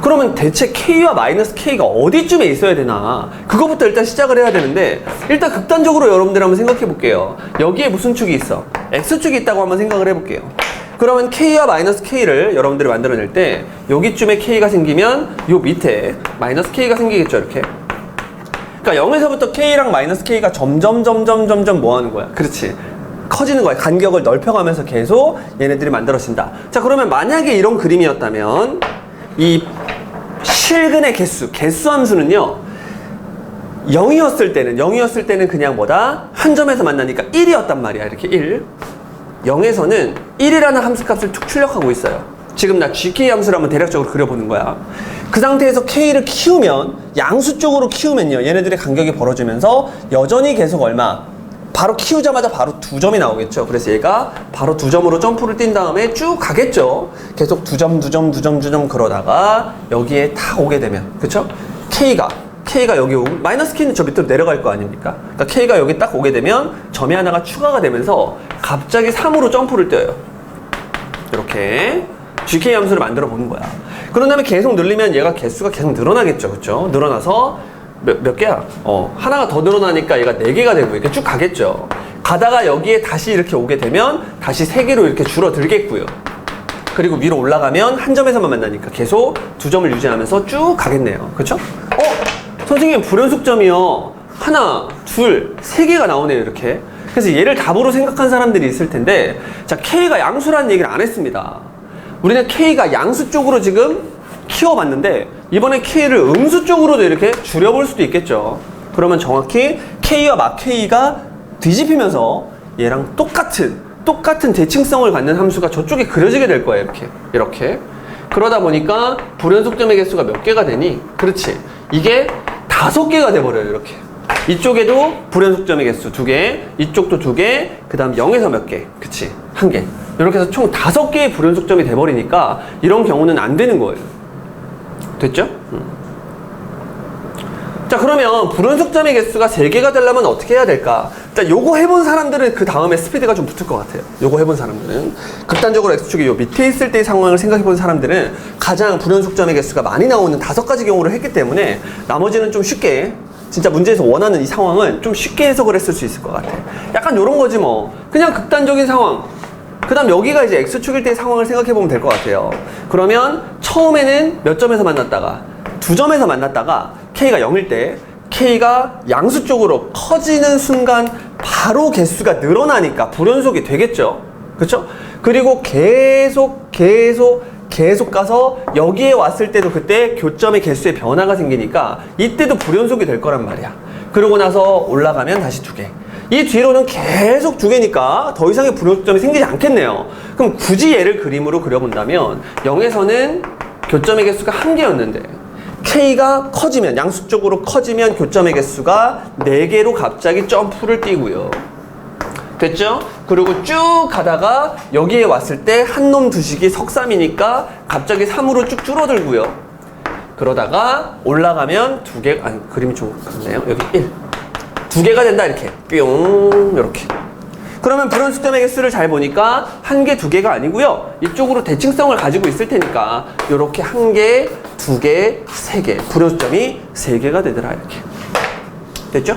그러면 대체 k와 마이너스 k가 어디쯤에 있어야 되나? 그거부터 일단 시작을 해야 되는데 일단 극단적으로 여러분들 한번 생각해 볼게요. 여기에 무슨 축이 있어? x축이 있다고 한번 생각을 해볼게요. 그러면 k와 마이너스 k를 여러분들이 만들어낼 때 여기쯤에 k가 생기면 요 밑에 마이너스 k가 생기겠죠, 이렇게. 그러니까 0에서부터 k랑 마이너스 k가 점점 뭐 하는 거야? 그렇지. 커지는 거야. 간격을 넓혀가면서 계속 얘네들이 만들어진다. 자, 그러면 만약에 이런 그림이었다면 이 실근의 개수 함수는요 0이었을 때는 그냥 뭐다? 한 점에서 만나니까 1이었단 말이야. 이렇게 1. 0에서는 1이라는 함수값을 툭 출력하고 있어요. 지금 나 gk 함수를 한번 대략적으로 그려보는 거야. 그 상태에서 k를 키우면 양수 쪽으로 키우면요 얘네들의 간격이 벌어지면서 여전히 계속 얼마? 바로 키우자마자 바로 2점이 나오겠죠. 그래서 얘가 바로 2점으로 점프를 뛴 다음에 쭉 가겠죠. 계속 2점 그러다가 여기에 딱 오게 되면, 그쵸? K가 여기 오고, 마이너스 K는 저 밑으로 내려갈 거 아닙니까? 그러니까 K가 여기 딱 오게 되면 점이 하나가 추가가 되면서 갑자기 3으로 점프를 뛰어요. 이렇게 GK 함수를 만들어 보는 거야. 그런 다음에 계속 늘리면 얘가 개수가 계속 늘어나겠죠. 그쵸? 늘어나서 몇 개야? 하나가 더 늘어나니까 얘가 4개가 되고 이렇게 쭉 가겠죠. 가다가 여기에 다시 이렇게 오게 되면 다시 3개로 이렇게 줄어들겠고요. 그리고 위로 올라가면 한 점에서만 만나니까 계속 2점을 유지하면서 쭉 가겠네요. 그쵸? 선생님 불연속점이요. 하나, 둘, 3개가 나오네요. 이렇게. 그래서 얘를 답으로 생각한 사람들이 있을 텐데 자, K가 양수라는 얘기를 안 했습니다. 우리는 K가 양수 쪽으로 지금 키워봤는데 이번에 K를 음수 쪽으로도 이렇게 줄여볼 수도 있겠죠. 그러면 정확히 K와 막 K가 뒤집히면서 얘랑 똑같은 대칭성을 갖는 함수가 저쪽에 그려지게 될 거예요. 이렇게 그러다 보니까 불연속점의 개수가 몇 개가 되니? 그렇지, 이게 5개가 돼버려요. 이렇게 이쪽에도 불연속점의 개수 2개, 이쪽도 2개, 그 다음 0에서 몇 개, 그치, 1개, 이렇게 해서 총 5개의 불연속점이 돼버리니까 이런 경우는 안 되는 거예요. 됐죠? 자, 그러면 불연속점의 개수가 3개가 되려면 어떻게 해야 될까? 일단 요거 해본 사람들은 그 다음에 스피드가 좀 붙을 것 같아요. 요거 해본 사람들은 극단적으로 X축이 요 밑에 있을 때의 상황을 생각해 본 사람들은 가장 불연속점의 개수가 많이 나오는 5가지 경우를 했기 때문에 나머지는 좀 쉽게, 진짜 문제에서 원하는 이 상황은 좀 쉽게 해석을 했을 수 있을 것 같아. 약간 요런 거지 뭐. 그냥 극단적인 상황, 그 다음 여기가 이제 X축일 때의 상황을 생각해 보면 될 것 같아요. 그러면 처음에는 몇 점에서 만났다가 2점에서 만났다가 K가 0일 때 K가 양수 쪽으로 커지는 순간 바로 개수가 늘어나니까 불연속이 되겠죠. 그쵸? 그리고 계속 가서 여기에 왔을 때도 그때 교점의 개수의 변화가 생기니까 이때도 불연속이 될 거란 말이야. 그러고 나서 올라가면 다시 2개. 이 뒤로는 계속 2개니까 더 이상의 불연속점이 생기지 않겠네요. 그럼 굳이 얘를 그림으로 그려본다면 0에서는 교점의 개수가 1개였는데 K가 커지면, 양수 쪽으로 커지면 교점의 개수가 4개로 갑자기 점프를 뛰고요. 됐죠? 그리고 쭉 가다가 여기에 왔을 때 한 놈 두식이 석3이니까 갑자기 3으로 쭉 줄어들고요. 그러다가 올라가면 2개, 아니 그림이 좀 그렇네요. 여기 1. 2개가 된다. 이렇게 뿅, 이렇게. 그러면 불연속점의 개수를 잘 보니까 1개, 2개가 아니고요. 이쪽으로 대칭성을 가지고 있을 테니까 이렇게 1개, 2개, 3개, 불연속점이 3개가 되더라. 이렇게. 됐죠?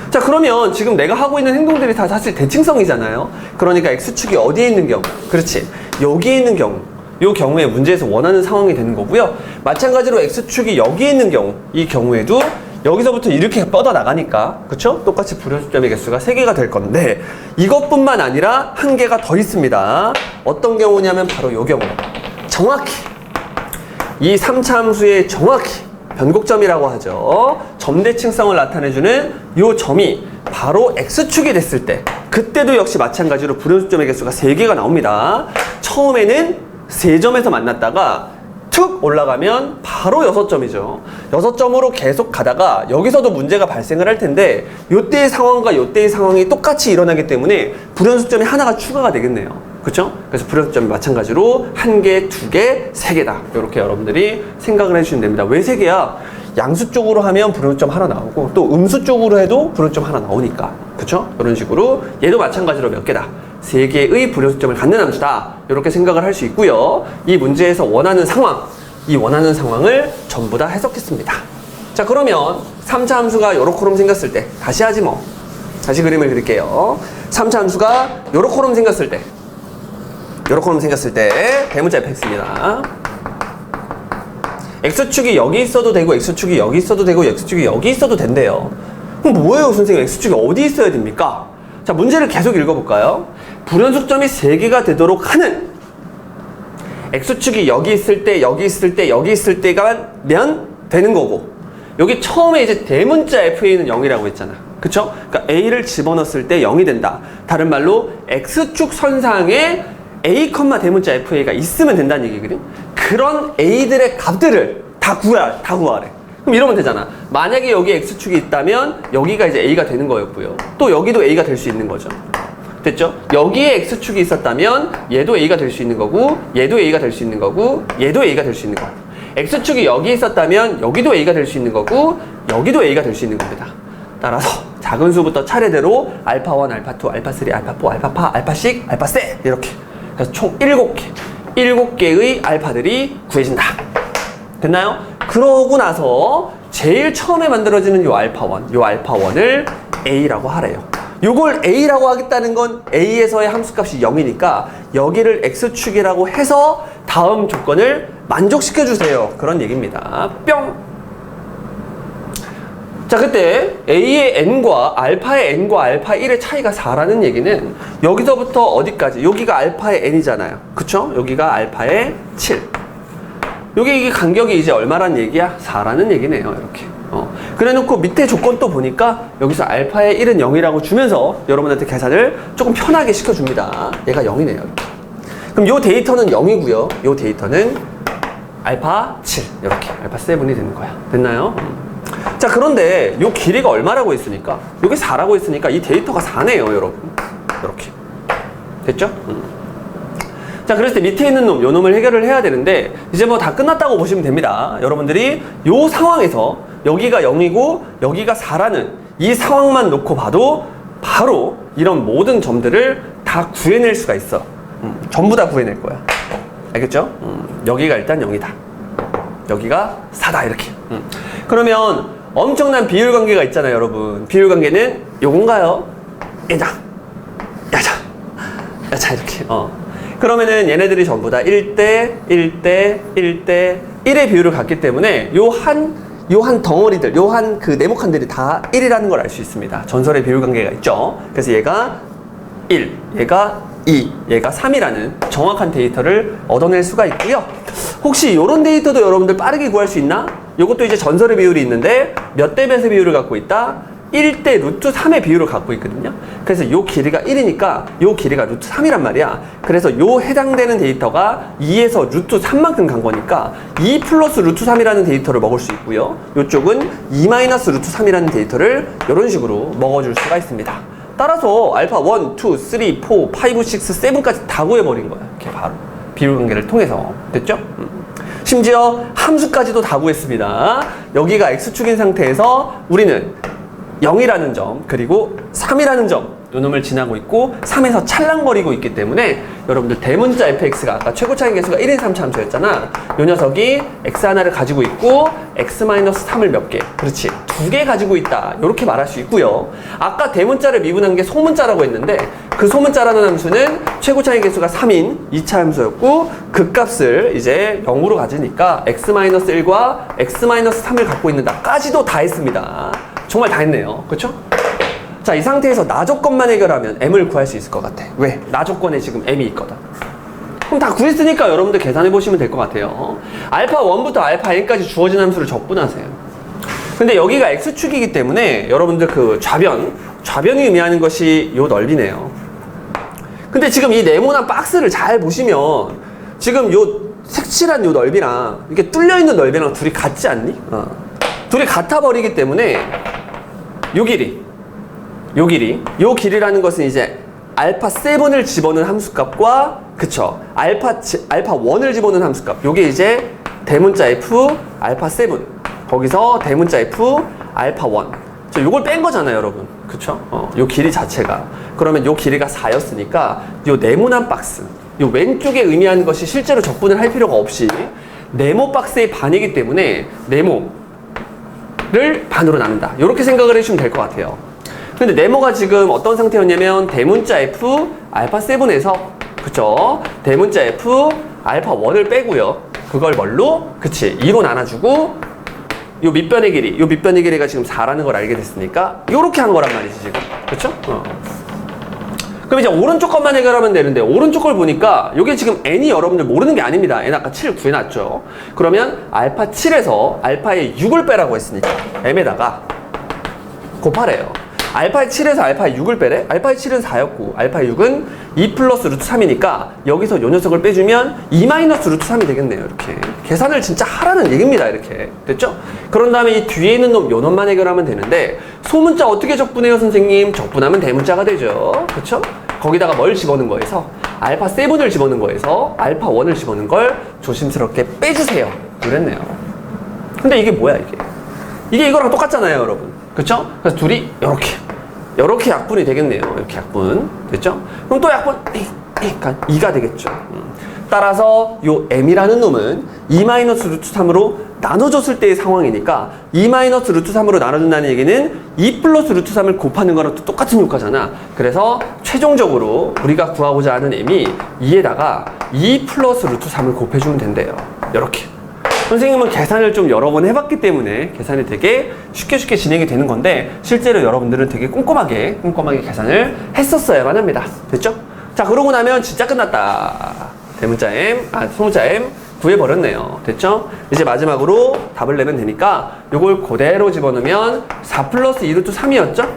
자, 그러면 지금 내가 하고 있는 행동들이 다 사실 대칭성이잖아요. 그러니까 X축이 어디에 있는 경우? 그렇지, 여기에 있는 경우, 이 경우에 문제에서 원하는 상황이 되는 거고요. 마찬가지로 X축이 여기에 있는 경우, 이 경우에도 여기서부터 이렇게 뻗어 나가니까, 그쵸? 똑같이 불연수점의 개수가 3개가 될 건데, 이것뿐만 아니라 한 개가 더 있습니다. 어떤 경우냐면 바로 요 경우. 정확히 이 3차 함수의 정확히 변곡점이라고 하죠. 점대칭성을 나타내주는 요 점이 바로 x축이 됐을 때, 그때도 역시 마찬가지로 불연수점의 개수가 3개가 나옵니다. 처음에는 3점에서 만났다가 툭 올라가면 바로 6점이죠. 6점으로 계속 가다가 여기서도 문제가 발생을 할 텐데, 요때의 상황과 요때의 상황이 똑같이 일어나기 때문에 불연수점이 하나가 추가가 되겠네요. 그쵸? 그래서 불연수점이 마찬가지로 1개, 2개, 3개다. 이렇게 여러분들이 생각을 해주시면 됩니다. 왜 3개야? 양수 쪽으로 하면 불연수점 하나 나오고, 또 음수 쪽으로 해도 불연수점 하나 나오니까. 그쵸? 이런 식으로 얘도 마찬가지로 몇 개다. 3개의 불연수점을 갖는 함수다. 이렇게 생각을 할 수 있고요. 이 문제에서 원하는 상황, 이 원하는 상황을 전부 다 해석했습니다. 자, 그러면 3차 함수가 요렇게럼 생겼을 때, 다시 하지 뭐. 다시 그림을 그릴게요. 3차 함수가 요렇게럼 생겼을 때, 요렇게럼 생겼을 때 대문자 fx입니다. x축이 여기 있어도 되고, x축이 여기 있어도 되고, x축이 여기 있어도 된대요. 그럼 뭐예요, 선생님? x축이 어디 있어야 됩니까? 자, 문제를 계속 읽어볼까요? 불연속점이 3개가 되도록 하는 x축이 여기 있을 때, 여기 있을 때, 여기 있을 때가 면 되는 거고, 여기 처음에 이제 대문자 fa는 0이라고 했잖아. 그쵸? 그러니까 a를 집어넣었을 때 0이 된다. 다른 말로 x축 선상에 a, 대문자 fa가 있으면 된다는 얘기거든. 그런 a들의 값들을 다 구하래. 그럼 이러면 되잖아. 만약에 여기 x축이 있다면 여기가 이제 a가 되는 거였고요. 또 여기도 a가 될 수 있는 거죠. 됐죠? 여기에 x축이 있었다면 얘도 a가 될 수 있는 거고, 얘도 a가 될 수 있는 거고, 얘도 a가 될 수 있는 거고, x축이 여기 있었다면 여기도 a가 될 수 있는 거고, 여기도 a가 될 수 있는 겁니다. 따라서 작은 수부터 차례대로 알파1, 알파2, 알파3, 알파4, 알파파, 알파식, 알파세 이렇게. 그래서 총 7개의 알파들이 구해진다. 됐나요? 그러고 나서 제일 처음에 만들어지는 요 알파1을 a라고 하래요. 요걸 a라고 하겠다는 건 a에서의 함수값이 0이니까 여기를 x축이라고 해서 다음 조건을 만족시켜 주세요. 그런 얘기입니다. 뿅! 자, 그때 a의 n과 알파의 n과 알파 1의 차이가 4라는 얘기는 여기서부터 어디까지? 여기가 알파의 n이잖아요. 그쵸? 여기가 알파의 7. 이게 간격이 이제 얼마란 얘기야? 4라는 얘기네요. 이렇게. 그래 놓고 밑에 조건 또 보니까 여기서 알파의 1은 0이라고 주면서 여러분한테 계산을 조금 편하게 시켜줍니다. 얘가 0이네요. 이렇게. 그럼 요 데이터는 0이고요. 요 데이터는 알파 7. 이렇게. 알파 7이 되는 거야. 됐나요? 자, 그런데 요 길이가 얼마라고 했으니까? 요게 4라고 했으니까 이 데이터가 4네요, 여러분. 이렇게. 됐죠? 자, 그랬을 때 밑에 있는 놈, 요 놈을 해결을 해야 되는데, 이제 뭐 다 끝났다고 보시면 됩니다. 여러분들이 요 상황에서 여기가 0이고 여기가 4라는 이 상황만 놓고 봐도 바로 이런 모든 점들을 다 구해낼 수가 있어. 전부 다 구해낼 거야. 알겠죠? 여기가 일단 0이다. 여기가 4다. 이렇게. 그러면 엄청난 비율 관계가 있잖아요, 여러분. 비율 관계는 요건가요? 야자 이렇게. 그러면은 얘네들이 전부 다 1대 1대 1대 1의 비율을 갖기 때문에 요 한 덩어리들, 요 한 그 네모칸들이 다 1이라는 걸 알 수 있습니다. 전설의 비율 관계가 있죠. 그래서 얘가 1, 얘가 2, 얘가 3이라는 정확한 데이터를 얻어낼 수가 있고요. 혹시 이런 데이터도 여러분들 빠르게 구할 수 있나? 이것도 이제 전설의 비율이 있는데 몇 대 몇의 비율을 갖고 있다? 1대 루트 3의 비율을 갖고 있거든요. 그래서 요 길이가 1이니까 요 길이가 루트 3이란 말이야. 그래서 요 해당되는 데이터가 2에서 루트 3만큼 간 거니까 2 플러스 루트 3이라는 데이터를 먹을 수 있고요. 요쪽은 2 마이너스 루트 3이라는 데이터를 이런 식으로 먹어줄 수가 있습니다. 따라서 알파 1, 2, 3, 4, 5, 6, 7까지 다 구해버린 거야. 이렇게 바로 비율 관계를 통해서. 됐죠? 심지어 함수까지도 다 구했습니다. 여기가 x축인 상태에서 우리는 0이라는 점, 그리고 3이라는 점, 요 놈을 지나고 있고 3에서 찰랑거리고 있기 때문에 여러분들 대문자 fx가 아까 최고 차이 개수가 1인 3차 함수였잖아. 요 녀석이 x 하나를 가지고 있고 x-3을 몇 개? 그렇지, 두 개 가지고 있다. 이렇게 말할 수 있고요. 아까 대문자를 미분한 게 소문자라고 했는데 그 소문자라는 함수는 최고차의 개수가 3인 2차 함수였고 그 값을 이제 0으로 가지니까 x-1과 x-3을 갖고 있는다까지도 다 했습니다. 정말 다 했네요. 그렇죠? 자, 이 상태에서 나 조건만 해결하면 m을 구할 수 있을 것 같아. 왜? 나 조건에 지금 m이 있거든. 그럼 다 구했으니까 여러분들 계산해 보시면 될 것 같아요. 알파 1부터 알파 n까지 주어진 함수를 적분하세요. 근데 여기가 x축이기 때문에 여러분들 그 좌변이 의미하는 것이 요 넓이네요. 근데 지금 이 네모난 박스를 잘 보시면 지금 요 색칠한 요 넓이랑 이렇게 뚫려있는 넓이랑 둘이 같지 않니? 둘이 같아 버리기 때문에 요 길이라는 것은 이제 알파 7을 집어넣은 함수값과 그쵸 알파 1을 집어넣은 함수값 요게 이제 대문자 f 알파 7 거기서 대문자 f 알파 1 요걸 뺀 거잖아요 여러분 그쵸? 요 길이 자체가 그러면 요 길이가 4였으니까 요 네모난 박스 요 왼쪽에 의미하는 것이 실제로 적분을 할 필요가 없이 네모 박스의 반이기 때문에 네모를 반으로 나눈다 요렇게 생각을 해주시면 될 것 같아요. 근데 네모가 지금 어떤 상태였냐면 대문자 f 알파 7에서 그쵸 대문자 f 알파 1을 빼고요 그걸 뭘로? 그치 2로 나눠주고 요 밑변의 길이가 지금 4라는 걸 알게 됐으니까 요렇게 한 거란 말이지 지금 그쵸? 그럼 이제 오른쪽 것만 해결하면 되는데 오른쪽 걸 보니까 요게 지금 n이 여러분들 모르는 게 아닙니다. n 아까 7 구해놨죠. 그러면 알파 7에서 알파의 6을 빼라고 했으니까 m에다가 곱하래요. 알파의 7에서 알파의 6을 빼래? 알파의 7은 4였고 알파의 6은 2 플러스 루트 3이니까 여기서 요 녀석을 빼주면 2 마이너스 루트 3이 되겠네요. 이렇게 계산을 진짜 하라는 얘기입니다. 이렇게 됐죠? 그런 다음에 이 뒤에 있는 놈 요 놈만 해결하면 되는데 소문자 어떻게 적분해요 선생님? 적분하면 대문자가 되죠. 그쵸? 거기다가 뭘 집어넣은 거에서 알파 7을 집어넣은 거에서 알파 1을 집어넣은 걸 조심스럽게 빼주세요. 그랬네요. 근데 이게 뭐야 이게 이거랑 똑같잖아요 여러분. 그쵸? 그래서 둘이 요렇게 약분이 되겠네요. 이렇게 약분. 됐죠? 그럼 또 약분, 2가 되겠죠. 따라서 요 m이라는 놈은 2 마이너스 루트 3으로 나눠줬을 때의 상황이니까 2 마이너스 루트 3으로 나눠준다는 얘기는 2 플러스 루트 3을 곱하는 거랑 또 똑같은 효과잖아. 그래서 최종적으로 우리가 구하고자 하는 m이 2에다가 2 플러스 루트 3을 곱해주면 된대요. 요렇게. 선생님은 계산을 좀 여러 번 해봤기 때문에 계산이 되게 쉽게 진행이 되는 건데 실제로 여러분들은 되게 꼼꼼하게 계산을 했었어야만 합니다. 됐죠? 자 그러고 나면 진짜 끝났다. 대문자 m, 소문자 m 구해버렸네요. 됐죠? 이제 마지막으로 답을 내면 되니까 요걸 그대로 집어넣으면 4 플러스 2루트 3이었죠?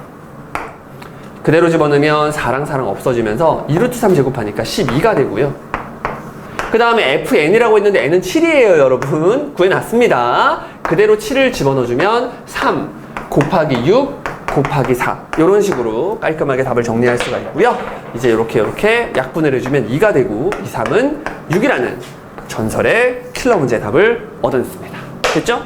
그대로 집어넣으면 4랑 4랑 없어지면서 2루트 3 제곱하니까 12가 되고요. 그 다음에 fn이라고 했는데 n은 7이에요 여러분. 구해놨습니다. 그대로 7을 집어넣어주면 3 곱하기 6 곱하기 4 이런 식으로 깔끔하게 답을 정리할 수가 있고요. 이제 이렇게 약분을 해주면 2가 되고 2, 3은 6이라는 전설의 킬러 문제의 답을 얻어냈습니다. 됐죠?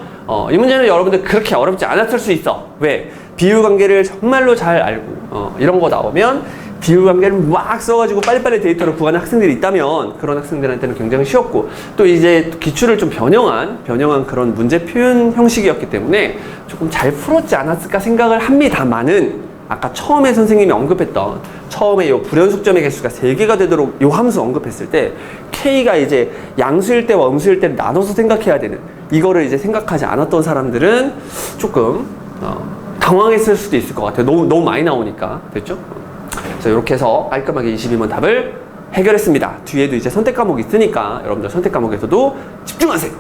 이 문제는 여러분들 그렇게 어렵지 않았을 수 있어. 왜? 비율관계를 정말로 잘 알고 이런 거 나오면 비율관계를 막 써가지고 빨리빨리 데이터를 구하는 학생들이 있다면 그런 학생들한테는 굉장히 쉬웠고 또 이제 기출을 좀 변형한 그런 문제 표현 형식이었기 때문에 조금 잘 풀었지 않았을까 생각을 합니다만은 아까 처음에 선생님이 언급했던 처음에 요 불연속점의 개수가 3개가 되도록 요 함수 언급했을 때 K가 이제 양수일 때와 음수일 때를 나눠서 생각해야 되는 이거를 이제 생각하지 않았던 사람들은 조금 당황했을 수도 있을 것 같아요. 너무 많이 나오니까. 됐죠? 그래서 이렇게 해서 깔끔하게 22번 답을 해결했습니다. 뒤에도 이제 선택 과목이 있으니까 여러분들 선택 과목에서도 집중하세요.